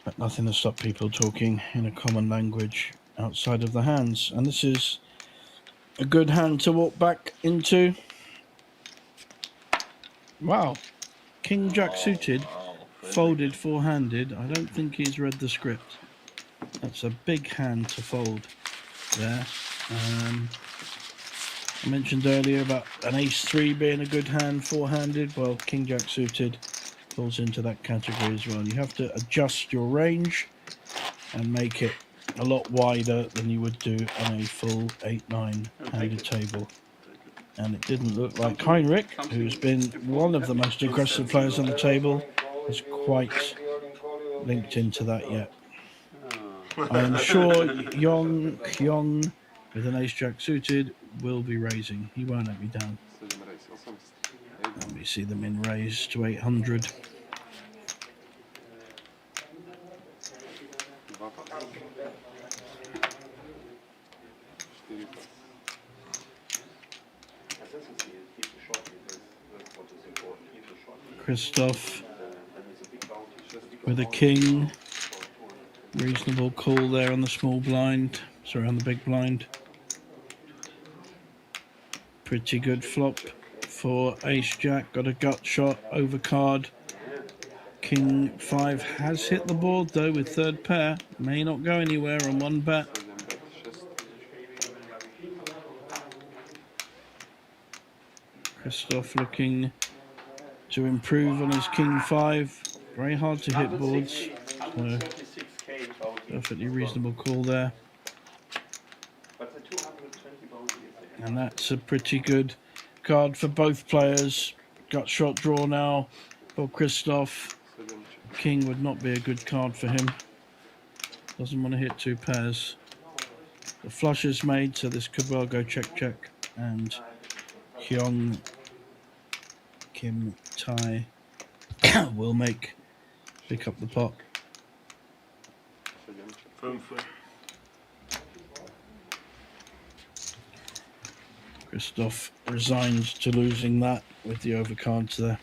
but nothing to stop people talking in a common language outside of the hands. And this is a good hand to walk back into. Wow. King Jack suited, folded four-handed. I don't think he's read the script. That's a big hand to fold there. I mentioned earlier about an ace-3 being a good hand four-handed. Well, King Jack suited falls into that category as well. You have to adjust your range and make it a lot wider than you would do on a full 8-9 handed table. And it didn't look like Heinrich, who's been one of the most aggressive players on the table, has quite linked into that yet. I am sure Kyong with an ace-jack suited will be raising. He won't let me down. And we see them in raise to 800. Christoph with a king. Reasonable call there on the small blind. Sorry, on the big blind. Pretty good flop for ace jack. Got a gut shot over card. King 5 has hit the board though with third pair. May not go anywhere on one bet. Christoph looking to improve on his King 5. Very hard to hit boards. So perfectly reasonable call there. And that's a pretty good card for both players. Gut shot draw now for Christoph. King would not be a good card for him. Doesn't want to hit two pairs. The flush is made, so this could well go check check. And Hyung Kim Tai will pick up the pot. Christoph resigns to losing that with the overcards there.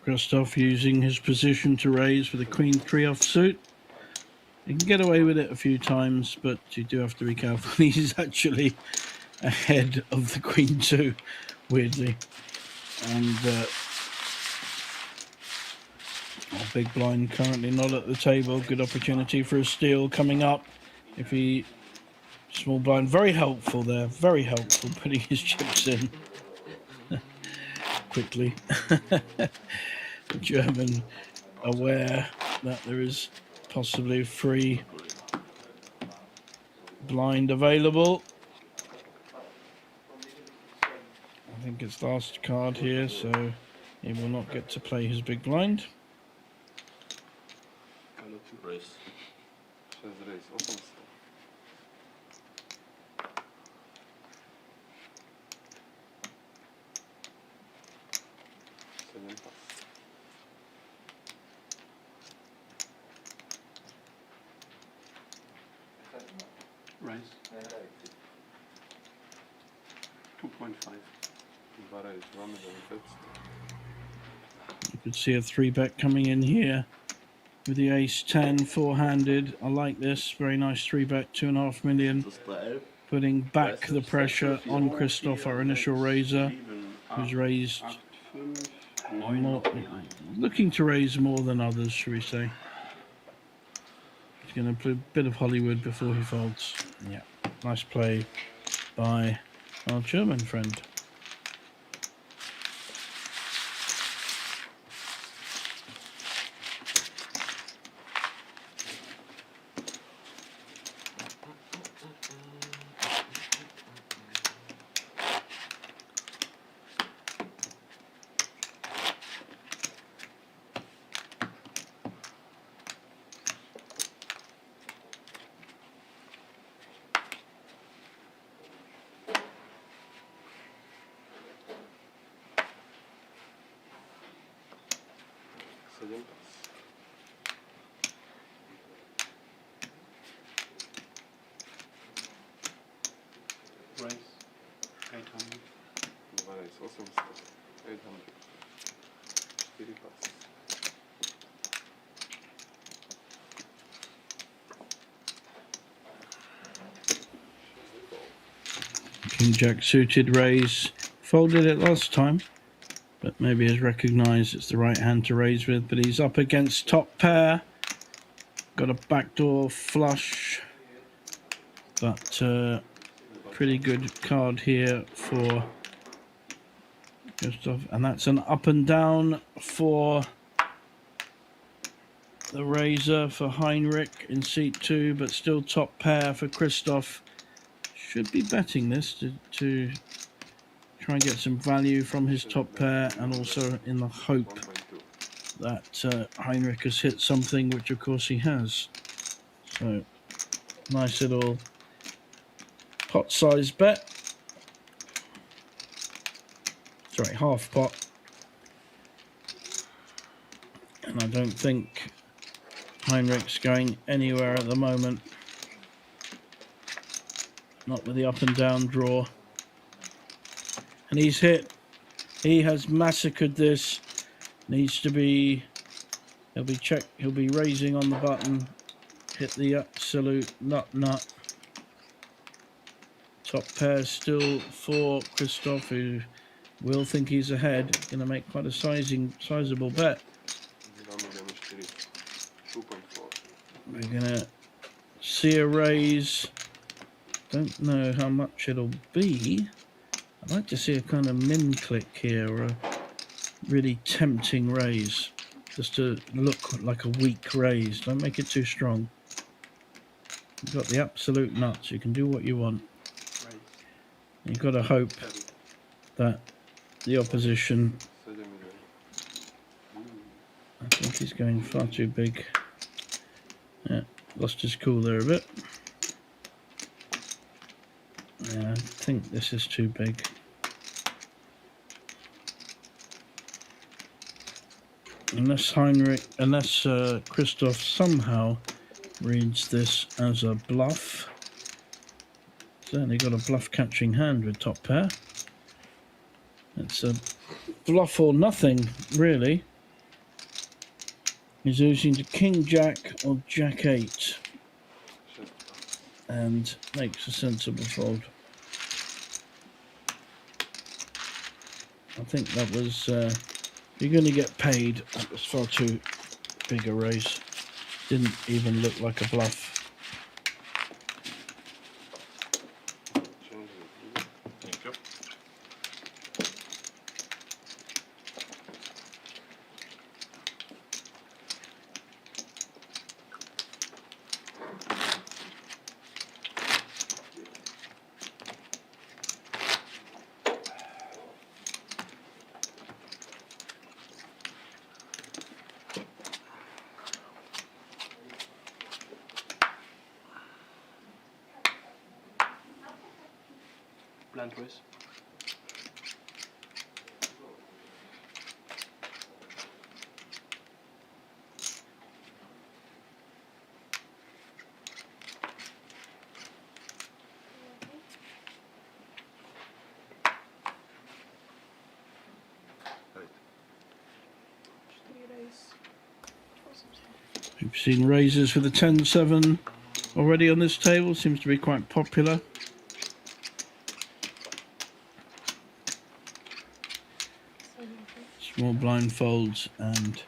Christoph using his position to raise with a Queen 3 offsuit. You can get away with it a few times, but you do have to be careful. He's actually ahead of the Queen 2, weirdly. And big blind currently not at the table. Good opportunity for a steal coming up. If he... Small blind, very helpful there. Very helpful, putting his chips in quickly. The German aware that there is possibly a free blind available. I think it's last card here, so he will not get to play his big blind. Race. 6 race, 800. 7 pas. Race. 2.5. 2 race, mamy zamykać. You could see a 3-bet coming in here with the ace-10 four-handed. I like this. Very nice 3-bet, 2.5 million. Putting back the pressure on Christoph, our initial raiser, who's raised more, looking to raise more than others, should we say. He's going to play a bit of Hollywood before he folds. Yeah, nice play by our German friend. Race. 800. 2 race, 800. 800. 4 pas. King Jack suited raise. Folded it last time, but maybe has recognised it's the right hand to raise with. But he's up against top pair. Got a backdoor flush, but pretty good card here for Christoph. And that's an up and down for the raiser for Heinrich in seat 2, but still top pair for Christoph. Should be betting this to try and get some value from his top pair, and also in the hope that Heinrich has hit something, which of course he has. So nice little pot size bet. Sorry, half pot. And I don't think Heinrich's going anywhere at the moment. Not with the up and down draw. And he's hit. He has massacred this. Needs to be... He'll be checked. He'll be raising on the button. Hit the absolute nut. Top pair still for Christoph, who will think he's ahead. Going to make quite a sizable bet. We're going to see a raise. Don't know how much it'll be. I'd like to see a kind of min click here, or a really tempting raise, just to look like a weak raise. Don't make it too strong. You've got the absolute nuts. You can do what you want. You've got to hope that the opposition... I think he's going far too big. Yeah, lost his cool there a bit. Yeah, I think this is too big. Unless Christoph somehow reads this as a bluff. Certainly got a bluff catching hand with top pair. It's a bluff or nothing, really. He's losing to King Jack or Jack 8. and makes a sensible fold. I think that was, you're going to get paid. That was far too big a raise. Didn't even look like a bluff. Thank you. Blind raise. We've seen raises with the 10-7 already on this table. Seems to be quite popular. Small blind folds and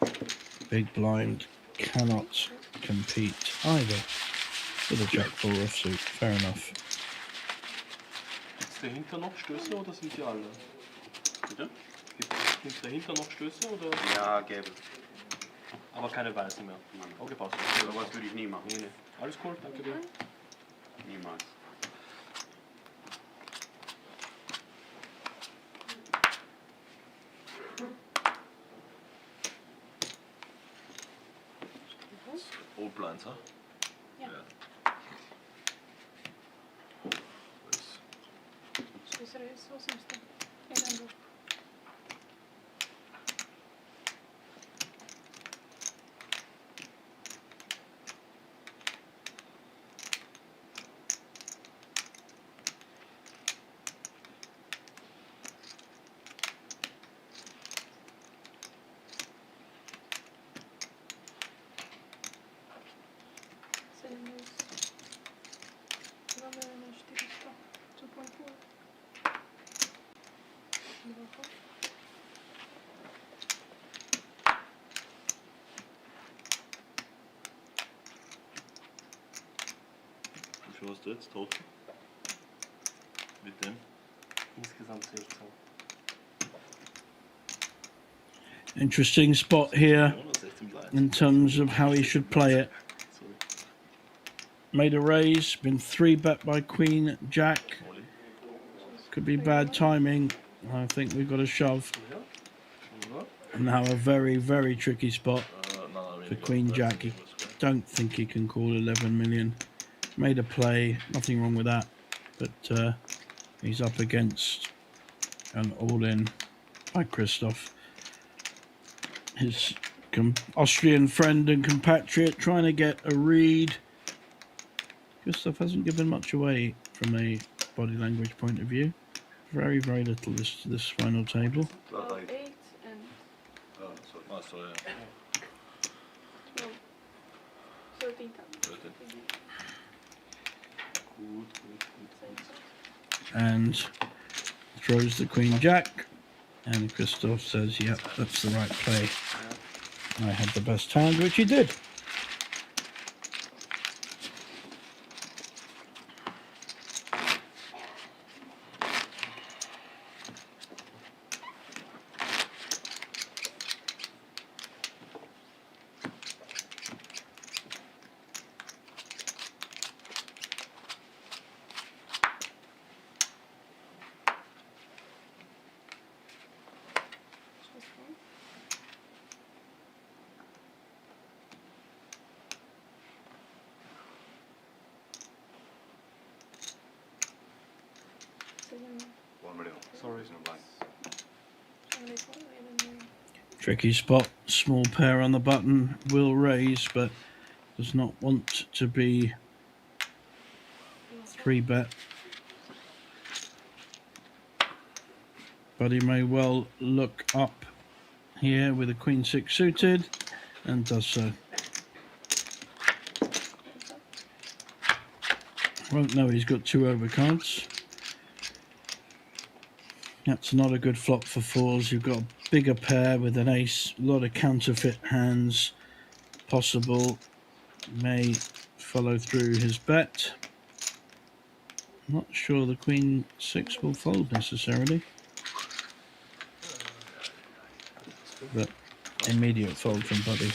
big blind cannot compete either with a Jack 4 offsuit. Fair enough. Gibt's dahinter noch Stöße oder sind die alle? Bitte? Gibt's dahinter noch Stöße oder? Ja, gäbe. Aber keine Weiße mehr. Okay, passt. Sowas würde ich nie machen. Nee, nee. Alles cool, danke dir. Niemals. All blinds, huh? Yeah. Nice. This raise 800. Remember. Wie viel hast du jetzt? Total? Mit dem? Insgesamt 16. Interesting spot here Ja, 16 blinds. in terms of how he should play it. Sorry. Made a raise, been 3-bet by Queen Jack. All in. Could be bad timing. I think we've got a shove. Now a very, very tricky spot No, for Queen Jack. He don't think he can call 11 million. Made a play, nothing wrong with that. But he's up against an all-in by Christoph. His Austrian friend and compatriot trying to get a read. Christoph hasn't given much away from a body language point of view. Very, very little this final table. 12, 8 and Oh, sorry. Oh, sorry. 12, 13. 13. And throws the Queen Jack. And Christoph says, yep, that's the right play. I had the best hand, which he did. Sorry. Tricky spot, small pair on the button, will raise, but does not want to be 3-bet. But he may well look up here with a Queen 6 suited, and does so. Won't know he's got 2 overcards. That's not a good flop for fours. You've got a bigger pair with an ace, a lot of counterfeit hands possible. May follow through his bet. Not sure the Queen 6 will fold necessarily, but immediate fold from Buddy.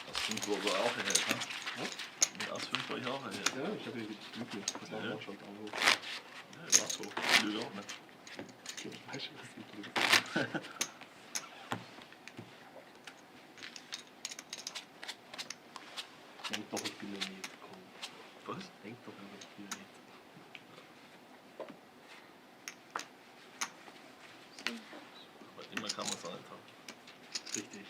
Das 5 wurde auch erhält, ne? Das 5 war ich auch erhält. Ja, ich hatte die das war auch schon da hoch. Ja, war so. Lüge auch, ne? Ich weiß schon, was die Glück ist. Denk doch, ich bin noch nicht gekommen. Was? Denk doch, ich bin noch nicht. Aber immer kann man es einfach. Richtig.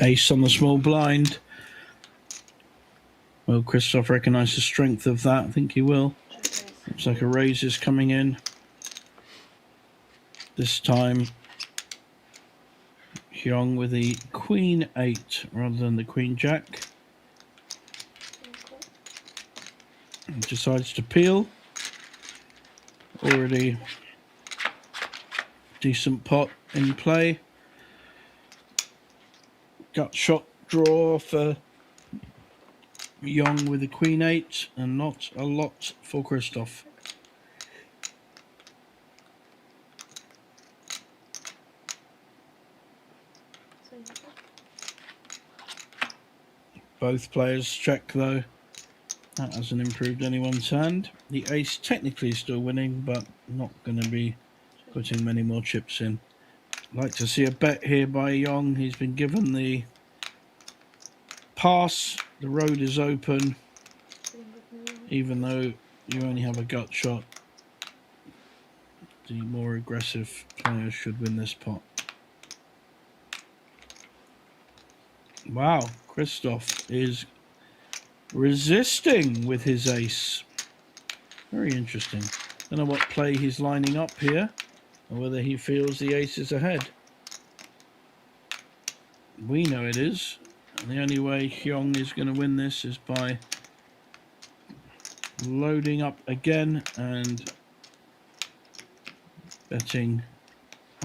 Ace on the small blind. Will Christoph recognise the strength of that? I think he will. Looks like a raise is coming in. This time, Hyung with the Queen 8 rather than the Queen Jack. And decides to peel. Already decent pot in play. Gut shot draw for Young with the Queen 8 and not a lot for Christoph. Both players check though. That hasn't improved anyone's hand. The ace technically still winning, but not going to be putting many more chips in. Like to see a bet here by Young. He's been given the pass. The road is open. Even though you only have a gut shot, the more aggressive players should win this pot. Wow, Christoph is resisting with his ace. Very interesting. Don't know what play he's lining up here, or whether he feels the ace is ahead. We know it is. And the only way Hyung is going to win this is by loading up again and betting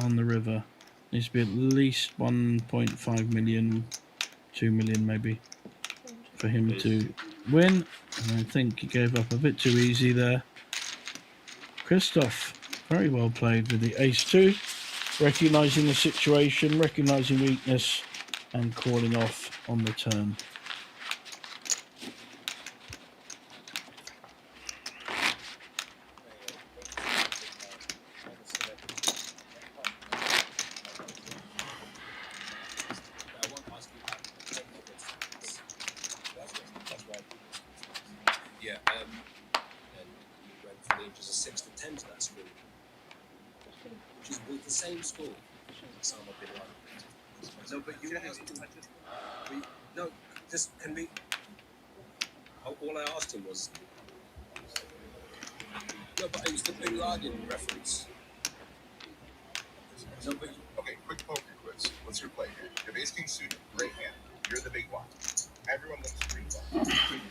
on the river. Needs to be at least 1.5 million, 2 million maybe, for him to win. And I think he gave up a bit too easy there. Christoph, very well played with the ace-2, recognising the situation, recognising weakness, and calling off on the turn. Yeah, and you went from the ages of 6 to 10 to that school, which is with the same school. Osama bin Laden. No, but you asked him. No, just can we? All I asked him was. No, but it was the Bin Laden reference. No, but okay, quick poker quiz. What's your play here? You have ace king suited, great hand. You're the big one. Everyone looks green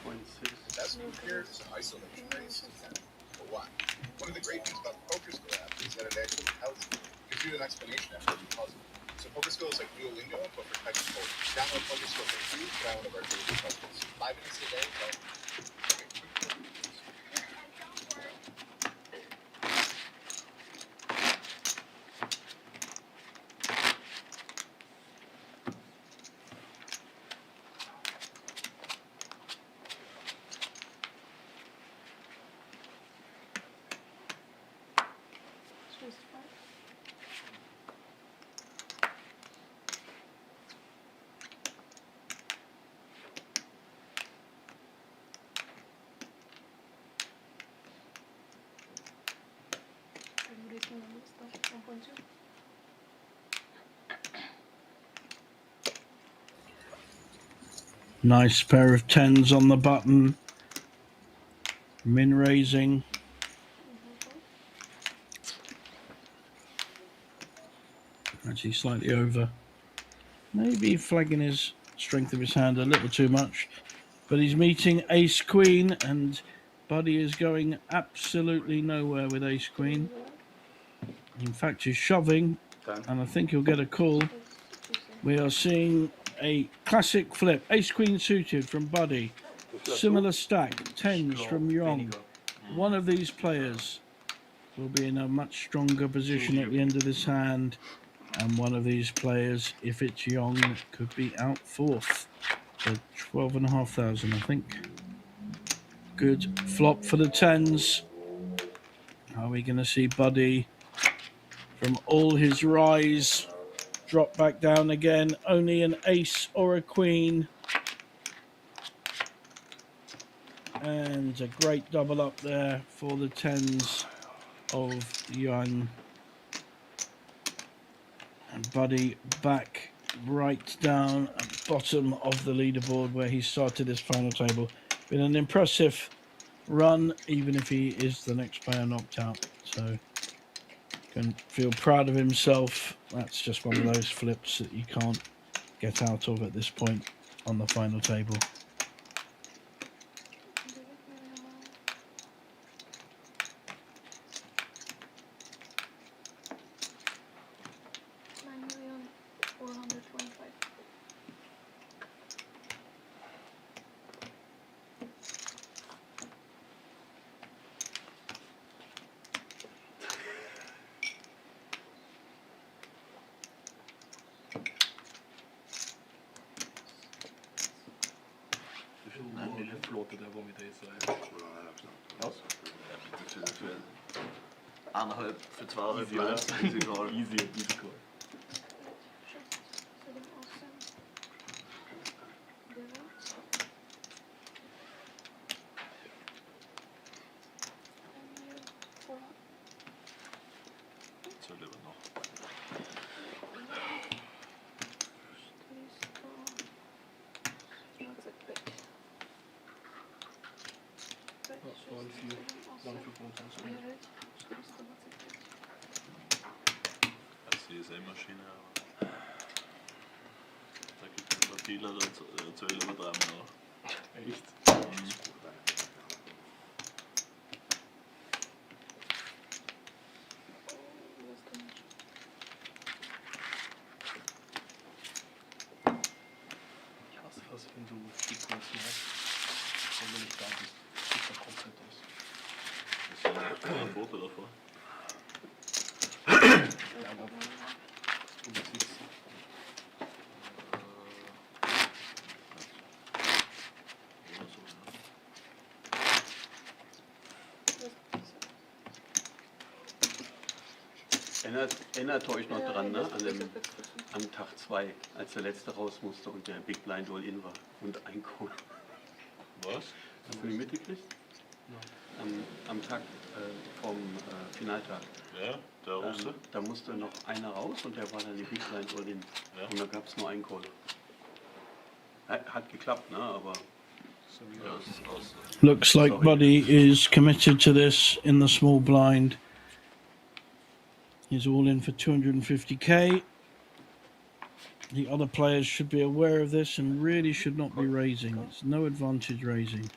one. The best move here is an isolation race. But why? One of the great things about the poker skill app is that it actually tells you, gives you an explanation after every puzzle. So poker skill is like Duolingo, but for types of poker. Download poker skill for free, try one of our daily puzzles. 5 minutes a day, so okay, quick poker quiz. Nice pair of tens on the button. Min raising. Actually slightly over. Maybe flagging his strength of his hand a little too much. But he's meeting ace queen, and Buddy is going absolutely nowhere with ace queen. In fact, he's shoving, and I think he'll get a call. We are seeing a classic flip. Ace queen suited from Buddy. Similar stack, tens from Yong. One of these players will be in a much stronger position at the end of this hand. And one of these players, if it's Yong, could be out fourth. So 12,500, I think. Good flop for the tens. Are we going to see Buddy from all his rise drop back down again? Only an ace or a queen. And a great double up there for the tens of Young. And Buddy back right down at the bottom of the leaderboard where he started his final table. Been an impressive run, even if he is the next player knocked out. So can feel proud of himself. That's just one of those flips that you can't get out of at this point on the final table. Floatet der var med dig, så Anderthalb für 2,5 easy, Lines. Easy call. easy call. So lieber noch. Das ist die Maschine, aber da gibt es ein paar Dealer, da zu übertreiben noch. Echt? Ich hasse fast, wenn du die Kunst machst, wenn du nicht da bist. Sieht ja komplett aus. Das ist ein Foto davor. Ja, aber du siehst. Erinnert euch noch dran, ne? Am Tag 2, als der letzte raus musste und der Big Blind All-In war und ein Kohl. Was? Hast du nicht mitgekriegt? Am Tag vom Finaltag. Ja, der Russe? Da musste noch einer raus und der war dann die Big Blind All-In. Ja. Und da gab es nur einen Call. Hat geklappt, ne? Aber... Ja, das ist aus. Looks like Buddy is committed to this in the small blind. He's all in for 250k. The other players should be aware of this and really should not be raising. It's no advantage raising.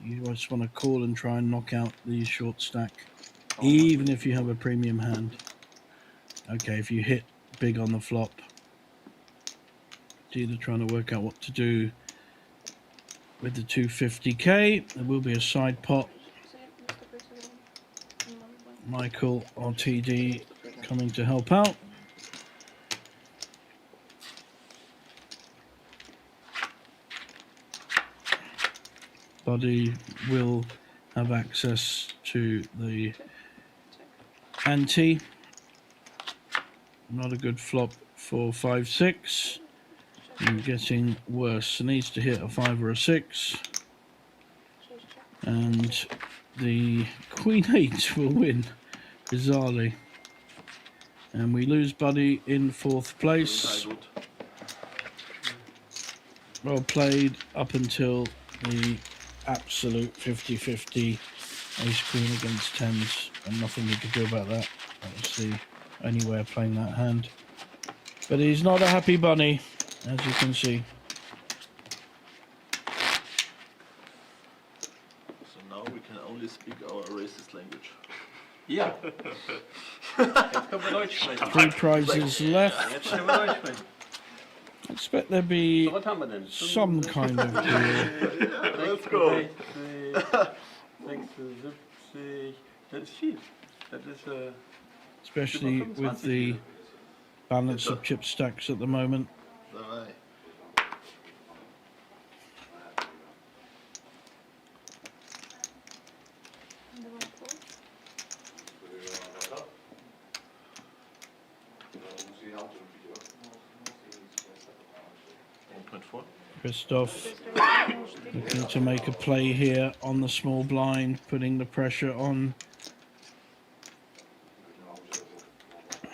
You just want to call and try and knock out the short stack, even if you have a premium hand. Okay, if you hit big on the flop, dealer trying to work out what to do with the 250k. There will be a side pot. Michael RTD coming to help out. Buddy will have access to the ante. Not a good flop for 5-6. And getting worse. Needs to hit a 5 or a 6. And the Queen 8 will win, bizarrely. And we lose Buddy in 4th place. well played up until the absolute 50-50 ace queen against tens, and nothing he could do about that. That was the only way of playing that hand. But he's not a happy bunny, as you can see. So now we can only speak our racist language. Ja. Jetzt können wir Deutsch sprechen. 3 prizes left. Jetzt können wir Deutsch sprechen. I expect there be So, was haben wir denn? some kind of deal. Let's go. 76. Das ist viel. Das ist Especially with the balance of chip stacks at the moment. Dabei. Christoph looking to make a play here on the small blind, putting the pressure on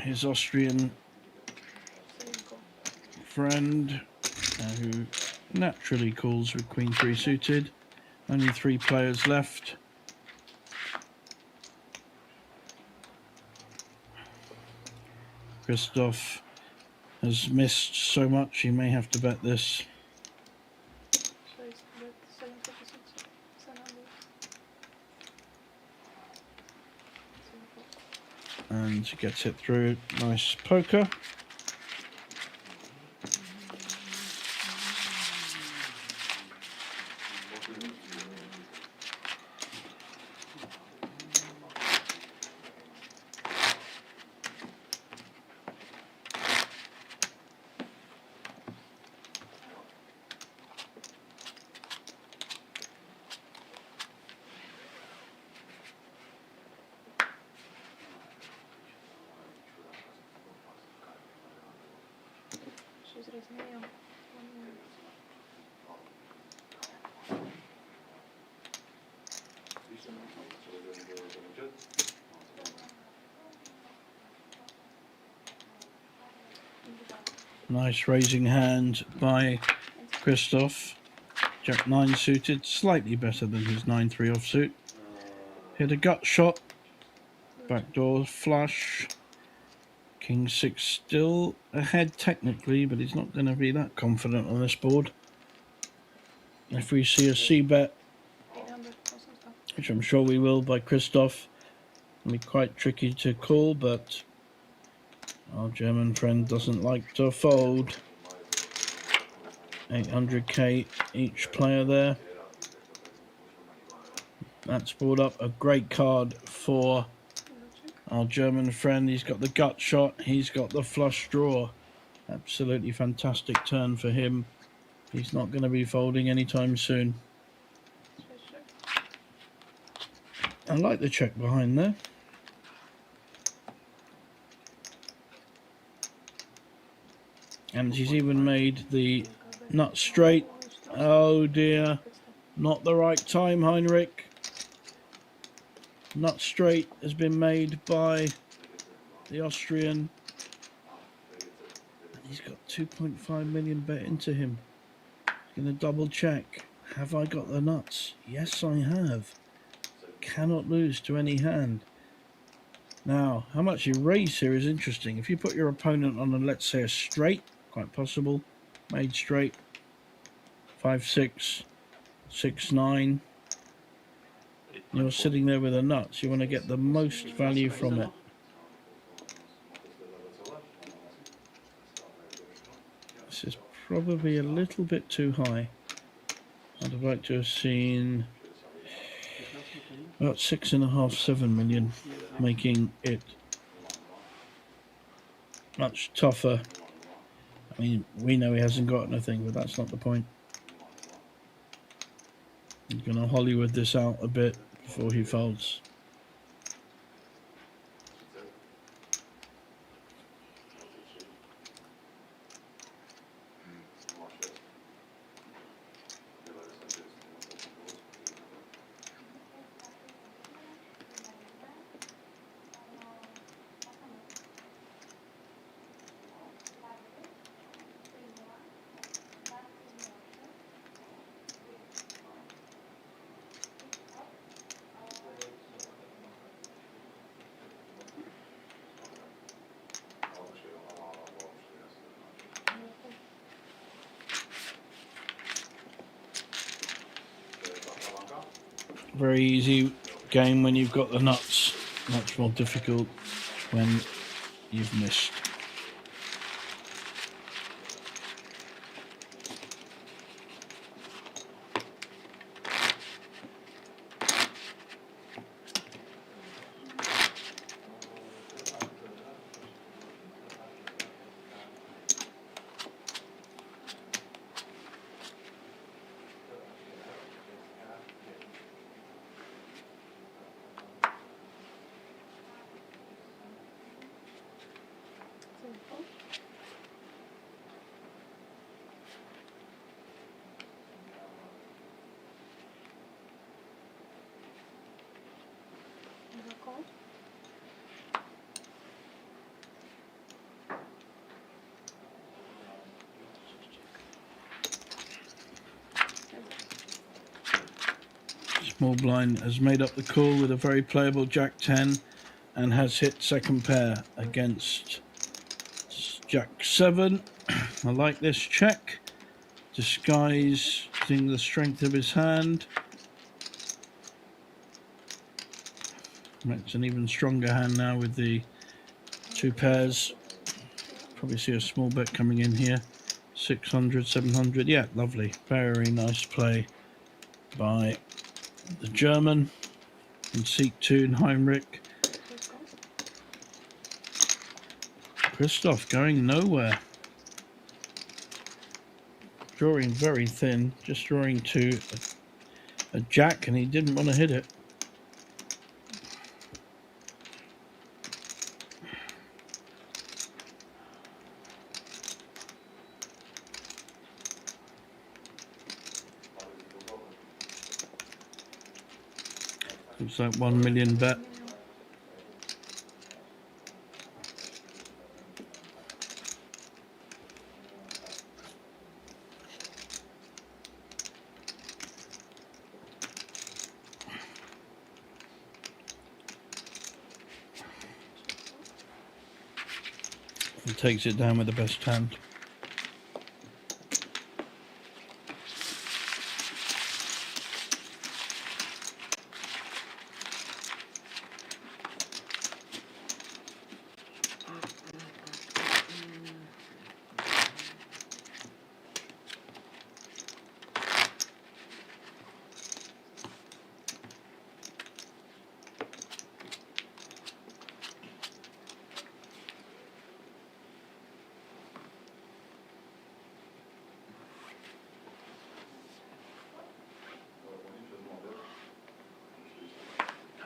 his Austrian friend, who naturally calls with Queen 3 suited. Only 3 players left. Christoph has missed so much, he may have to bet this. And gets it through. Nice poker. Nice raising hand by Christoph. Jack 9 suited, slightly better than his 9-3 offsuit. Hit a gut shot. Backdoor flush. King 6 still ahead technically, but he's not going to be that confident on this board. If we see a c-bet, which I'm sure we will, by Christoph, it'll be quite tricky to call, but our German friend doesn't like to fold. 800k each player there. That's brought up a great card for our German friend. He's got the gut shot, he's got the flush draw. Absolutely fantastic turn for him. He's not going to be folding anytime soon. I like the check behind there. And he's even made the nut straight. Oh dear. Not the right time, Heinrich. Nut straight has been made by the Austrian. And he's got 2.5 million bet into him. Going to double check. Have I got the nuts? Yes, I have. Cannot lose to any hand. Now, how much you raise here is interesting. If you put your opponent on, let's say, a straight, quite possible, made straight, 5-6, 6-9, you're sitting there with the nuts. You want to get the most value from it. This is probably a little bit too high. I'd have liked to have seen about 6.5, 7 million, making it much tougher. I mean, we know he hasn't got anything, but that's not the point. He's going to Hollywood this out a bit before he folds. Very easy game when you've got the nuts. Much more difficult when you've missed. Small blind has made up the call with a very playable Jack 10 and has hit second pair against Jack 7. I like this check, disguising the strength of his hand. It's an even stronger hand now with the two pairs. Probably see a small bet coming in here. 600, 700. Yeah, lovely. Very nice play by the German in seat 2 and Heinrich. Christoph going nowhere. Drawing very thin, just drawing to a jack, and he didn't want to hit it. Looks like 1 million bet. He takes it down with the best hand.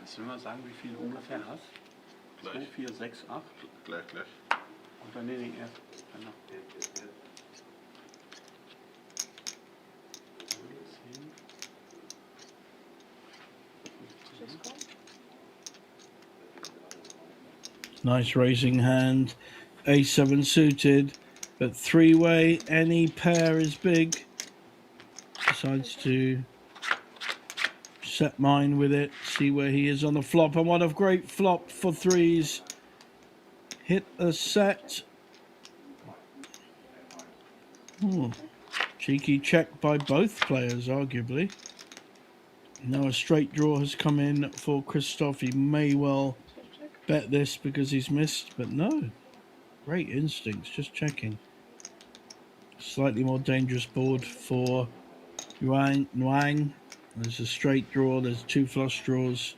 Kannst du mir mal sagen, wie viel du ungefähr hast? Gleich. 2, 4, 6, 8? Gleich. Und dann den erst. Danach. 10. Nice raising hand. A7 suited, but three-way, any pair is big. Decides to set mine with it, see where he is on the flop, and what a great flop for threes. Hit a set. Cheeky check by both players, arguably. Now a straight draw has come in for Christoph. He may well bet this because he's missed, but no. Great instincts, just checking. Slightly more dangerous board for Nguyen. There's a straight draw, there's two flush draws.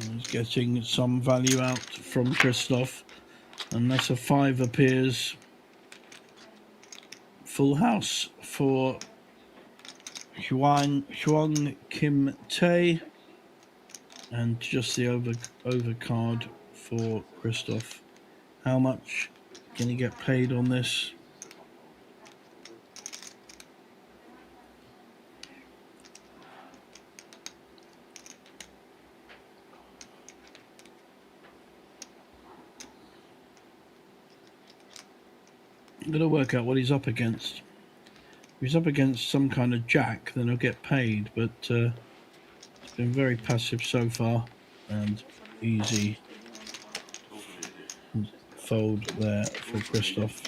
He's getting some value out from Christoph, unless a 5 appears. Full house for Huang Kim Tae, and just the over card for Christoph. How much can he get paid on this? I'm going to work out what he's up against. If he's up against some kind of jack, then he'll get paid, but it's been very passive so far, and easy fold there for Christoph.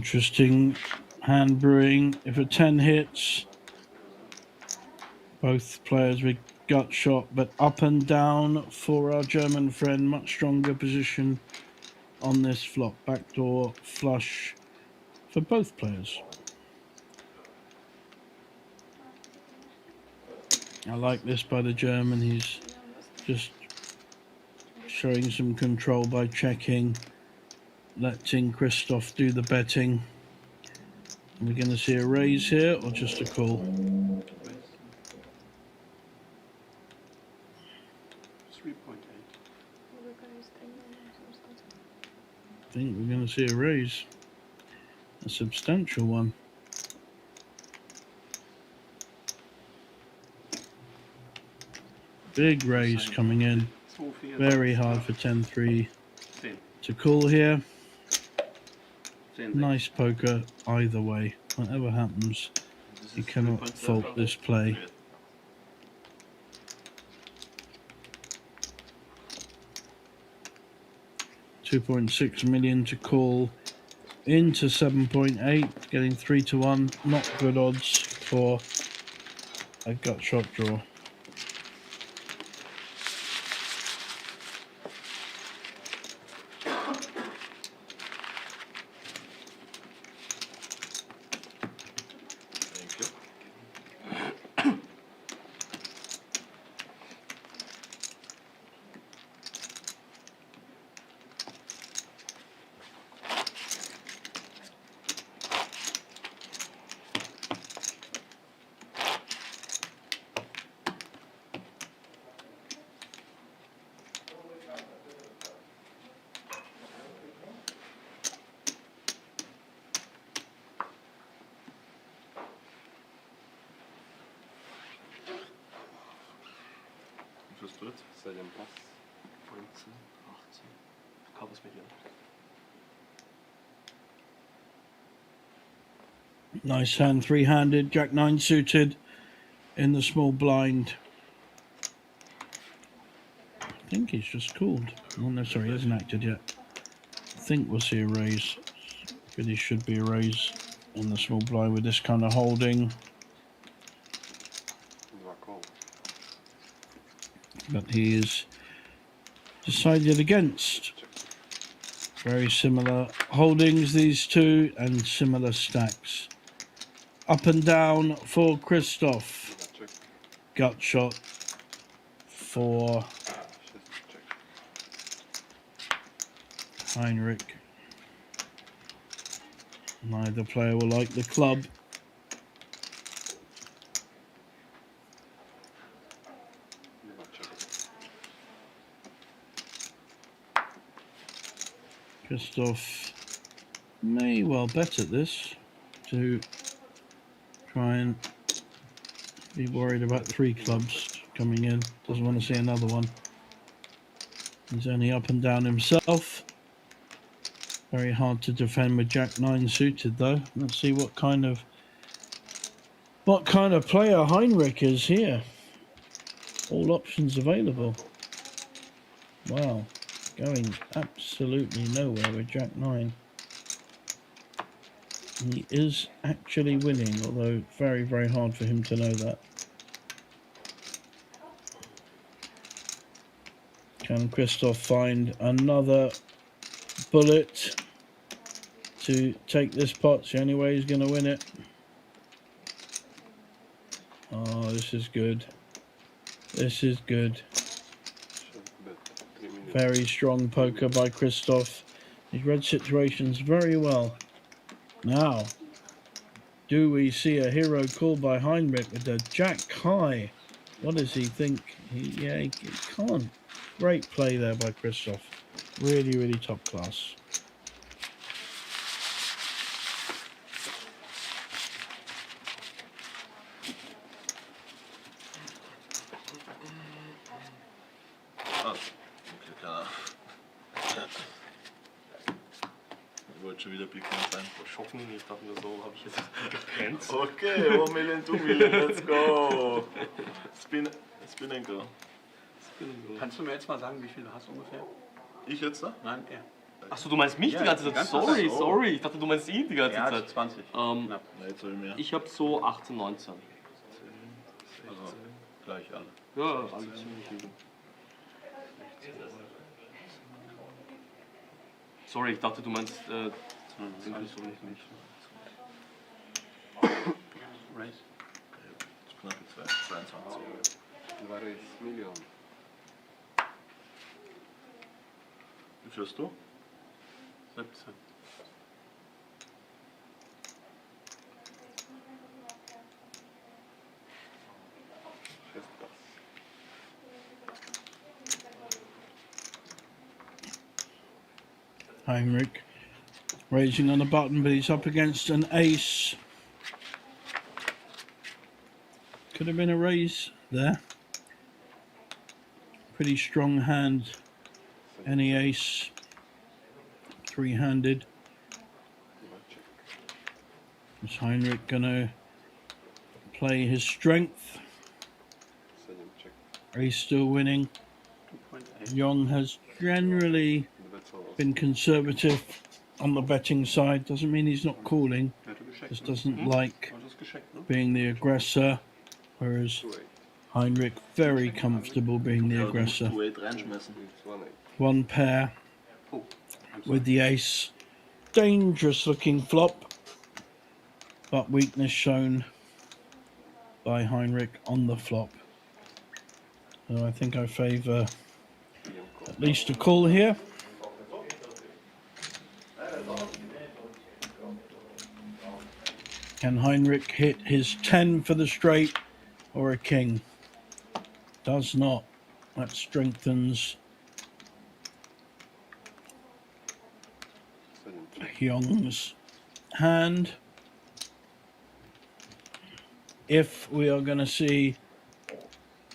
Interesting hand brewing. If a 10 hits, both players with gut shot, but up and down for our German friend. Much stronger position on this flop. Backdoor flush for both players. I like this by the German. He's just showing some control by checking, letting Christoph do the betting. Are we going to see a raise here or just a call? 3.8. I think we're going to see a raise. A substantial one. Big raise coming in. Very hard for 10-3 to call here. Nice poker either way. Whatever happens, you cannot fault this play. $2.6 million to call into 7.8, getting 3-1. Not good odds for a gut shot draw. Was tut? 7 Pass, 19, 18. Covers me again. Nice hand, three-handed, Jack 9 suited in the small blind. I think he's just called. Oh no, sorry, he hasn't acted yet. I think we'll see a raise. But he should be a raise in the small blind with this kind of holding. But he is decided against. Very similar holdings, these two, and similar stacks. Up and down for Christoph. Gut shot for Heinrich. Neither player will like the club. Christoph may well bet at this to try and be worried about 3 clubs coming in. Doesn't want to see another one. He's only up and down himself. Very hard to defend with Jack 9 suited though. Let's see what kind of player Heinrich is here. All options available. Wow. Going absolutely nowhere with Jack 9. He is actually winning, although very, very hard for him to know that. Can Christoph find another bullet to take this pot? It's the only way he's going to win it. Oh, this is good. This is good. Very strong poker by Christoph. He's read situations very well. Now, do we see a hero call by Heinrich with the Jack high? What does he think? He can't. Great play there by Christoph. Really, really top class. Schon wieder Big Blind sein. Schocken, ich dachte mir so, habe ich jetzt getrennt. Okay, 1 Million, 2 Million, let's go. Spin and go. Kannst du mir jetzt mal sagen, wie viel du hast ungefähr? Ich jetzt da? Nein, er. Achso, du meinst mich die ganze Zeit? Sorry. Ich dachte, du meinst ihn die ganze Zeit. 20. Jetzt habe ich mehr. Ich habe so 18, 19. Also gleich alle. Ja, alle ziemlich eben. Sorry, ich dachte, du meinst alles so nicht. Race. Knappe 22. War es Million. Wie führst du? 17. Heinrich raising on the button, but he's up against an ace. Could have been a raise there. Pretty strong hand. Any ace. Three-handed. Is Heinrich gonna play his strength? Ace still winning. Young has generally been conservative on the betting side. Doesn't mean he's not calling. Just doesn't like being the aggressor. Whereas Heinrich very comfortable being the aggressor. One pair with the ace. Dangerous looking flop, but weakness shown by Heinrich on the flop. So I think I favour at least a call here. Can Heinrich hit his 10 for the straight or a king? Does not. That strengthens Hyung's hand. If we are going to see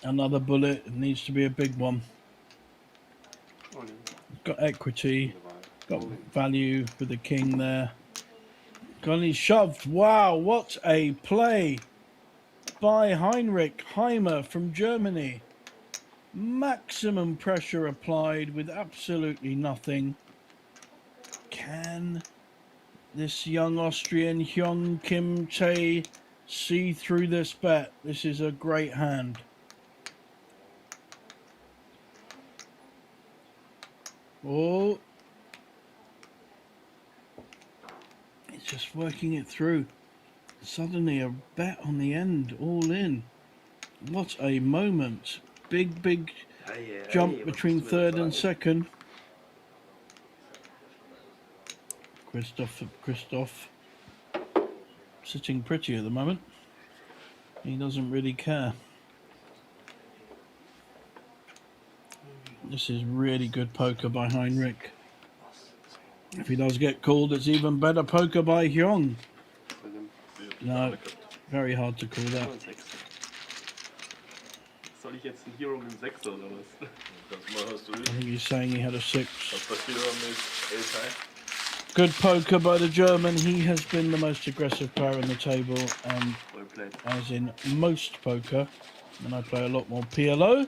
another bullet, it needs to be a big one. Got equity, got value with the king there. Got shoved. Wow, what a play by Heinrich Heimer from Germany. Maximum pressure applied with absolutely nothing. Can this young Austrian Hyung Kim Tae see through this bet? This is a great hand. Oh, it's just working it through. Suddenly a bet on the end, all in. What a moment. Big jump between third and second. Christoph sitting pretty at the moment. He doesn't really care. This is really good poker by Heinrich. If he does get called, it's even better poker by Hyung. No, very hard to call that. Soll ich jetzt einen Hero mit 6 oder was? I think he's saying he had a 6. Good poker by the German. He has been the most aggressive player on the table, and as in most poker, and I play a lot more PLO,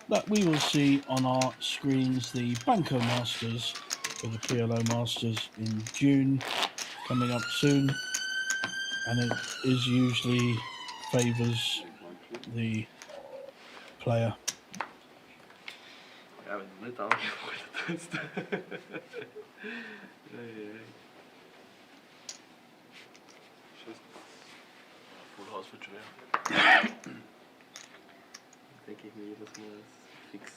that we will see on our screens the Banco Masters for the PLO Masters in June, coming up soon, and it is usually favours the player. Ja, wenn du nicht angefreundet hast. Full House wird schwer. Denke ich mir jedes Mal ist fix.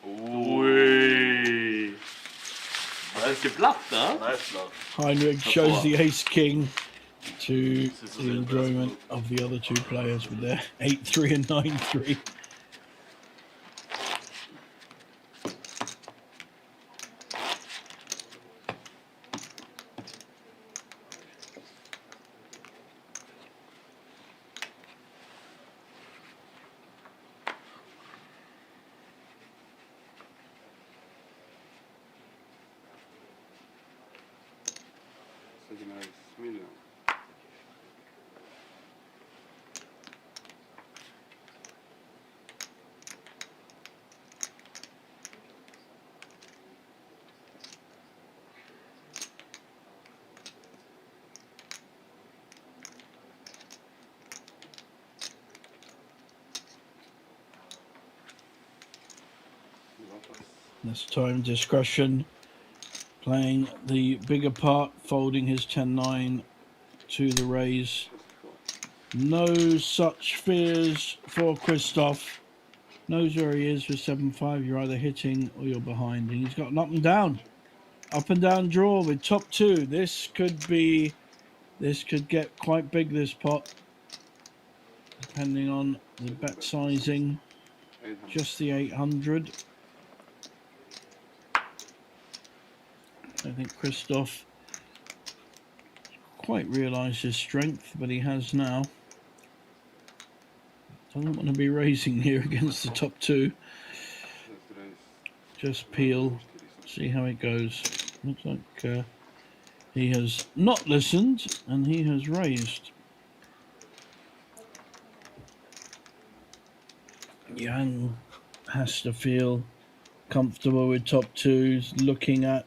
Ui. Das ist geblufft, ne? Nice bluff. Heinrich shows the ace king to the enjoyment of the other two players with their 8-3 and 9-3. Million. This time discretion, playing the bigger part, folding his 10-9 to the raise. No such fears for Christoph. Knows where he is with 7-5. You're either hitting or you're behind. And he's got an up and down draw with top two. This could get quite big, this pot, depending on the bet sizing. Just the 800. I think Christoph quite realised his strength, but he has now. Doesn't want to be raising here against the top two. Just peel, see how it goes. Looks like he has not listened and he has raised. Yang has to feel comfortable with top twos, looking at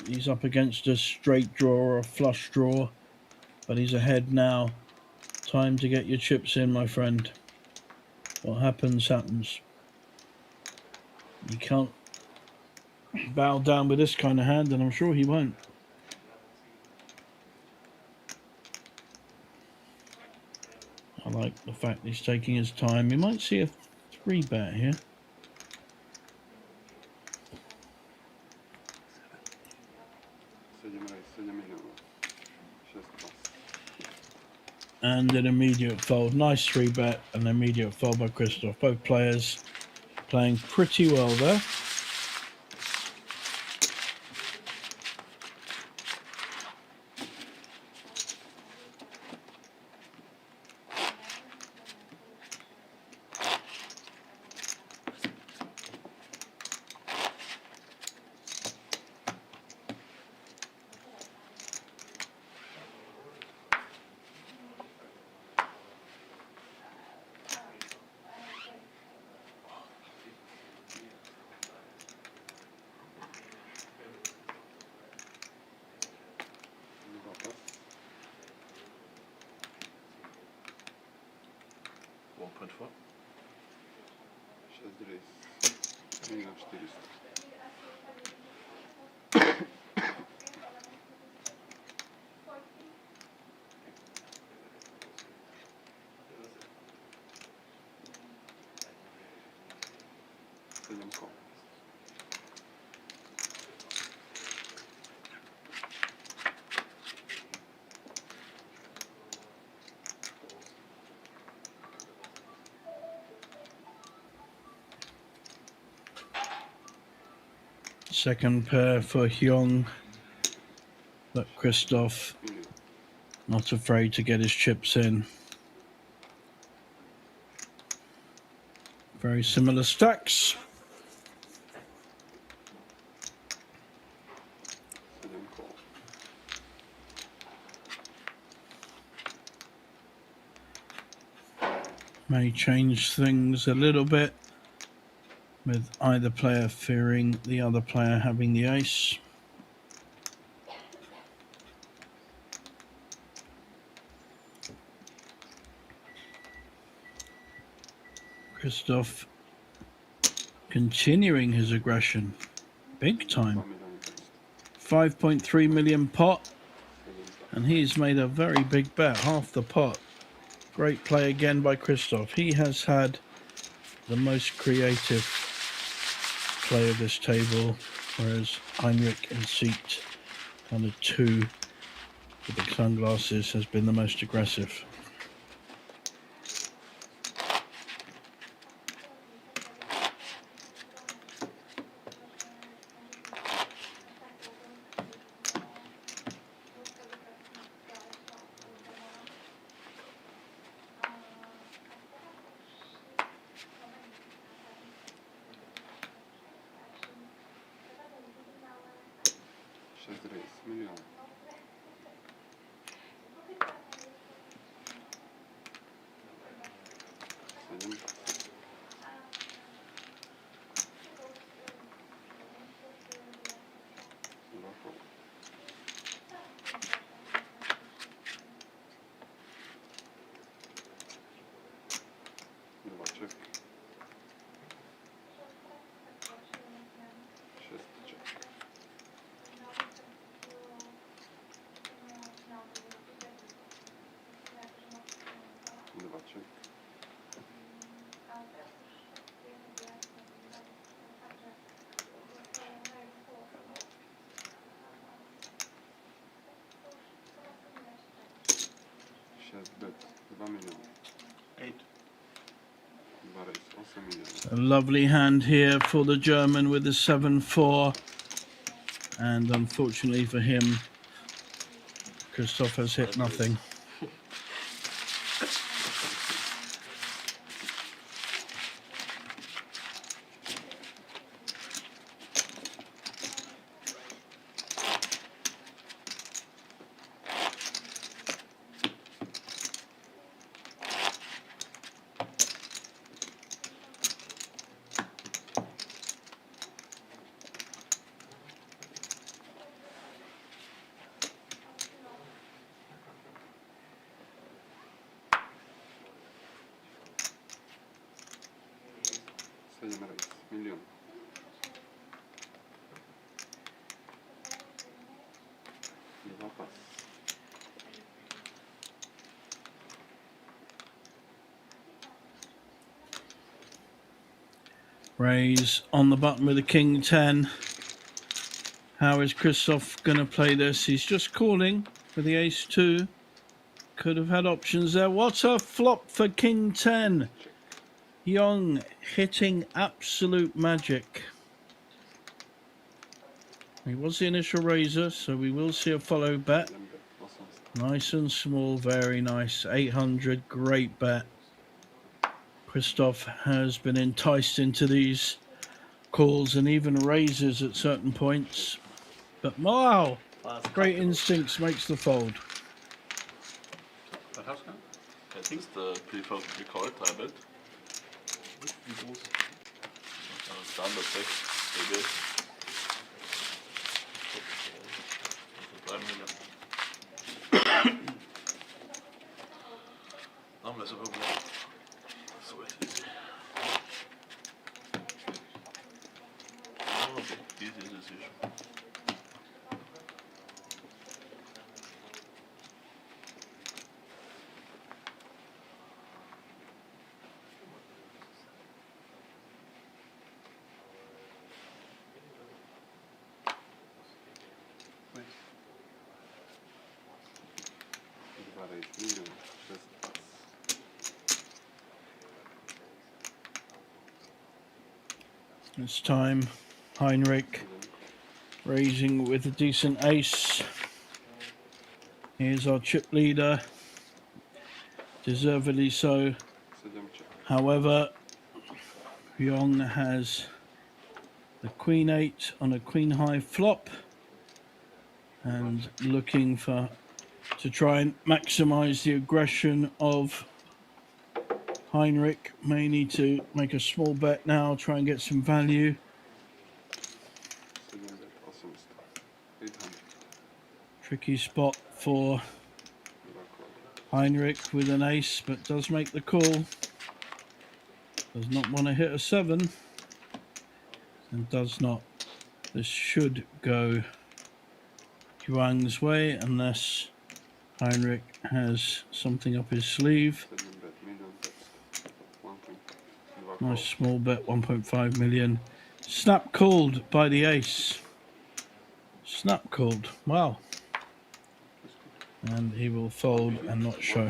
he's up against a straight draw or a flush draw, but he's ahead now. Time to get your chips in, my friend. What happens, happens. You can't bow down with this kind of hand, and I'm sure he won't. I like the fact he's taking his time. You might see a 3-bet here. And an immediate fold. Nice 3-bet, an immediate fold by Christoph. Both players playing pretty well there. Second pair for Hyung, but Christoph not afraid to get his chips in. Very similar stacks. May change things a little bit, with either player fearing the other player having the ace. Christoph continuing his aggression, big time. 5.3 million pot, and he's made a very big bet, half the pot. Great play again by Christoph. He has had the most creative play of this table, whereas Heinrich in seat kind of 2 with the sunglasses has been the most aggressive. 8. A lovely hand here for the German with the 7-4. And unfortunately for him, Christoph has hit nothing. Million. Raise on the button with a king 10. How is Christoph going to play this? He's just calling for the ace 2. Could have had options there. What a flop for king 10. Young hitting absolute magic. He was the initial raiser, so we will see a follow bet. Nice and small, very nice. 800, great bet. Christoph has been enticed into these calls and even raises at certain points. But wow, great instincts makes the fold. I think the preferred recall tablet. Standard deck, maybe. 3 Million. Non, mais ça va bien. Ça va être easy. Oh, easy decision. This time, Heinrich raising with a decent ace. Here's our chip leader, deservedly so. However, Young has the queen 8 on a queen high flop and looking to try and maximize the aggression of Heinrich. May need to make a small bet now, try and get some value. Tricky spot for Heinrich with an ace, but does make the call. Does not want to hit a 7 and does not. This should go Yuang's way unless Heinrich has something up his sleeve. Nice small bet, 1.5 million. Snap called by the ace. Snap called. Wow. And he will fold and not show.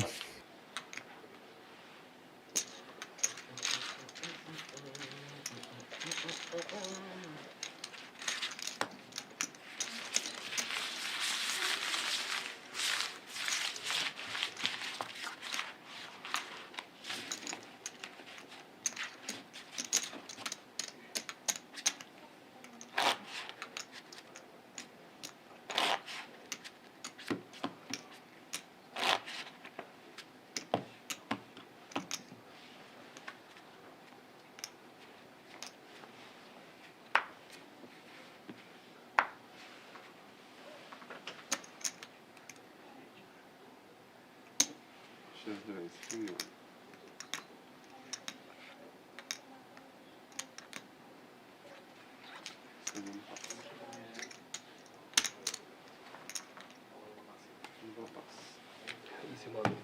Easy money.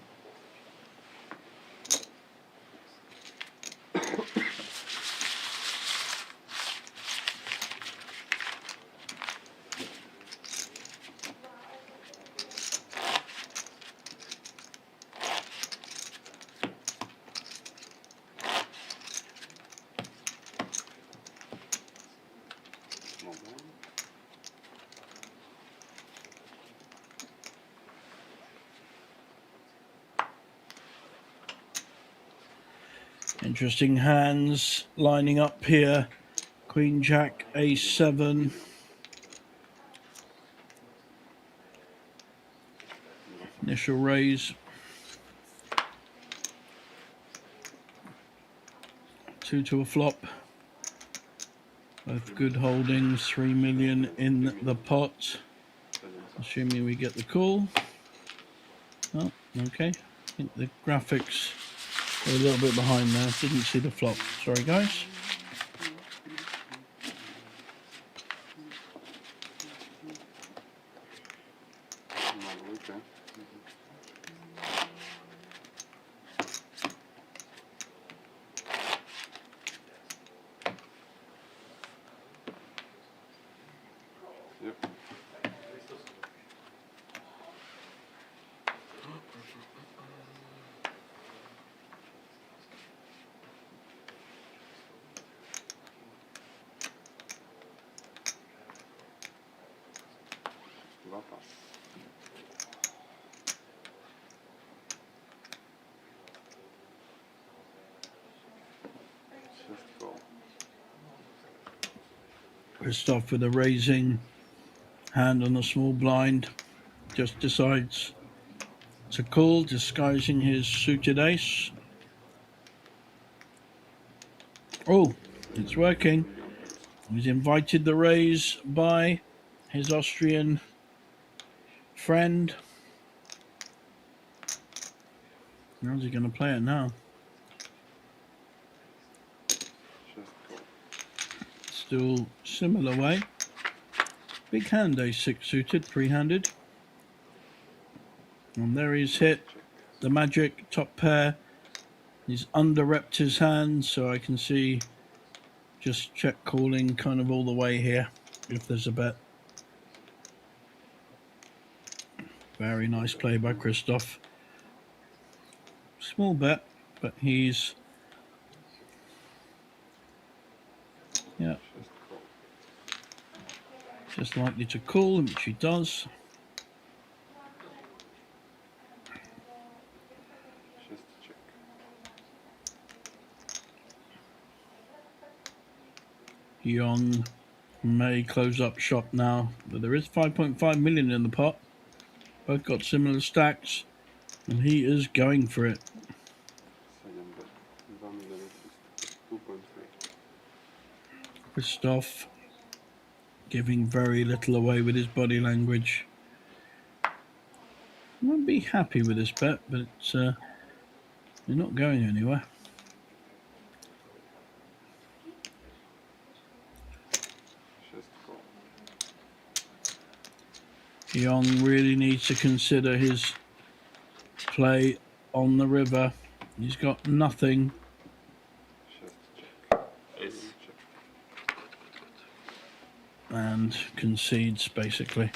Interesting hands lining up here. Queen Jack, Ace 7. Initial raise. 2 to a flop. Both good holdings. 3 million in the pot. Assuming we get the call. Oh, okay. I think the graphics are a little bit behind there. Didn't see the flop. Sorry, guys. Christoph with a raising hand on the small blind, just decides to call, disguising his suited ace. Oh, it's working. He's invited the raise by his Austrian friend. How's he going to play it now? Still similar way. Big hand, ace 6 suited, 3-handed. And there he's hit the magic top pair. He's under-repped his hand, so I can see just check calling kind of all the way here if there's a bet. Very nice play by Christoph. Small bet, but he's just likely to call, which he does. Young may close up shop now, but there is 5.5 million in the pot. Both got similar stacks, and he is going for it. Christoph giving very little away with his body language. I won't be happy with this bet, but you're not going anywhere. Young really needs to consider his play on the river. He's got nothing. And concedes, basically.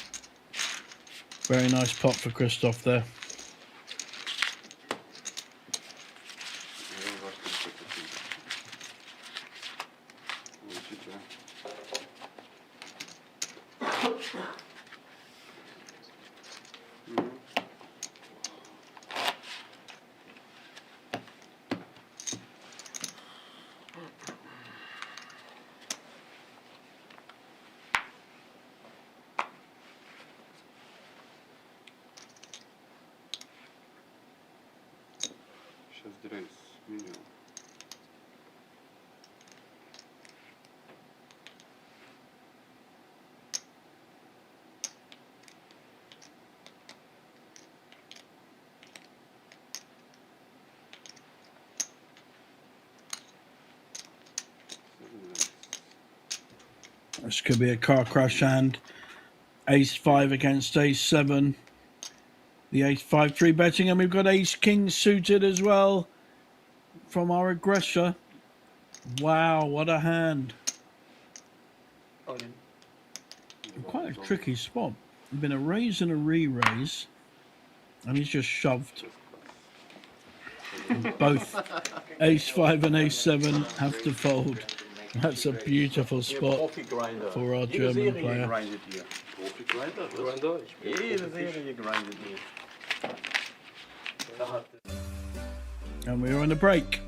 Very nice pot for Christoph there. This could be a car crash hand. Ace 5 against ace 7. The ace 5 3 betting, and we've got ace king suited as well from our aggressor. Wow, what a hand. Quite a tricky spot. There's been a raise and a re-raise, and he's just shoved. And both ace 5 and ace 7 have to fold. That's a beautiful spot for our German player. And we're on a break.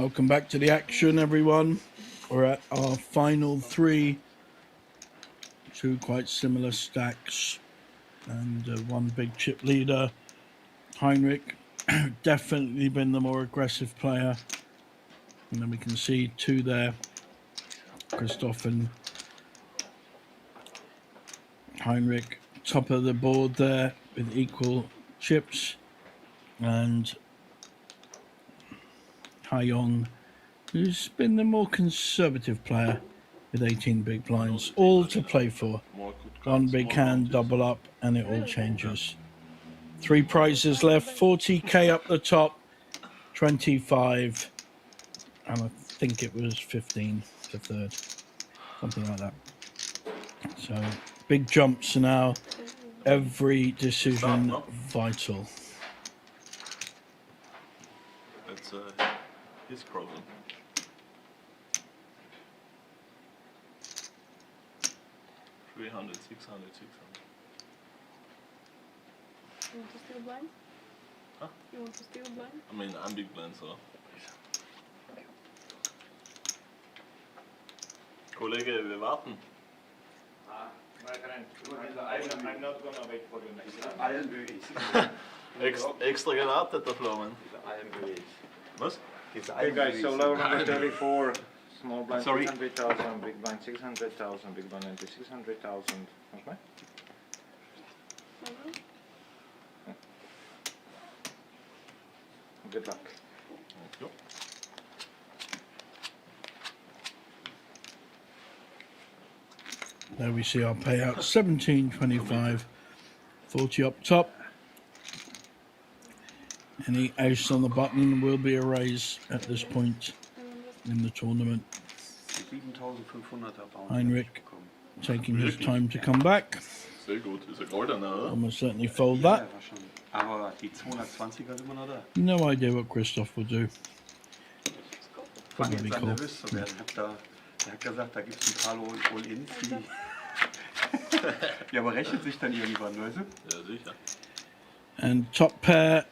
Welcome back to the action, everyone. We're at our final three. Two quite similar stacks and one big chip leader. Heinrich definitely been the more aggressive player. And then we can see two there. Christoph and Heinrich top of the board there with equal chips. And Haiyong, who's been the more conservative player with 18 big blinds, all to play for. One big hand, double up, and it all changes. Three prizes left, 40k up the top, 25, and I think it was 15 for third, something like that. So big jumps now, every decision vital. That's his problem. $300, $600, $600. You want to steal blind? Huh? You want to steal blind? I mean, I'm big blind, so. Kollege, wir warten. My friend, I'm not gonna wait for you next time. Allen Böis. Extra gewartet, der Floman. Allen Böis. Was? Okay guys, so lower number 34, small blind Sorry. 600,000, big blind 600,000, big blind 600,000. Okay? Good luck. Thank you. There we see our payout, 17.25, 40 up top. Any ace on the button will be a raise at this point in the tournament. 7.500er Bounty. Heinrich taking his time to come back. Sehr gut, ist goldener, oder? Almost certainly fold that. Aber die 220er sind immer noch da. No idea what Christoph will do. Fang Probably jetzt an call. nervös zu werden. Er hat gesagt, da gibt es ein paar All-Ins, die... Ja, aber rechnet sich dann irgendwann, weißt du? Ja, sicher. And top pair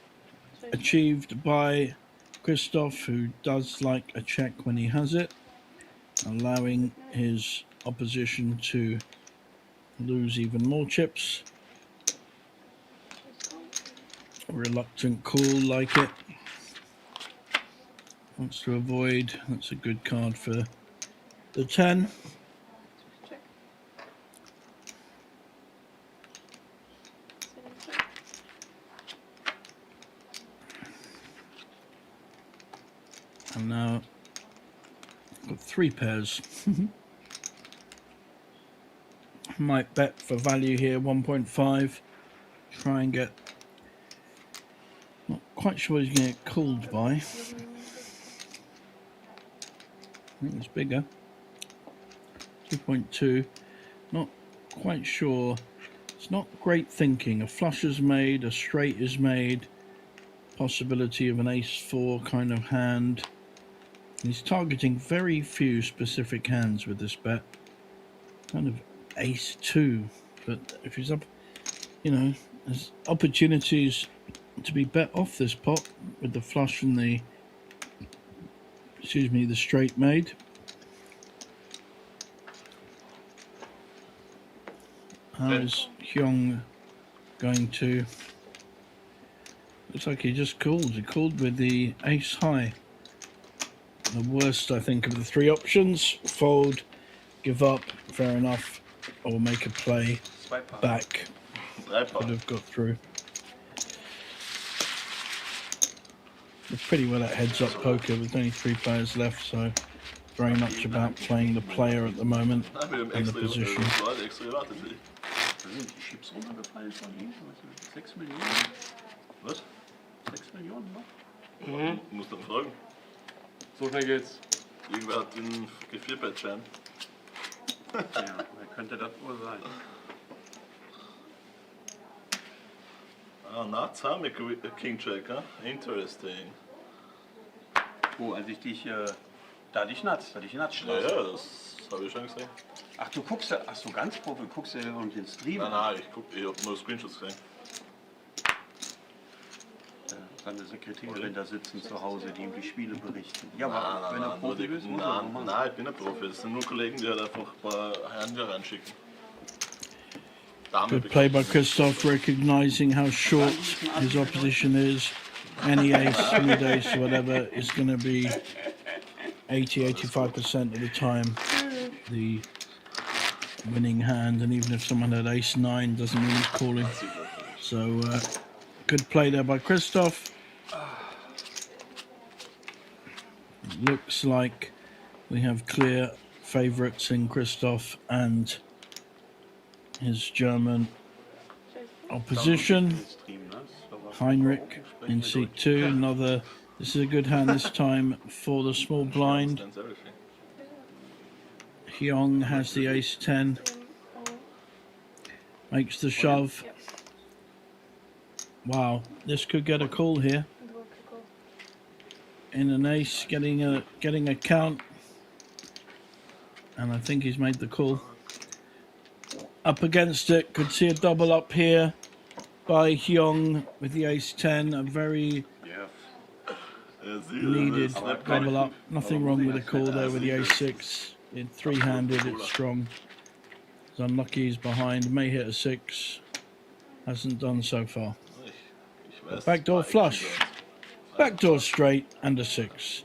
achieved by Christoph, who does like a check when he has it, allowing his opposition to lose even more chips. A reluctant call, like it. Wants to avoid. That's a good card for the 10. And now got three pairs. Might bet for value here, 1.5. Try and get. Not quite sure what he's going to get called by. I think it's bigger. 2.2. Not quite sure. It's not great thinking. A flush is made, a straight is made. Possibility of an ace-4 kind of hand. He's targeting very few specific hands with this bet. Kind of ace-2. But if he's up, you know, there's opportunities to be bet off this pot with the flush and the, excuse me, the straight made. How is Hyung going to... Looks like he just called. He called with the ace high. The worst, I think, of the three options. Fold, give up, fair enough, or make a play back. Could have got through. We're pretty well at heads-up poker with only three players left, so very much about playing the player at the moment and the position. Sind die Chips runtergefallen von ihm? 6 Millionen? Was? 6 Millionen noch? Mhm. Du musst dann fragen. So schnell geht's. Irgendwer hat den G4-Patch-Schein. Ja, wer könnte das wohl sein? Ah, nuts, huh? Make a king check, huh? Interesting. Wo, als ich dich, da dich nuts Ja, schloss. ja, das habe ich schon gesehen. Ach, du guckst ja, ach so ganz Profi, guckst du ja und den Stream? Nein, ich hab nur Screenshots gesehen. Ja, seine Sekretärin da sitzen zu Hause, die ihm die Spiele berichten. Ja, aber Nein, wenn er nein, Profi ist, muss er auch machen. nein, ich bin nicht Profi. Es sind nur Kollegen, die halt einfach ein paar Hände reinschicken. Good play by Christoph, recognizing how short his opposition is. Any ace, mid ace, whatever, is going to be 80-85% of the time the winning hand. And even if someone had ace 9, doesn't mean he's calling. So, good play there by Christoph. Looks like we have clear favourites in Christoph and his German opposition. Heinrich in seat 2. This is a good hand this time for the small blind. Hyung has the ace 10. Makes the shove. Wow, this could get a call here. In an ace, getting a count. And I think he's made the call. Up against it, could see a double up here by Hyung with the ace 10. A very needed double up. Nothing wrong with the call there with the ace 6. In three-handed, it's strong. It's unlucky he's behind. May hit a 6. Hasn't done so far. But backdoor flush. Backdoor straight and a 6.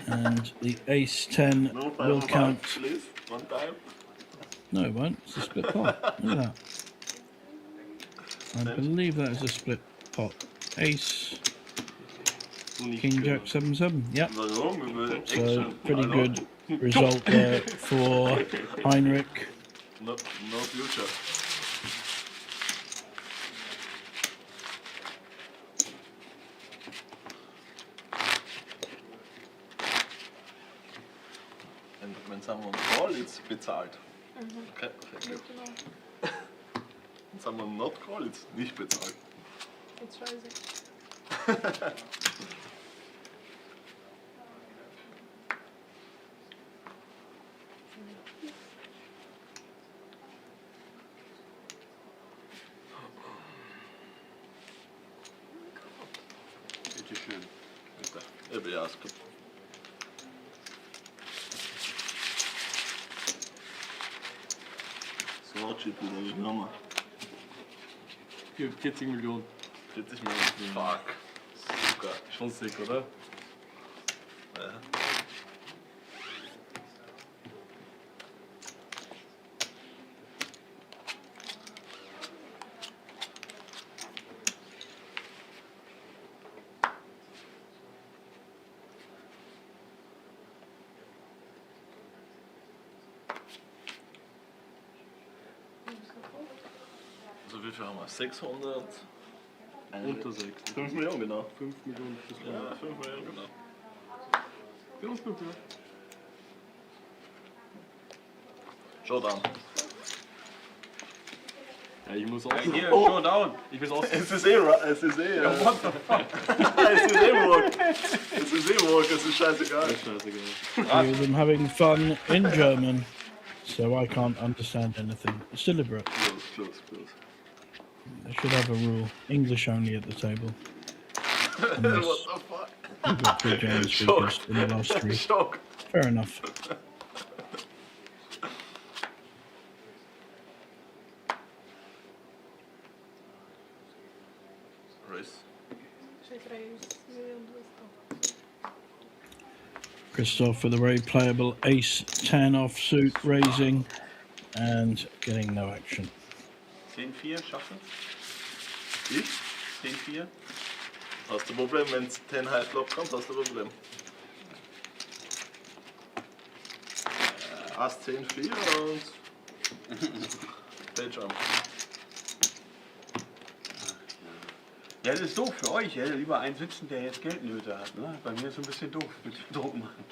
And the ace 10 will count. No, it won't. It's a split pot. Look at that. I believe that is a split pot. Ace, King Jack 7-7. Yep. So pretty good result there for Heinrich. No future. And when someone calls, it's bezahlt. Okay, thank you. When someone not calls, it's nicht bezahlt. It's rising. Bitte schön. Bitte. Ja, ist gut. Swatchit wieder genommen. 40 Millionen. 40 Millionen. Fuck. Super. Schon sick, oder? Ja. Also wie viel haben wir? 600? Unter 6. 5 Millionen genau. 5 Millionen. Ja, 5 Millionen genau. Für uns 5 Millionen. Showdown. Ja, ich muss auch. Hier, Showdown. Ich muss auch. Es ist eh. What the fuck? Es ist eh Walk. Es ist eh Walk, es ist scheißegal. Three of them having fun in German, so I can't understand anything. It's deliberate. Close. They should have a rule. English only at the table. What the fuck? We've got 3 German speakers in the last 3. Shock. Fair enough. Race. Christoph with a very playable ace 10 offsuit raising and getting no action. 10-4 schaffen? Ich? 10-4? Hast du ein Problem, wenn es 10 High Flop kommt, hast du ein Problem. Ass 10, 4 und Page-Jump. Ja, das ist doof für euch, ja. Lieber einen sitzen, der jetzt Geldnöte hat. Ne? Bei mir ist es ein bisschen doof mit dem Druck machen.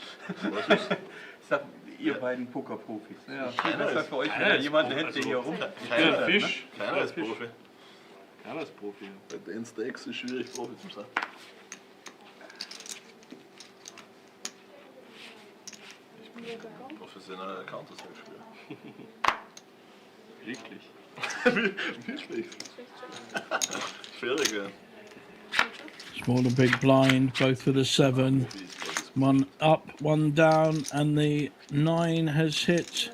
Ich sag, ihr beiden Pokerprofis. Ja, keiner besser ist, für euch, wenn keiner ihr jemanden ist hättet, der hier rum. Keiner Fisch. Ne? Keiner ist Profi. Keiner ist Profi. Bei den Stakes ist schwierig, Profi zu sein. Ich Professioneller Counter-Strike-Spieler. Wirklich? Wirklich? Schwierig, ja. Small and big blind, both with a 7. One up, one down, and the 9 has hit,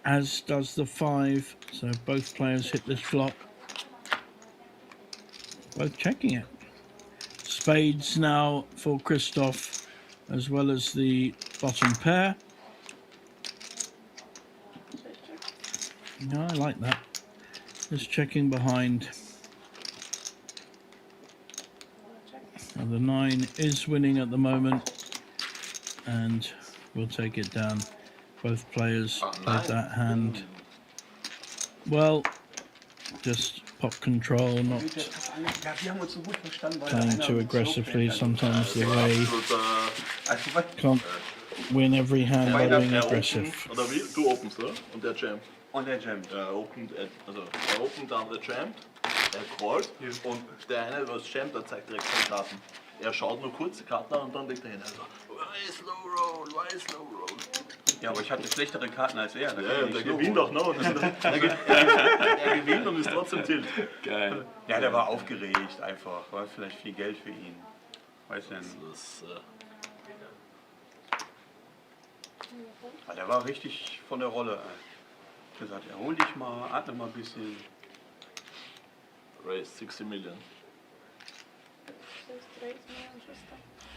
as does the 5. So both players hit this flop. Both checking it. Spades now for Christoph, as well as the bottom pair. No, I like that. Just checking behind. Now the 9 is winning at the moment, and we'll take it down. Both players played that hand. Well, just pop control, not playing too aggressively. Sometimes the way can't win every hand by being aggressive. Oder wie? Du openst, oder? Und der jammt. Und der jammt. Er opent, er opent, der andere jammt. Er callt. Und der eine, was jammt, der zeigt direkt seine Karten. Er schaut nur kurz die Karten an und dann legt er hin. Also, why slow roll, why slow roll? Ja, aber ich hatte schlechtere Karten als er. Ja, der gewinnt auch noch. Er gewinnt und ist trotzdem tilt. Geil. Ja, der war aufgeregt einfach. War vielleicht viel Geld für ihn. Weiß nicht. Aber der war richtig von der Rolle. Gesagt, erhol dich mal, atme mal ein bisschen. Raise 60 million.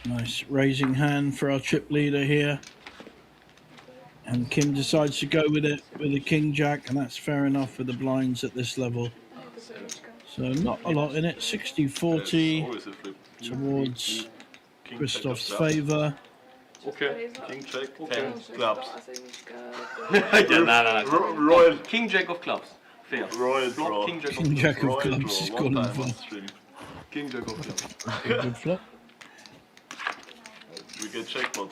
Nice raising hand for our chip leader here. And Kim decides to go with it with a king jack, and that's fair enough with the blinds at this level. So not a lot in it. 60-40 towards Christoph's favour. Okay. King Jack, 10 clubs. Ja, nein. Royal. King Jack of Clubs. Fair. Royal Flop, draw. King Jack King Jack of clubs is calling for. King Jack of Clubs. Good flop. We get jackpot.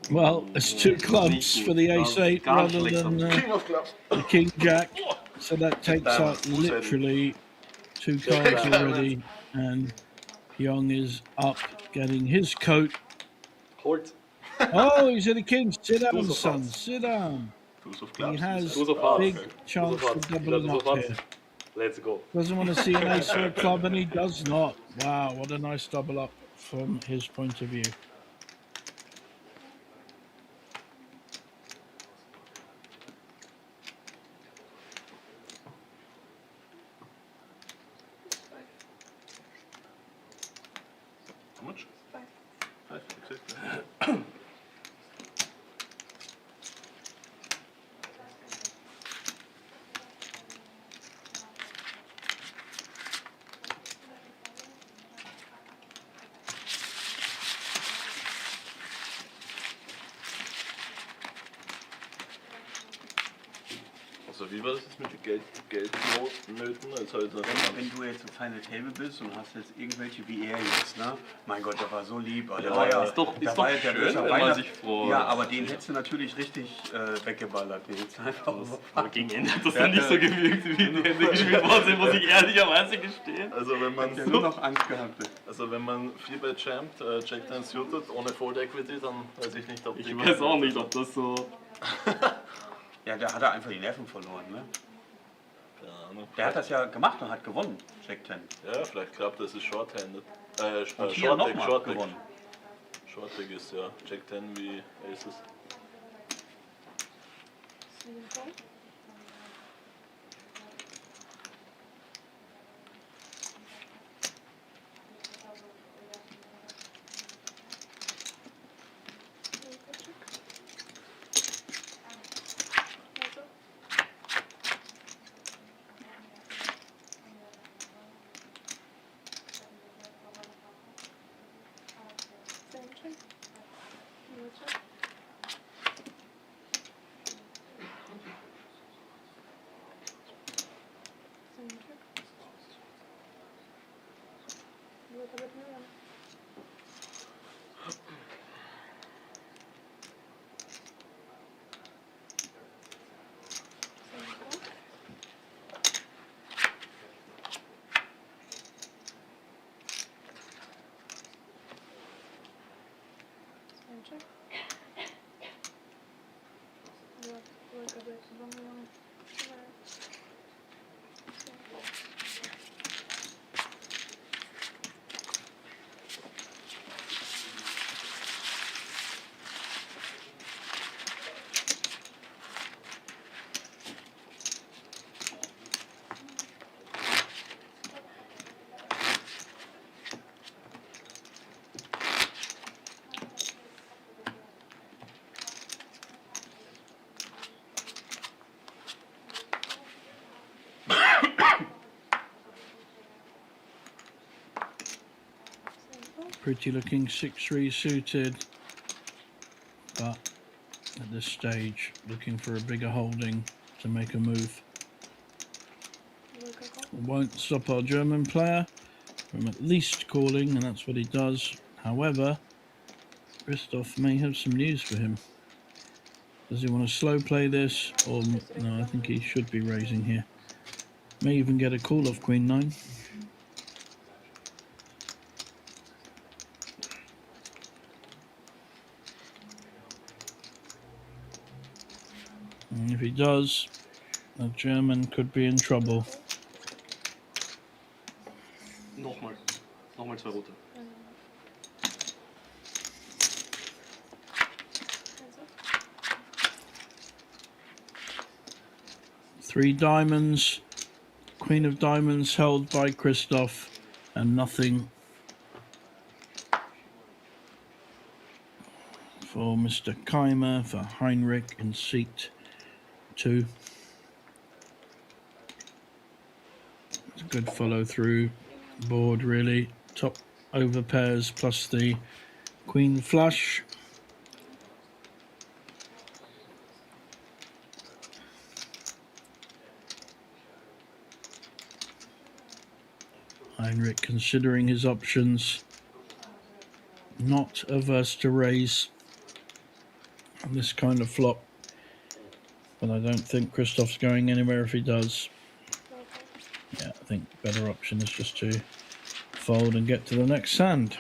Well, it's 2 clubs for the ace-8 rather than King of clubs. the king jack. So that takes out literally 2 cards already. And Pyong is up, getting his coat. Hold. Oh, he's in the king. Sit down, son. Sit down. He has big chance of doubling up here. Let's go. Doesn't want to see an ace or a club, and he does not. Wow, what a nice double up from his point of view. How much? 5. 5, exactly. Also wie war das jetzt mit den Geldnöten? Also Wenn du jetzt im Final Table bist und hast jetzt irgendwelche wie er jetzt, ne? Mein Gott, der war so lieb. Der war ja, ist doch der schön, wenn man sich freut. Ja, aber den hättest du natürlich richtig weggeballert. Den hättest du einfach Aber gegen Ende hat das dann nicht so gewirkt, wie die Hände gespielt worden sind, muss ich ehrlicherweise gestehen. Also wenn man der nur noch Angst gehabt hat. Also wenn man 4 bei Jammed, Jack dann suited, ohne Fold Equity, dann weiß ich nicht, ob Ich weiß auch nicht, ob das so... Ja, da hat er einfach die Nerven verloren, ne? Keine Ahnung. Der hat das ja gemacht und hat gewonnen, Jack 10. Ja, vielleicht klappt das, ist short-handed. Und hier nochmal Short-Deck. gewonnen. Short-Deck ist ja Jack 10 wie Aces. Pretty looking 6-3 suited, but at this stage looking for a bigger holding to make a move. Won't stop our German player from at least calling, and that's what he does. However, Christoph may have some news for him. Does he want to slow play this, or no? I think he should be raising here. May even get a call off Queen 9. And if he does, the German could be in trouble. Nochmal 2 rote. Three diamonds, Queen of Diamonds held by Christoph, and nothing for Mr. Keimer, for Heinrich in seat 2. It's a good follow through board, really. Top over pairs plus the Queen flush. Heinrich considering his options, not averse to raise on this kind of flop, but I don't think Christoph's going anywhere if he does. Yeah, I think the better option is just to fold and get to the next sand.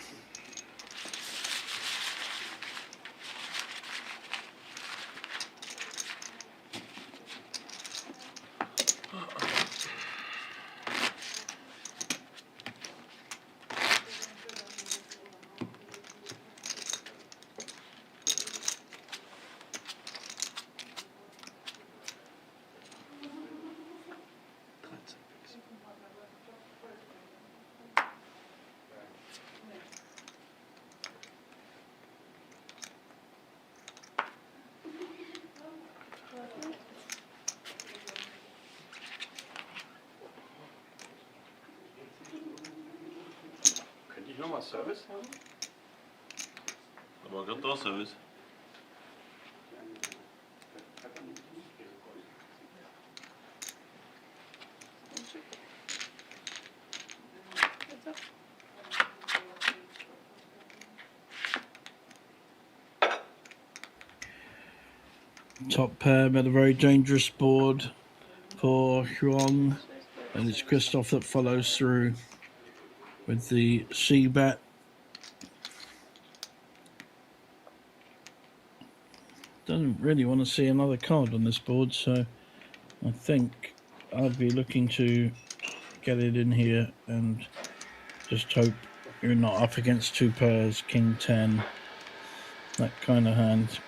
Könnte ich nochmal Service haben? Aber gerade da Service. Top pair, but a very dangerous board for Huang, and it's Christoph that follows through with the C bet. Doesn't really want to see another card on this board, so I think I'd be looking to get it in here and just hope you're not up against two pairs, King 10, that kind of hand.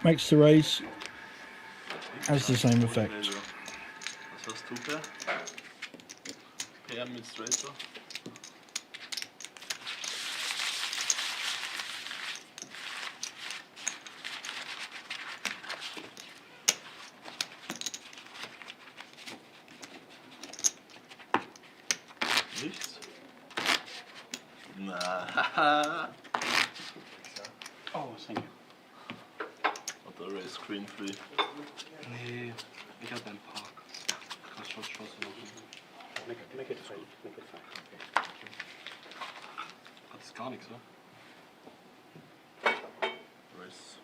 Makes the raise, has the same effect. Was hast du, Per? Per mit Straighter. Nichts? Na, Oh, thank you. Hat der Race Screen Free. Nee, ich hab einen Park. Kannst schon Chance machen. Make it fine. Make it fine. Hat es gar nichts, oder? Race.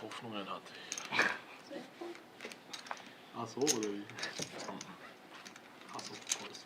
Hoffnungen hatte ich. Ach so, oder wie? Ach so, Kreuz.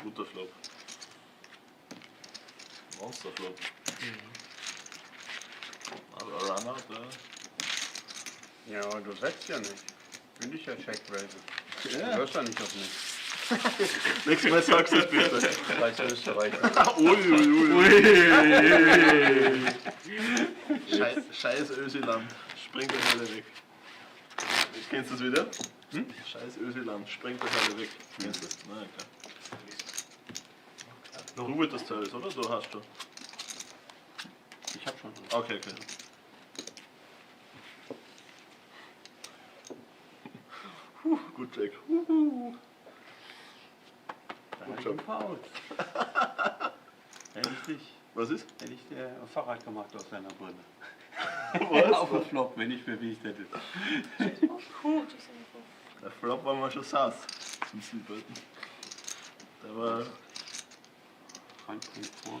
Guter Flop. Monsterflop. Aber Runout, Ja, aber du setzt ja nicht. Bin ich ja Check-Raise. Ja. Du hörst ja nicht auf mich. Nächstes Mal sagst du es bitte. Scheiß Österreicher. Scheiß Ösiland. Springt euch alle weg. Kennst du das wieder? Scheiß Ösiland. Springt euch alle weg. Kennst du das? Nein, klar. Du willst das oder? Du hast schon. Ich hab schon. Okay. Gut, Jack. Da hätte ich einen Foul. Hätte ich dich. Was ist? Hätte ich dir ein Fahrrad gemacht aus deiner Brille. Was? Auf den Flop, wenn ich bewegt hätte. Der Flop war mal schon saß zum Sleeperten. Der war. Handpunkt vor.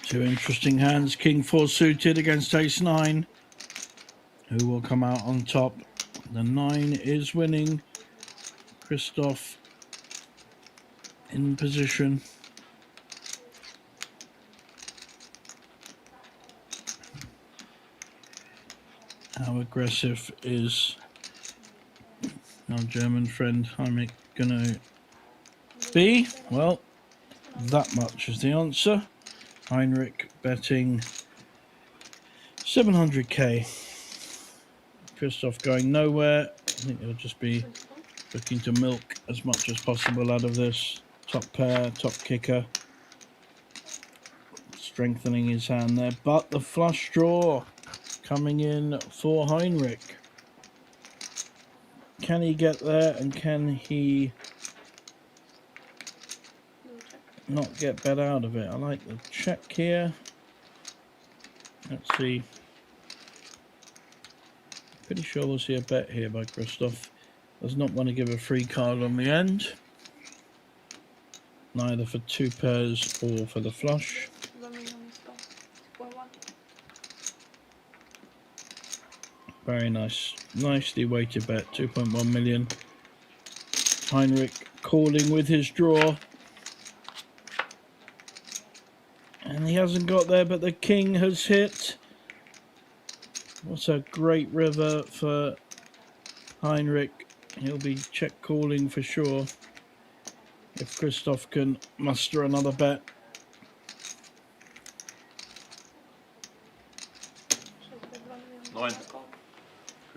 Two interesting hands. King 4 suited against ace 9. Who will come out on top? The 9 is winning. Christoph in position. How aggressive is our German friend Heinrich gonna be? Well, that much is the answer. Heinrich betting 700k. Christoph going nowhere. I think he'll just be looking to milk as much as possible out of this. Top pair, top kicker. Strengthening his hand there. But the flush draw coming in for Heinrich. Can he get there, and can he not get bet out of it? I like the check here. Let's see. Pretty sure we'll see a bet here by Christoph. Does not want to give a free card on the end. Neither for two pairs or for the flush. Very nice. Nicely weighted bet. 2.1 million. Heinrich calling with his draw. And he hasn't got there, but the king has hit. What a great river for Heinrich. He'll be check calling for sure if Christoph can muster another bet.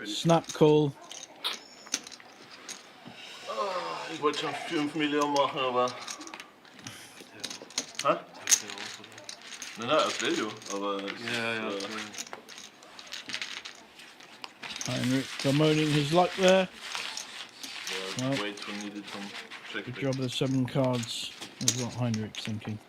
Snap call. Ich wollte schon 5 Millionen machen, aber. Hä? Nein, I tell you, aber. Ja. Heinrich bemoaning his luck there. Well, way too needed from check. Good job of the 7 cards, is what Heinrich's thinking.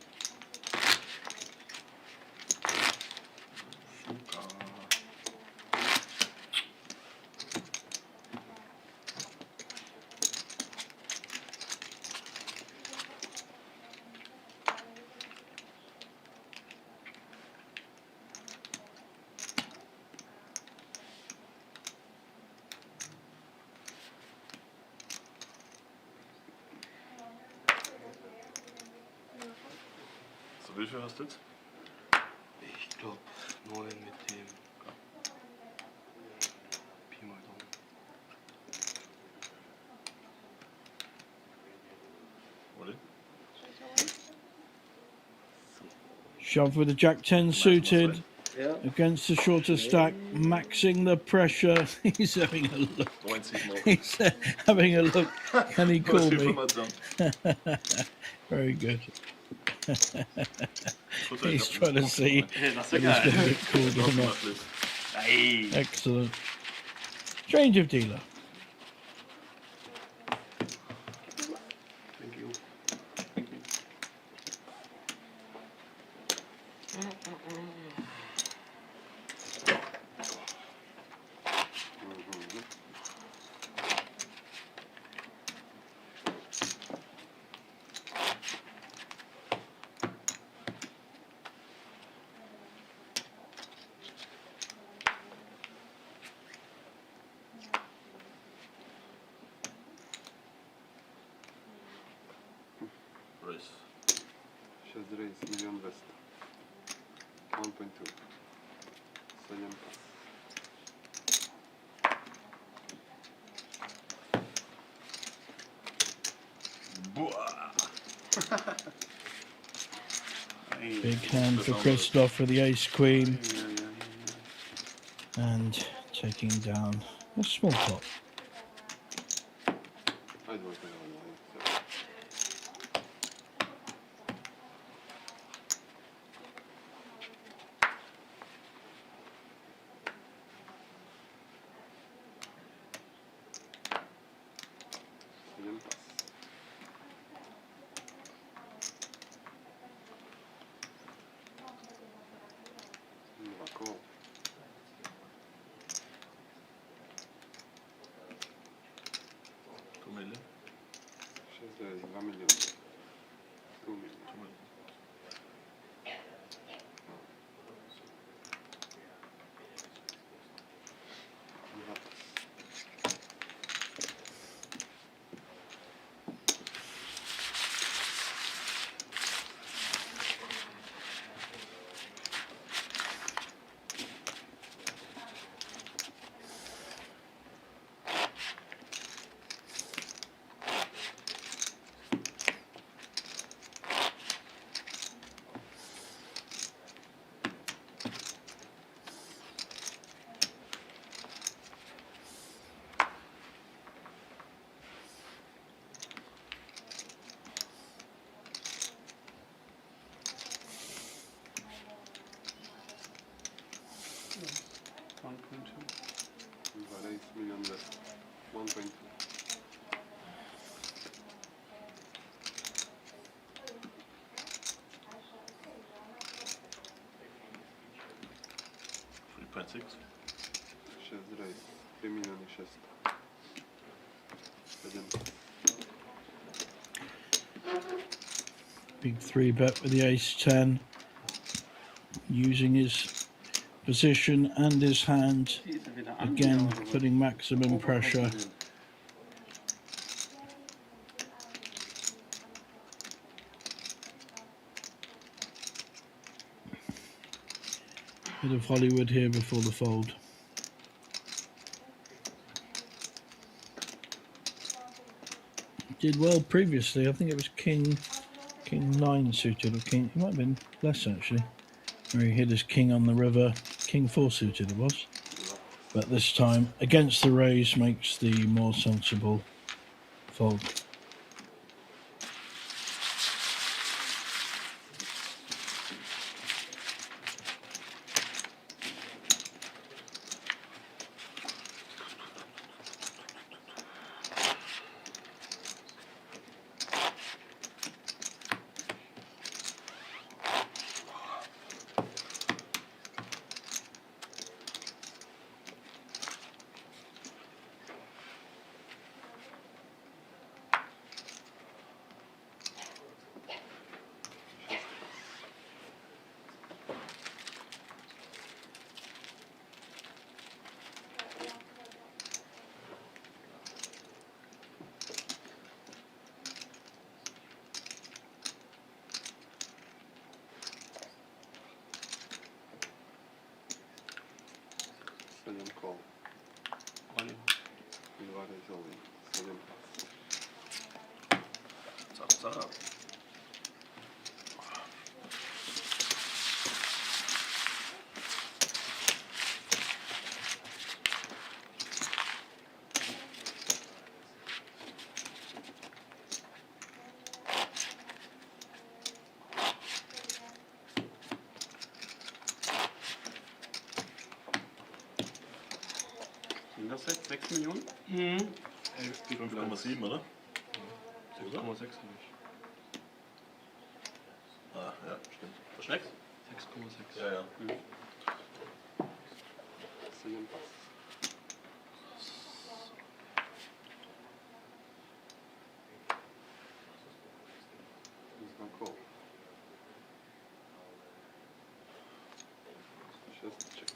So, wie viel hast du jetzt? Ich glaube 9 mit dem Pi mal Daumen. Olli? Shove with the Jack 10 suited against the shorter stack, maxing the pressure. He's having a look. He's having a look. Can he call me? Very good. He's trying to see if he's going to get called or not. Excellent. Change of dealer. Thank you. 1.2. 7 pas. Big hand for Christoph for the ace queen. And taking down a small pot. Million left. 1.2. $3.6. 6 race. 3 miliony 600. 7 pas. Big 3-bet with the ace-10. Using his position and his hand. Again, putting maximum pressure. Bit of Hollywood here before the fold. Did well previously. I think it was King 9 suited, or King. It might have been less actually. Where he hit his King on the river. King 4 suited it was. But this time, against the raise, makes the more sensible fold. Call. All in. Ilvara is all in. 7 pas. What's up? Sind das jetzt 6 Millionen? 5,7, oder? 6,6 habe ich. Ah, ja, stimmt. Verschmeckt? 6,6. Ja, ja. 7 pas. He's gonna call. 6 check.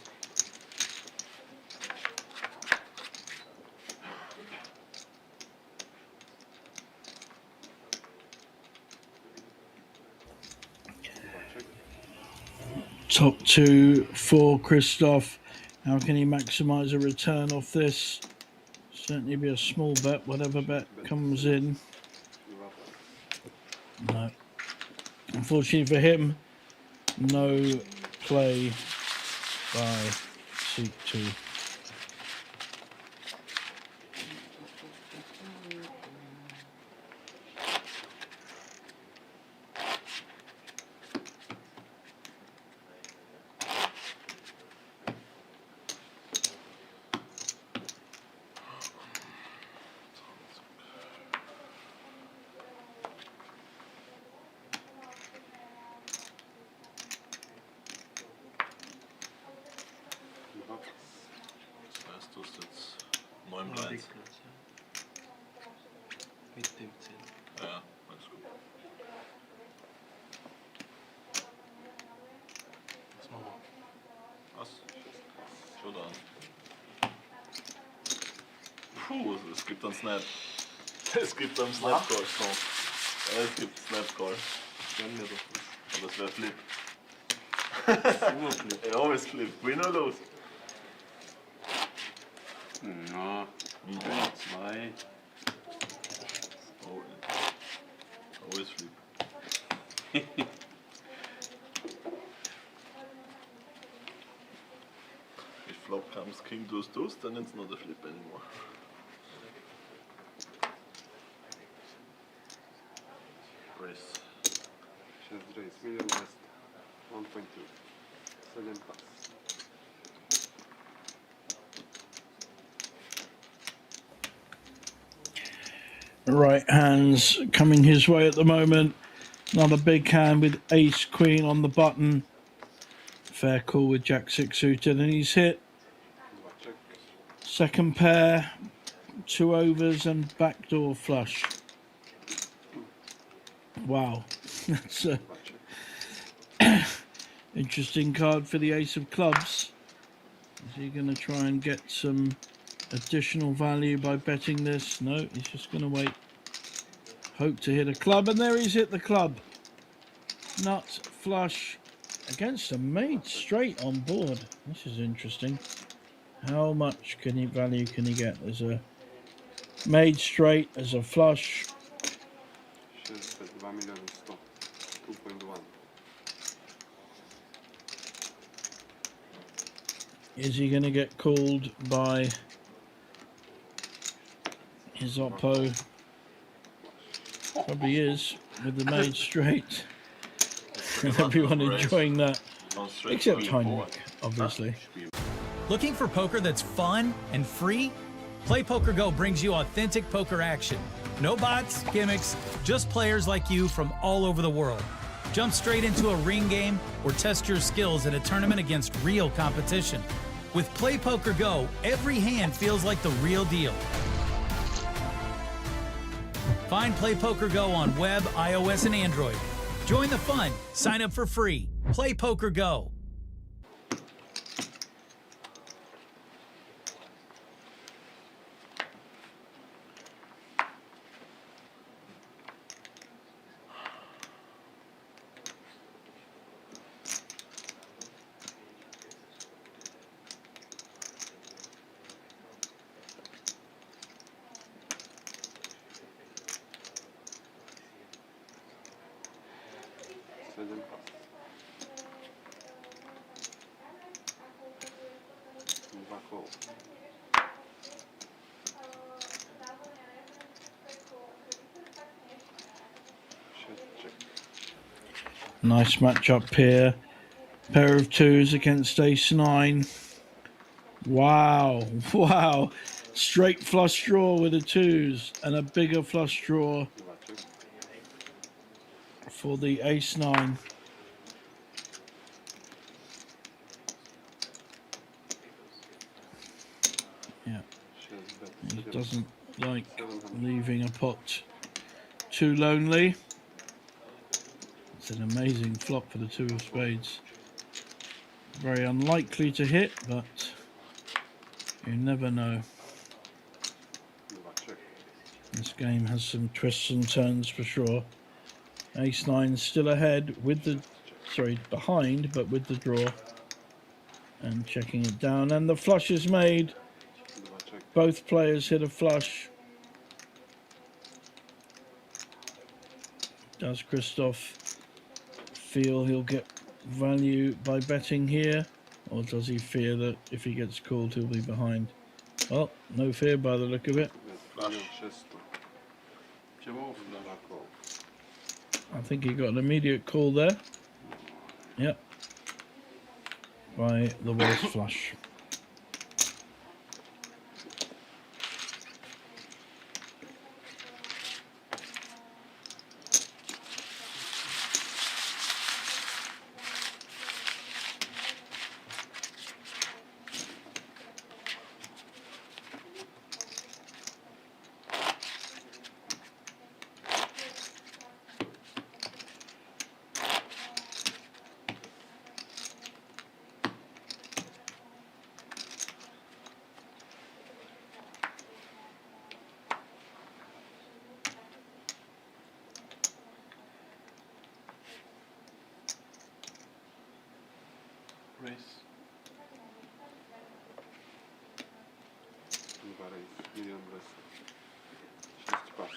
Top two for Christoph. How can he maximize a return off this? Certainly be a small bet, whatever bet comes in. No. Unfortunately for him, no play by seat two. Das heißt, du hast jetzt 9 Blinds. Mit dem 10. Ja, alles gut. Was machen wir? Was? Showdown. Puh, es gibt einen Snap. Es gibt einen Snap-Call. Es gibt Snap-Call. Gönnen wir doch was. Aber es wäre Flip. Nur Flip. Ja, es Flip. Win or lose? Na, 2. Oh, always Flip. If flop comes king deuce deuce, then it's not a flip anymore. Race. 6 race, medium best, 1.2. 7 pass. Right hands coming his way at the moment. Not a big hand with ace queen on the button. Fair call with jack six suited, and he's hit. Second pair, 2 overs and backdoor flush. Wow, that's a interesting card for the ace of clubs. Is he going to try and get some additional value by betting this? No, he's just going to wait. Hope to hit a club, and there he's hit the club. Nut flush against a made straight on board. This is interesting. How much value can he get? There's a made straight, there's a flush. 2 miliony 100. 2.1. Is he going to get called by his oppo? Probably is, with the made straight. And everyone enjoying that, except Heinrich, obviously. Looking for poker that's fun and free? Play Poker Go brings you authentic poker action. No bots, gimmicks, just players like you from all over the world. Jump straight into a ring game or test your skills in a tournament against real competition. With Play Poker Go, every hand feels like the real deal. Find Play Poker Go on web, iOS, and Android. Join the fun. Sign up for free. Play Poker Go. Nice matchup here. Pair of twos against ace nine. Wow, wow. Straight flush draw with the twos and a bigger flush draw for the ace nine. Yeah, he doesn't like leaving a pot too lonely. It's an amazing flop for the two of spades. Very unlikely to hit, but you never know. This game has some twists and turns for sure. Ace nine still ahead with the sorry, behind, but with the draw. And checking it down, and the flush is made. Both players hit a flush. Does Christoph feel he'll get value by betting here? Or does he fear that if he gets called, he'll be behind? Well, no fear by the look of it. I think he got an immediate call there. Yep. By the worst flush. Race. Chyba race, milion bez. 6 pas.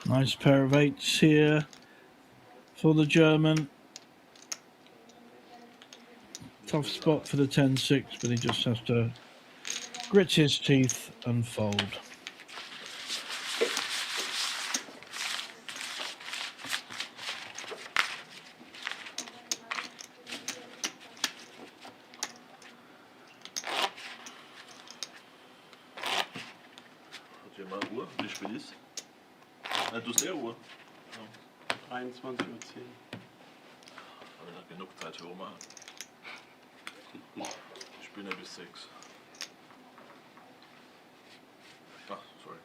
Nice pair of 8s here for the German. Tough spot for the 10-6, but he just has to grit his teeth and fold. Hat jemand Uhr? Wie spät ist? Nein, du hast ja Uhr. 23:10 Uhr. Habe ich noch genug Zeit für Oma. Ich bin ja bis 6. Ach, sorry.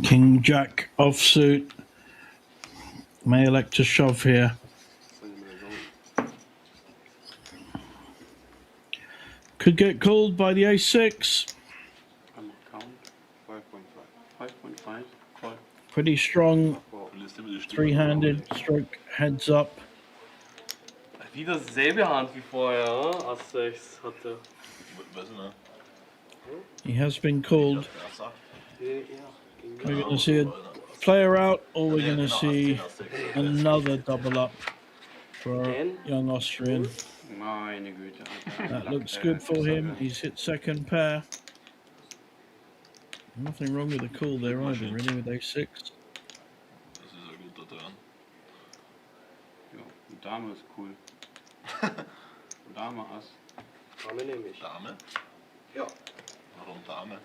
King Jack offsuit. May elect to shove here. Could get called by the Ace-6. Count 5.5. 5.5. Call. Pretty strong. Three-handed stroke heads up. Wieder dasselbe Hand wie vorher, Ass 6 hatte. Weiß ich nicht. He has been called. We're going to see a player out, or we're going to see another double up for young Austrian. Meine Güte, Alter. That looks good for him. He's hit second pair. Nothing wrong with the call there either, really, with Ace-6. Das ist ein guter Turn. Ja, die Dame ist cool. Dame Ass. Dame nehme ich. Dame? Ja. Warum Dame?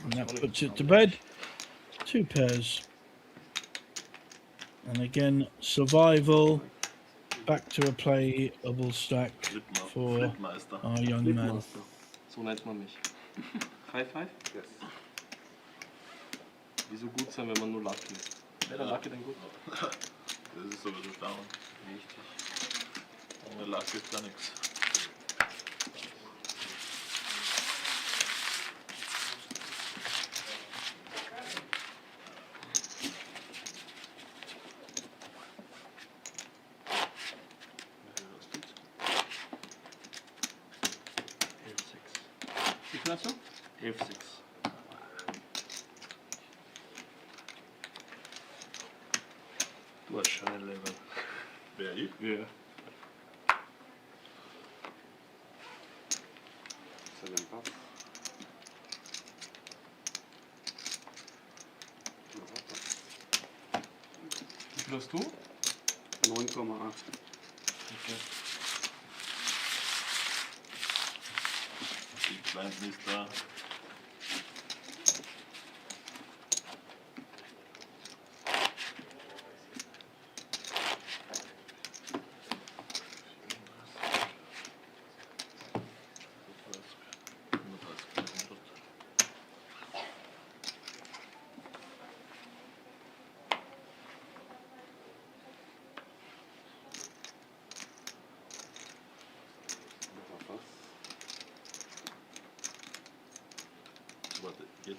And that puts it to bed. 2 pairs. And again, survival. Back to a playable stack for our young man. So nennt man mich. 5-5? Yes. Wieso gut sein, wenn man nur Lucky ist? Wäre der Lucky denn gut? Das ist sowieso down. Richtig. Ohne Luck ist gar nichts. Wie viel hast du? 11-6. Du hast schon ein Level. Wer ich? Ja. Jeden pas. Wie viel hast du? 9,8. Okay. Die Client ist da.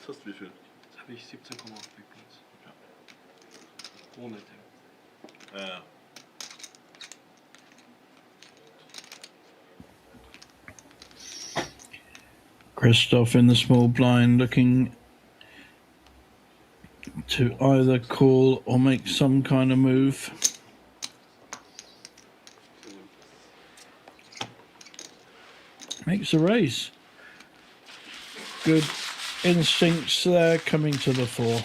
Jetzt hast du wie viel? Jetzt habe ich 17,8 Big Blinds. Ohne Ding. Ja. Christoph in the small blind looking to either call or make some kind of move. Makes a raise. Good instincts there coming to the fore.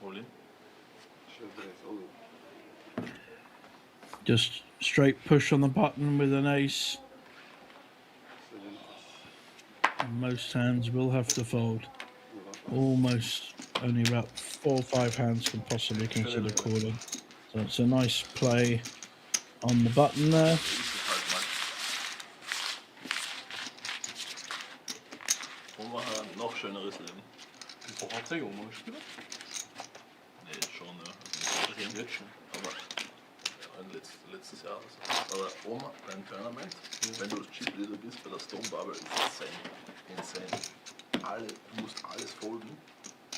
All in. Just straight push on the button with an ace. Most hands will have to fold. Almost only about 4 or 5 hands can possibly consider calling. So it's a nice play on the button there. Oma hat ein noch schöneres Leben. Wo hat der Oma gespielt? Nee, schon, ja. Jetzt schon. Aber ja, letztes Jahr. Also. Aber Oma, beim Tournament, wenn du Chip-Leader bist bei der Stone Bubble, ist insane. Du musst alles folgen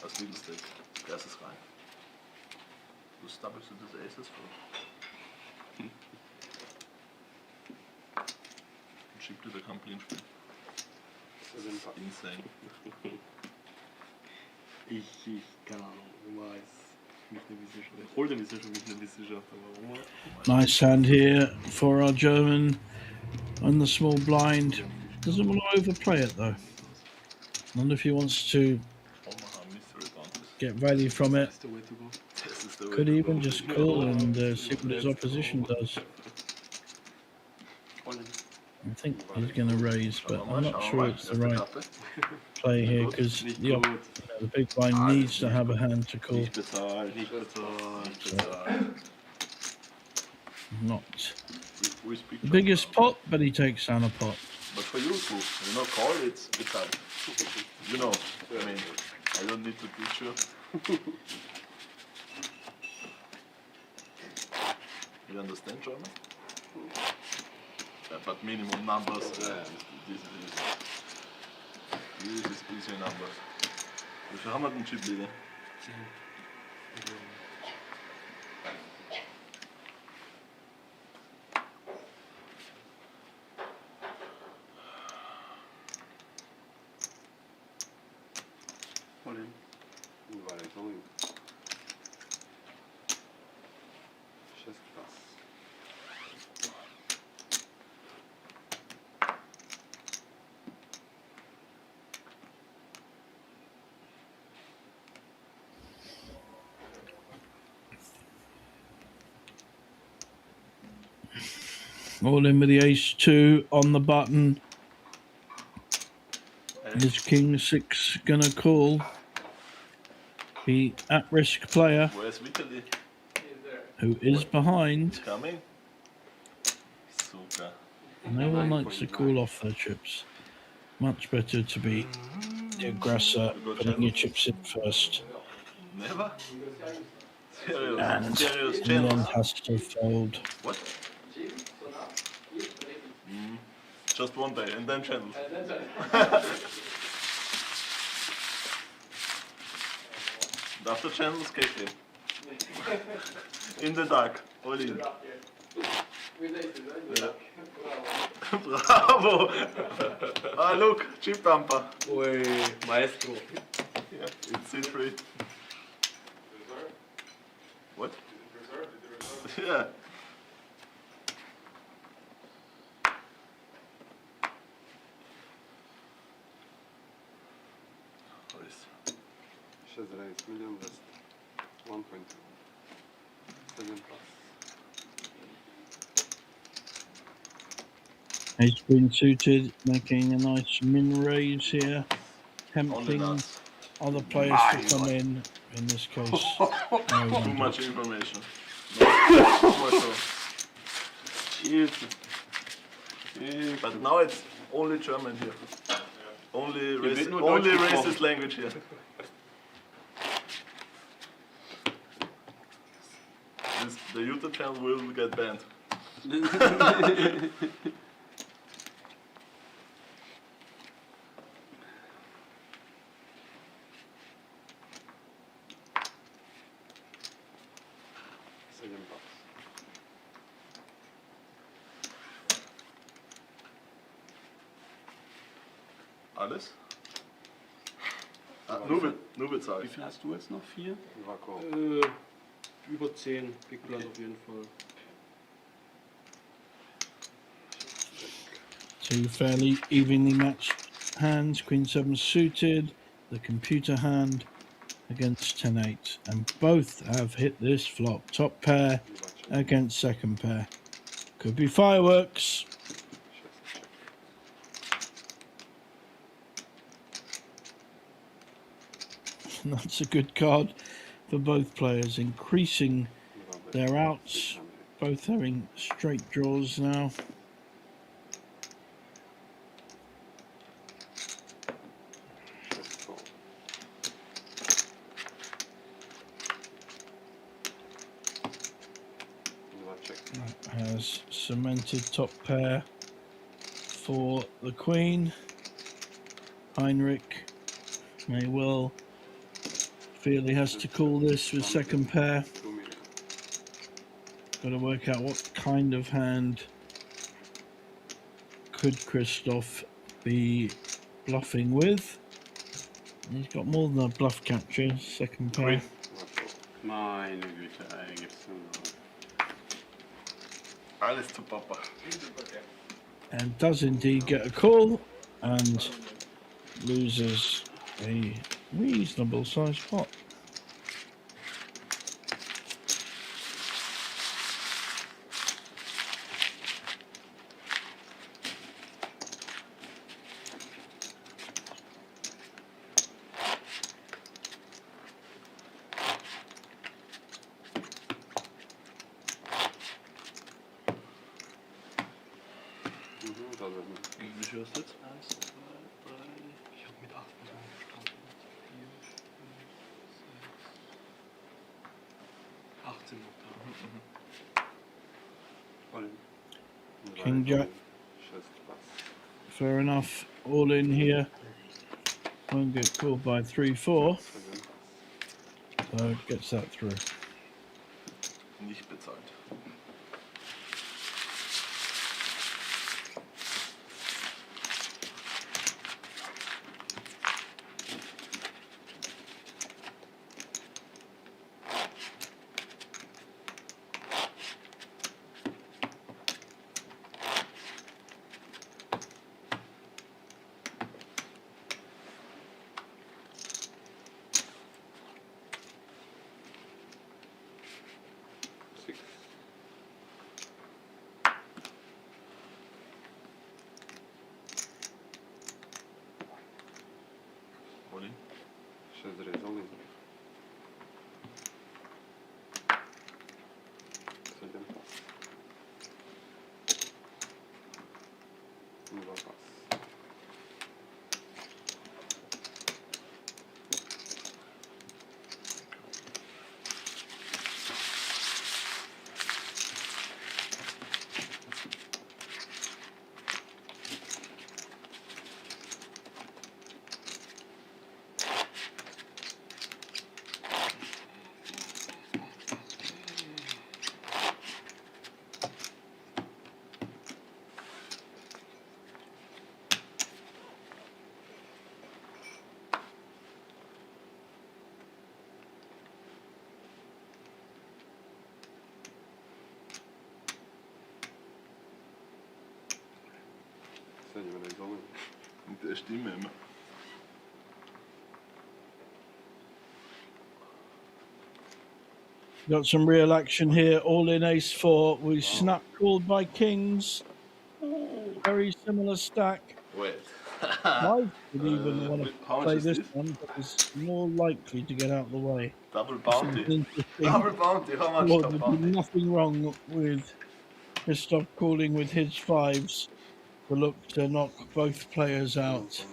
als Middle Stack. Erstes rein. Du doublest das Aces vor. Ein Chip-Leader kann Blind spielen. Insane. Ich keine Ahnung, Oma ist nicht eine Wissenschaft. Hold'em ist ja schon nicht eine Wissenschaft, aber Oma. Nice hand here for our German on the small blind. Doesn't want to overplay it though. I wonder if he wants to get value from it. Could even just call and see what his opposition does. I think he's going to raise, but I'm not sure it's the right play here because the big blind needs to have a hand to call. Not the biggest pot, but he takes down a pot. But for you to, call it's hard. I mean, I don't need to teach you. You understand German? But minimum numbers, this is easy numbers. Wie viel haben wir denn Chip-Leader? All in. All in. 6 plus. All in with the ace-2 on the button. Is King 6 gonna call? The at-risk player Where's Vitaly? who is behind. Coming? Super. No one likes to call off their chips. Much better to be the aggressor, putting your chips in first. Never? And Serious in the end channels. has to fold. What? Just one day and then channel. And after channels, KK. In the dark, all in. Yeah. Bravo! Ah, look, chip bumper. Oi, Maestro. Yeah, it's C3. What? Yeah. Just raise medium list 1.2. 7 plus. He's been suited, making a nice min raise here, tempting other players to come in in this case. Too much information. No, for sure. But now it's only German here. Only racist language here. The YouTube channel will get banned. Alles? Nur bezahlt. Wie viel hast du jetzt noch? 4? Über 10. Big Blind auf jeden Fall. Two fairly evenly matched hands. Queen 7 suited. The computer hand against 10-8. And both have hit this flop. Top pair against second pair. Could be fireworks. That's a good card for both players, increasing their outs, both having straight draws now. That has cemented top pair for the Queen. Heinrich may well feel he has to call this with second pair. Got to work out what kind of hand could Christoph be bluffing with. He's got more than a bluff capture, second pair. Meine Güte, ey, gibt's nur. Alles zu Papa. And does indeed get a call and loses a reasonable sized pot. Wie viel hast du jetzt? 1, 2, 3. Ich hab mit 8 gestartet. 4, 5, 6. 18 noch da. King Jack. Fair enough. All in here. Won't get called by 3-4. So gets that through. Nicht bezahlt. Oli? 6 rezony. 7 pas. 2 pas. Mit der Stimme immer. Got some real action here. All in ace-4. We snap called by kings. Very similar stack. Wait. Might even want to how much play is this this? one, but is more likely to get out of the way. Double This is an bounty. interesting Double bounty. How much board. double There'd be bounty? nothing wrong with Christoph calling with his fives to look to knock both players out.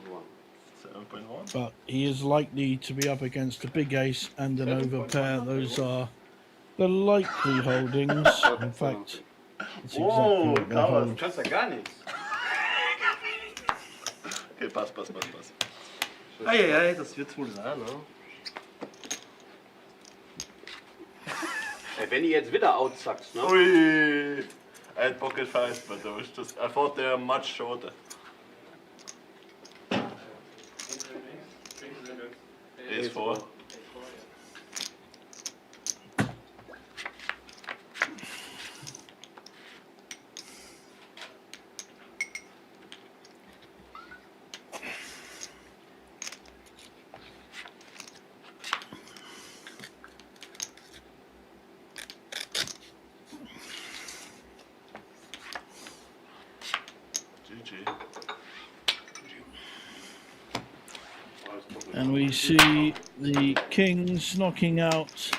7.1. But he is likely to be up against a big ace and an overpair. Those are the likely holdings. In fact, it's exactly what they hold. Kannst ja gar nichts. Okay, pass. Eieiei, das wird's wohl sein, ne? Wenn du jetzt wieder outsackst, ne? Ui! I had pocket fives, but I thought they were much shorter. Ace 4. And we see the Kings knocking out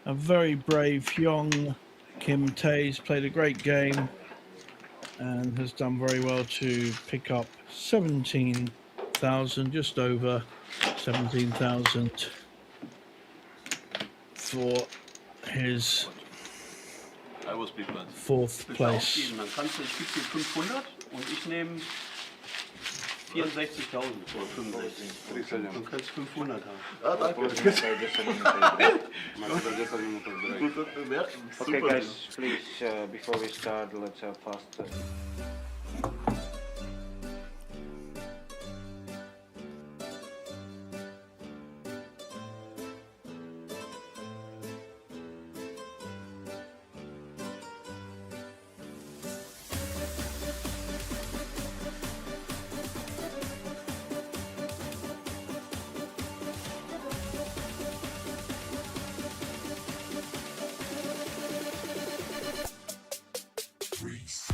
a very brave young Kim Tae's played a great game and has done very well to pick up 17,000, just over 17,000 for his fourth place. Dann kannst du, ich gebe dir 500 und ich nehme 64.000 oder 65. Du kannst 500 haben. Ah, danke. Okay, guys, please, before we start, let's have fast. Freeze.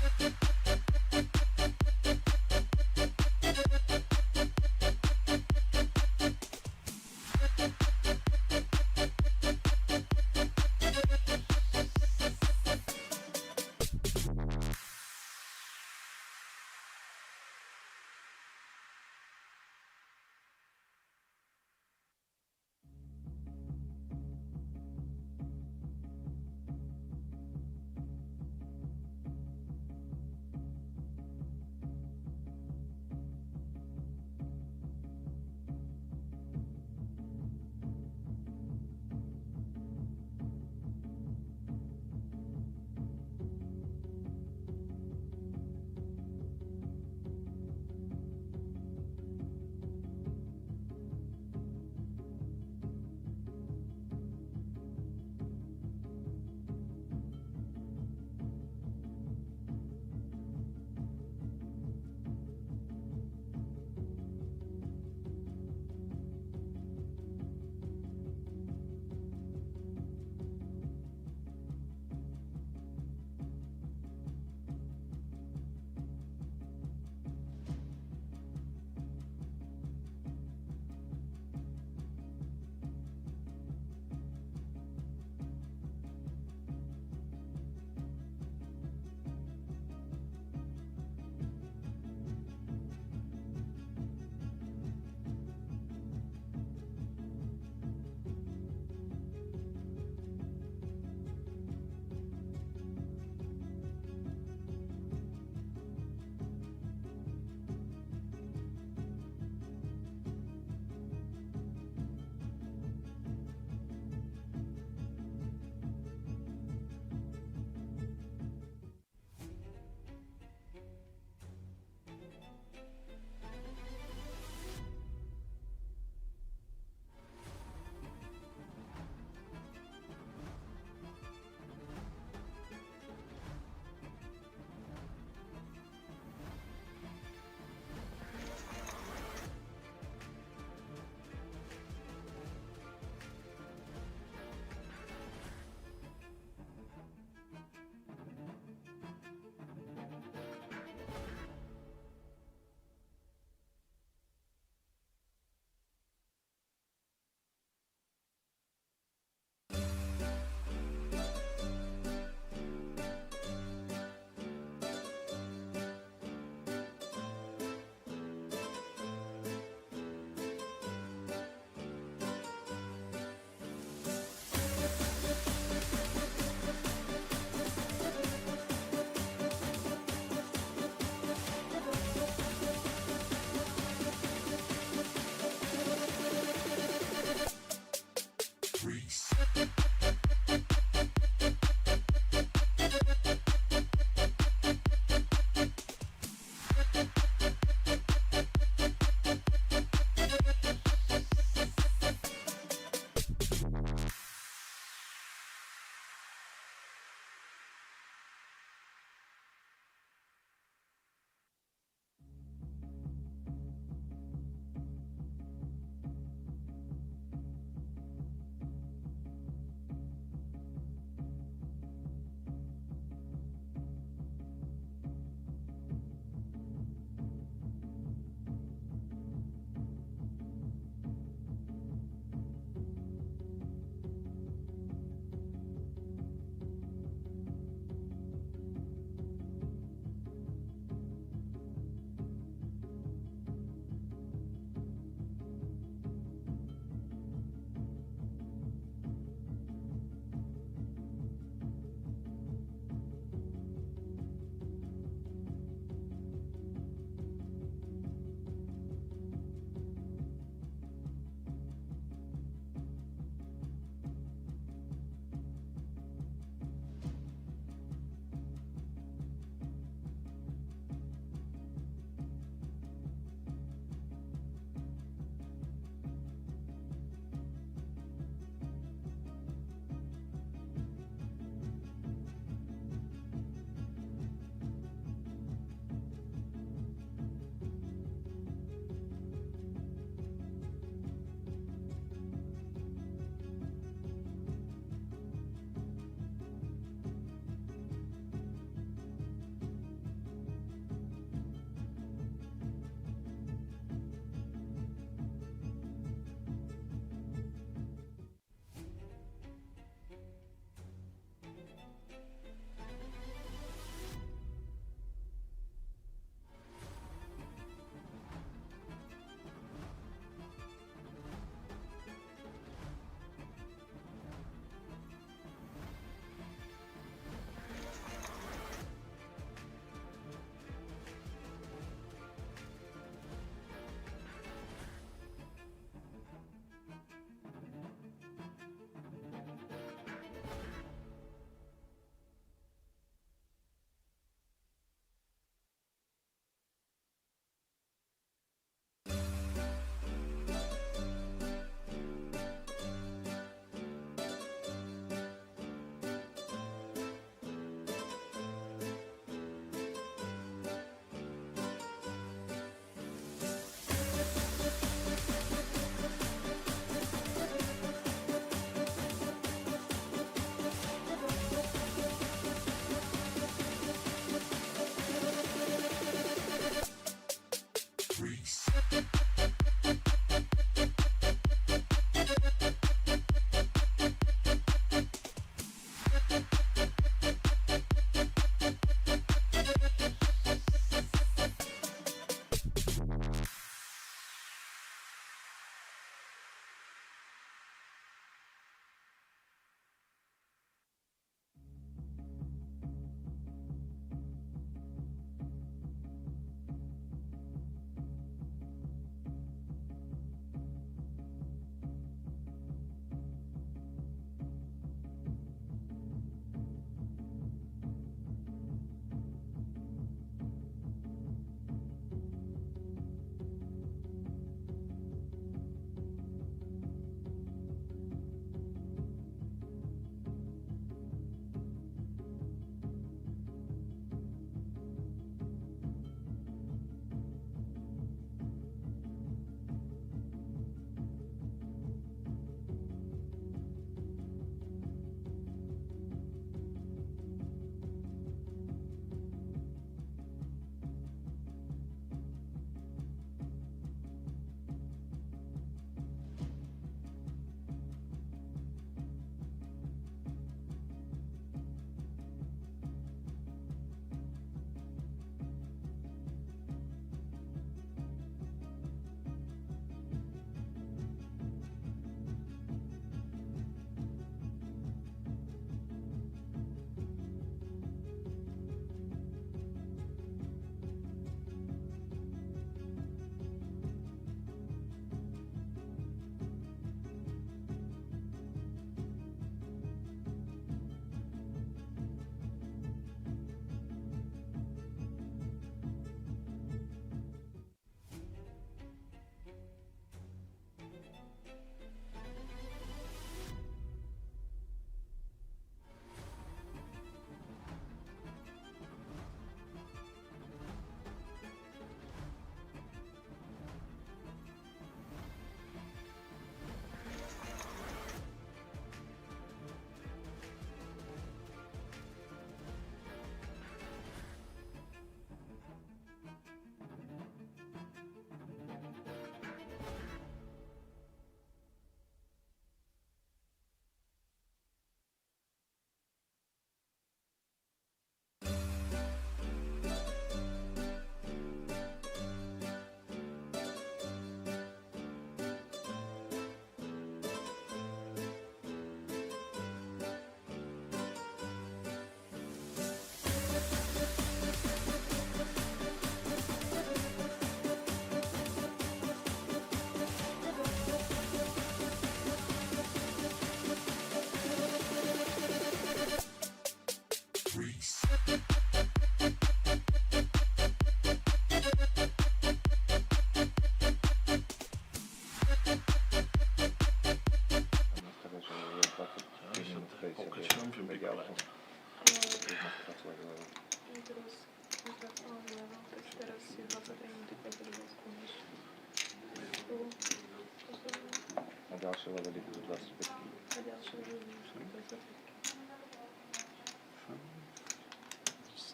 další levely budou 25.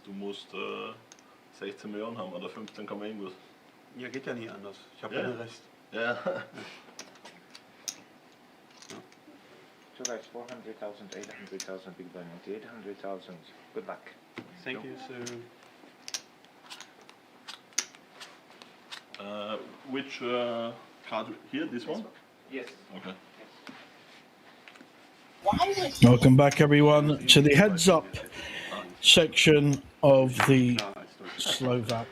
Du musst 16 Millionen haben oder 15, irgendwas. Ja, geht ja nicht anders. Ich habe Ja. ja den Rest. Ja. So guys, 400,000, 800,000 big blind, 800,000. Good luck. Thank you, sir. Which card here? This one? Yes. Okay. Welcome back, everyone, to the heads up section of the Slovak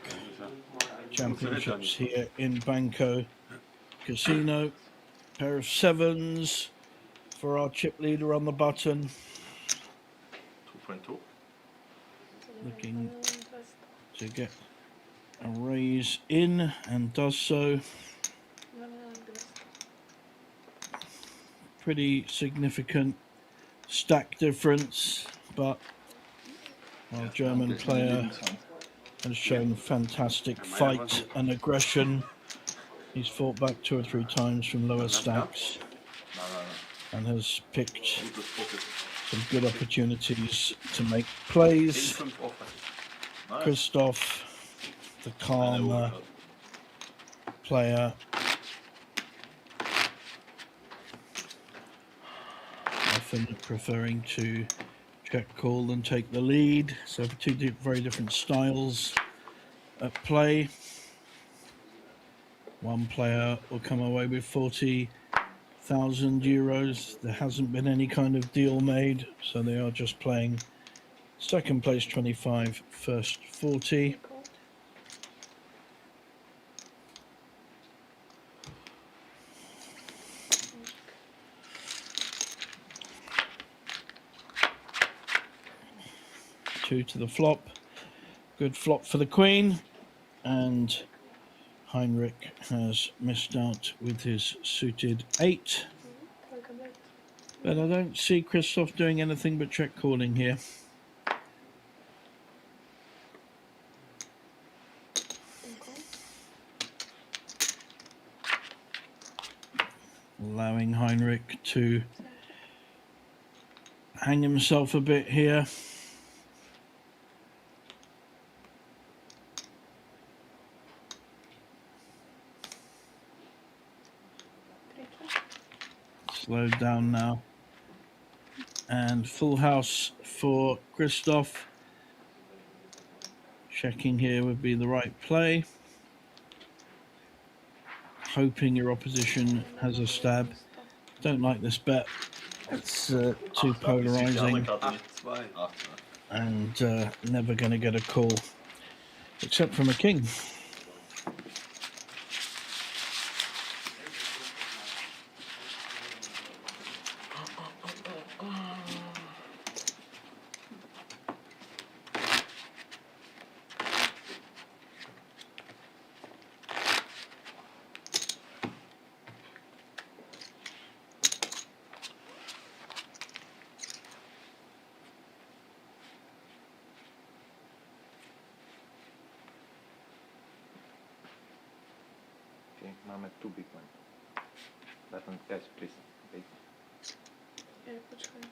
Championships here in Banco Casino. Pair of sevens for our chip leader on the button. 2.2. Looking to get a raise in and does so. Pretty significant stack difference, but our German player has shown fantastic fight and aggression. He's fought back 2 or 3 times from lower stacks and has picked some good opportunities to make plays. Christoph, the calmer, player often preferring to check call and take the lead. So two very different styles at play. One player will come away with 40,000 euros. There hasn't been any kind of deal made, so they are just playing second place 25, first 40. Two to the flop. Good flop for the queen. And Heinrich has missed out with his suited 8. But I don't see Christoph doing anything but check calling here. Allowing Heinrich to hang himself a bit here. Slowed down now. And full house for Christoph. Checking here would be the right play. Hoping your opposition has a stab. Don't like this bet. It's too polarizing and never going to get a call, except from a king. Máme tu big one. Button, yes, please. Okay. Počkaj.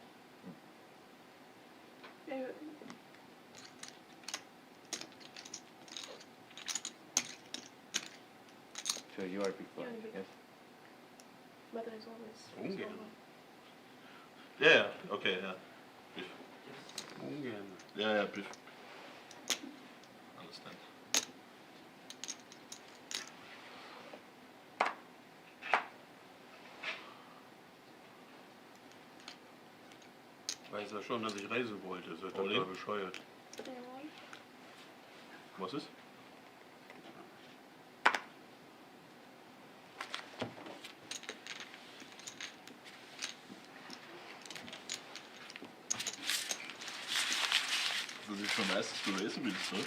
So you are big blind, yes? But there's always Ungern. Yeah, okay, yeah. Brief. Ungern. Yeah, brief. Understand. Weiß er schon, dass ich reisen wollte, ist er Olli? total bescheuert. Was ist? Das ist schon nice, dass du racen willst, ne?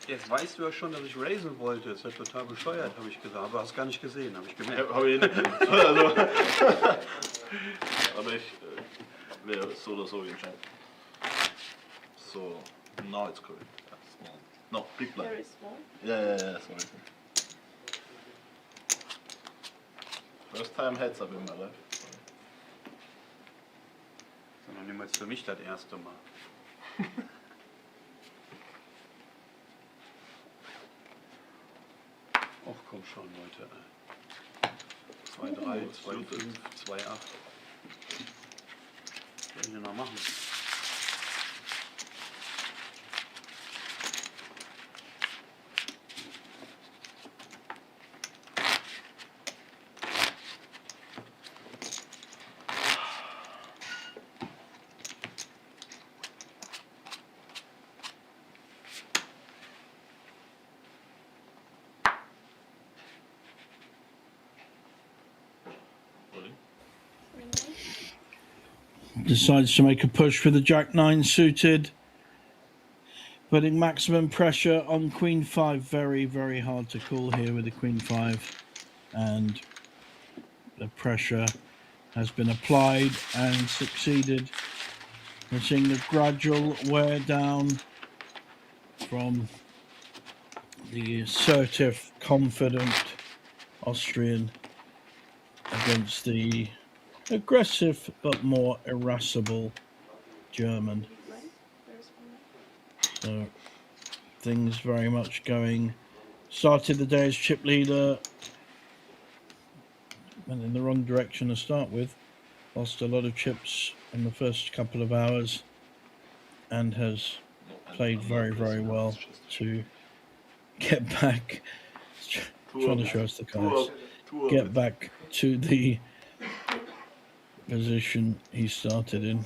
Jetzt weißt du ja schon, dass ich raisen wollte. Das ist ja total bescheuert, habe ich gesagt. Aber hast gar nicht gesehen, habe ich gemerkt. Hab ich nicht. Also, aber ich wäre so oder so entscheidend. So, now it's correct. Yeah, small. No, big blind. Very small. Yeah, sorry. First time heads up in my life. Sondern niemals für mich das erste Mal. Och, komm schon, Leute. 2-3, 2-5, 2-8. Was soll ich denn noch machen? Decides to make a push for the Jack-9 suited, putting maximum pressure on Queen 5. Very, very hard to call here with the Queen 5, and the pressure has been applied and succeeded. We're seeing the gradual wear down from the assertive, confident Austrian against the aggressive but more irascible German. So things very much going. Started the day as chip leader went in the wrong direction to start with. Lost a lot of chips in the first couple of hours and has played very, very well to get back. Trying to show us the cards. Get back to the position he started in.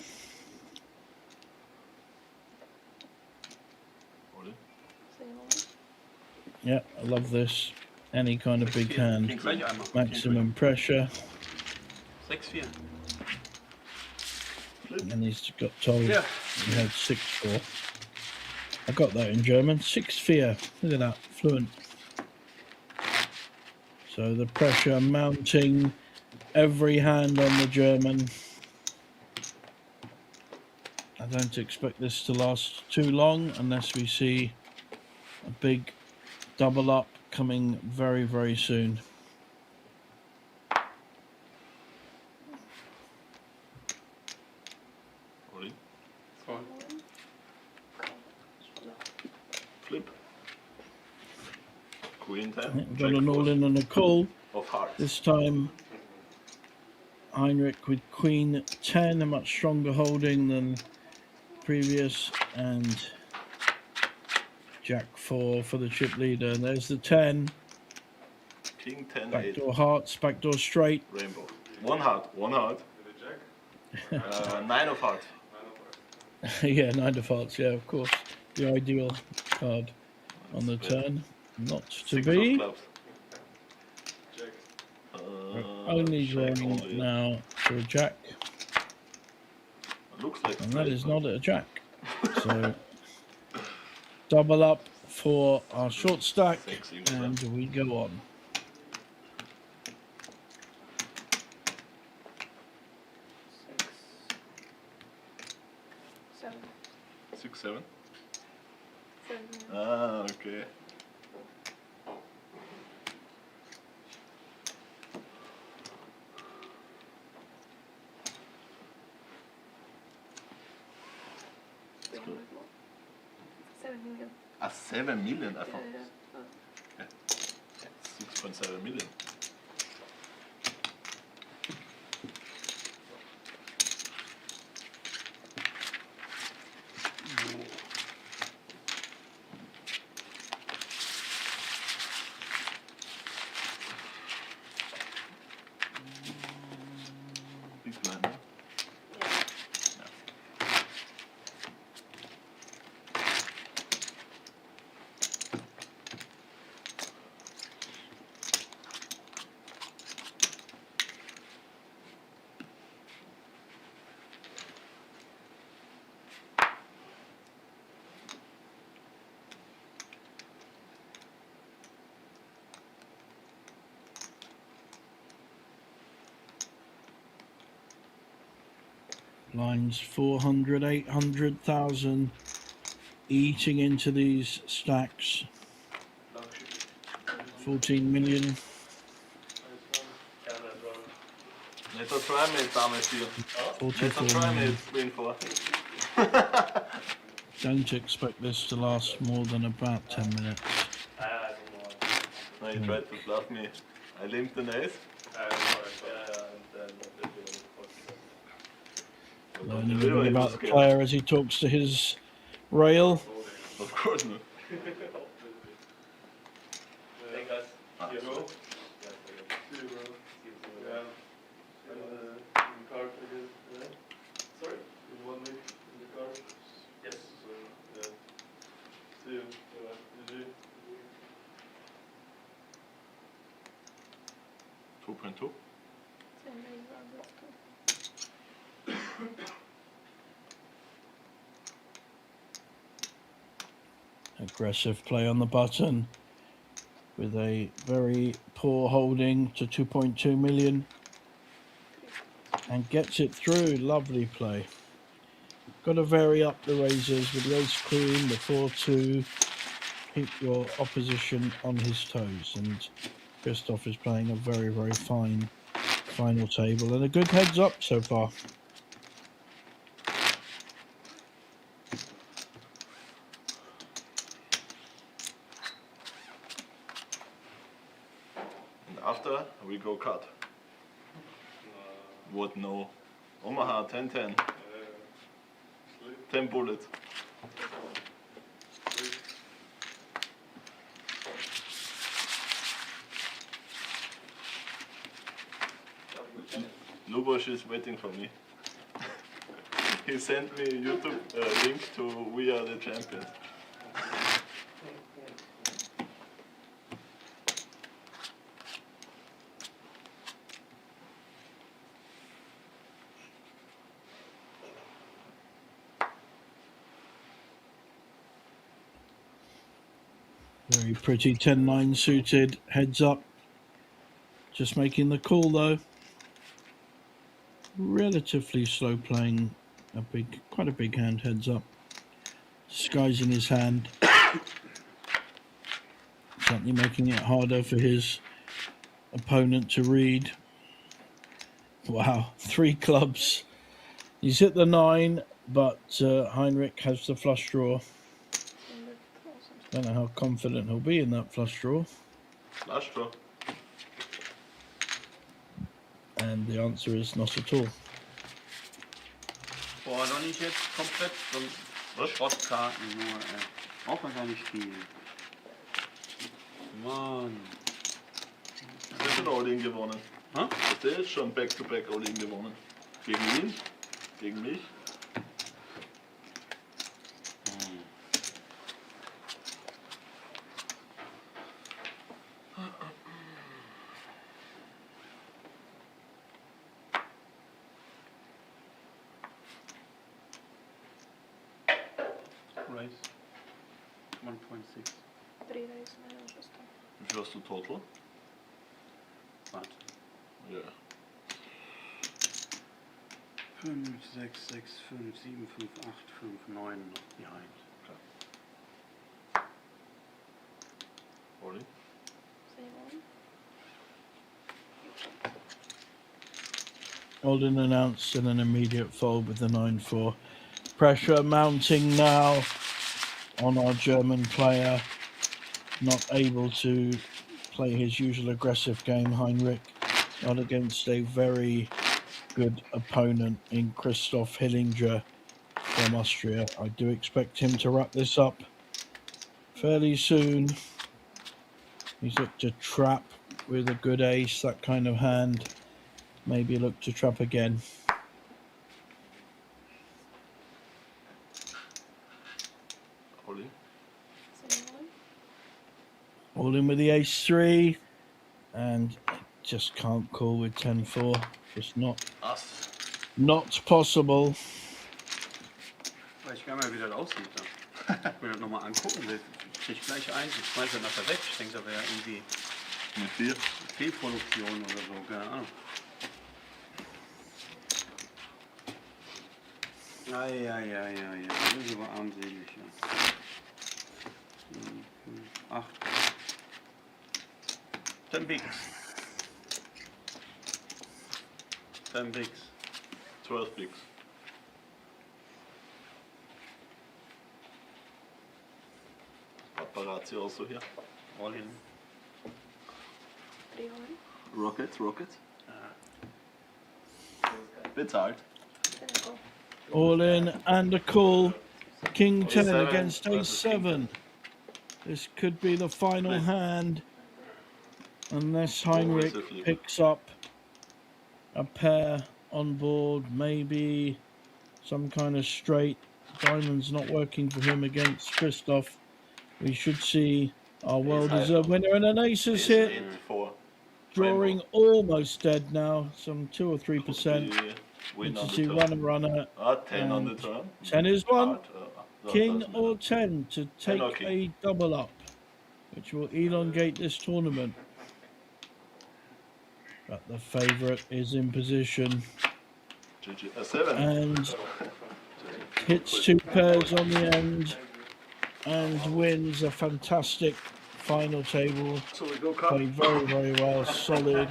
Yeah, I love this. Any kind of big hand. Maximum pressure. 6-4. And he's got told he had 6-4. I got that in German. 6-4. Look at that. Fluent. So the pressure mounting every hand on the German. I don't expect this to last too long unless we see a big double up coming very, very soon. Flip. Queen 10. We've got an all-in and a call. Of hearts. This time, Heinrich with Queen 10, a much stronger holding than previous, and Jack 4 for the chip leader. And there's the 10. King 10, Backdoor hearts, backdoor straight. Rainbow. One heart. 9 of hearts. Yeah, 9 of hearts, yeah, of course. The ideal card on the turn. Not to be. Only drawing now for a jack. Looks like and that is not a jack. So double up for our short stack, and we go on. Six, seven. Ah, okay. Let's go. 7 million. 7 million, I thought. Yeah. 6.7 million. Big blind, huh? Lines 400, 800,000 eating into these stacks. 14 million. Let us try me, Dame 4. Let us try me, Queen 4. Don't expect this to last more than about 10 minutes. No, you tried to bluff me. I limped an ace. Learning a bit about the player as he talks to his rail. Of course not. Aggressive play on the button with a very poor holding to 2.2 million and gets it through. Lovely play. Got to vary up the raises with the ace queen, the 4-2. Keep your opposition on his toes, and Christoph is playing a very, very fine final table and a good heads up so far. And after we go cut. What no? Omaha 10-10. 10 bullets. Luboš is waiting for me. He sent me a YouTube link to We Are the Champions. Very pretty 10-9 suited, heads up. Just making the call though. Relatively slow playing, quite a big hand, heads up. Disguising his hand. Certainly making it harder for his opponent to read. Wow, 3 clubs. He's hit the 9, but Heinrich has the flush draw. Don't know how confident he'll be in that flush draw. Flush draw. And the answer is not at all. Boah, noch nicht jetzt komplett, sonst Schrottkarten nur, ey. Auch wenn er nicht viel. Mann. Du hast schon All-In gewonnen. Hä? Du hast schon Back-to-Back All-In gewonnen. Gegen ihn, gegen mich. Raise. 1.6. 3 raise, naja, už to. Wie viel hast du total? Warte. Ja. 5, 6, 6, 5, 7, 5, 8, 5, 9 noch behind. All-In. Same one. Alden announced and an immediate fold with the 9-4. Pressure mounting now on our German player. Not able to play his usual aggressive game, Heinrich. Not against a very good opponent in Christoph Hillinger from Austria. I do expect him to wrap this up fairly soon. He's looked to trap with a good ace, that kind of hand. Maybe look to trap again. All-In. Same one. All in with the ace-3, and just can't call with 10-4. Just not possible. Ich werde mal, wie das aussieht. Da. Ich will das nochmal angucken. Ich krieg gleich eins, ich schmeiß das nachher weg. Ich denke, da wäre irgendwie Mit 4. Fehlproduktion oder so, keine Ahnung. Ja, das ist aber armselig. Ja. 8. 10 bigs. 10 bigs. 12 bigs. Paparazzi also here. All in. 3 one. Rocket. Bezahlt. Then I go. All in and a call. King 10 Ace-7 against versus King ace-7. This could be the final hand. Unless Heinrich picks up a pair on board, maybe some kind of straight. Diamond's not working for him against Christoph. We should see our well-deserved winner, and an ace is hit. 8-4. Drawing almost dead now, some 2 or 3%. Win To on see the one turn. runner. 10 on the and turn. 10 is one. No, King doesn't or matter. 10 to take or king. a double up, which will elongate this tournament. But the favourite is in position GG. 7. and hits 2 pairs on the end and wins a fantastic final table. So we go cup. Played very, very well, solid,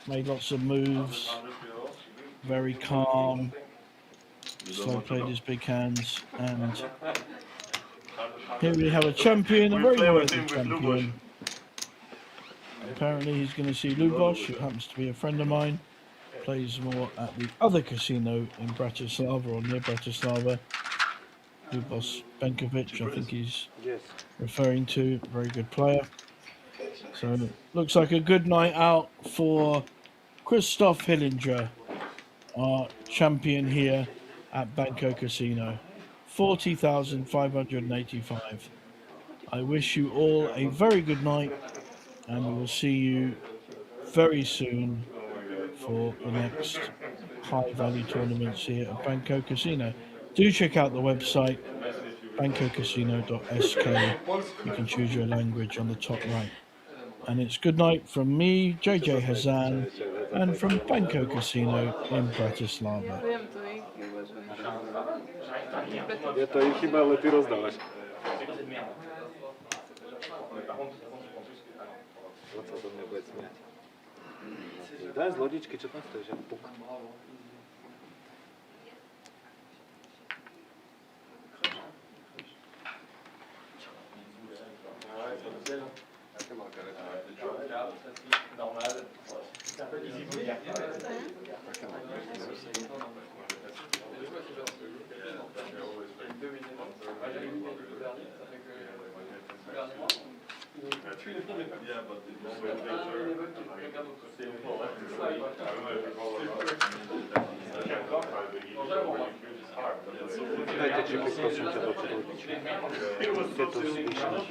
made lots of moves, very calm, slow played his big hands, and here we have a champion, a We very play with worthy him with champion. Apparently he's going to see Luboš, who happens to be a friend of mine. plays more at the other casino in Bratislava or near Bratislava. Dubos Benkovic, I think he's referring to. Very good player. So looks like a good night out for Christoph Hillinger, our champion here at Banco Casino. 40,585. I wish you all a very good night, and we will see you very soon for the next high value tournaments here at Banco Casino. Do check out the website bancocasino.sk. You can choose your language on the top right. And it's good night from me, JJ Hazan, and from Banco Casino in Bratislava. Viem, to je ich chyba, že... Je to ich chyba, ale ty rozdávaš. 20 to mňa bude smiať. Daj z lodičky, čo tam stojíš? Puk. Dajte čipy, prosím ťa, do lodičky. Je to zvýšené.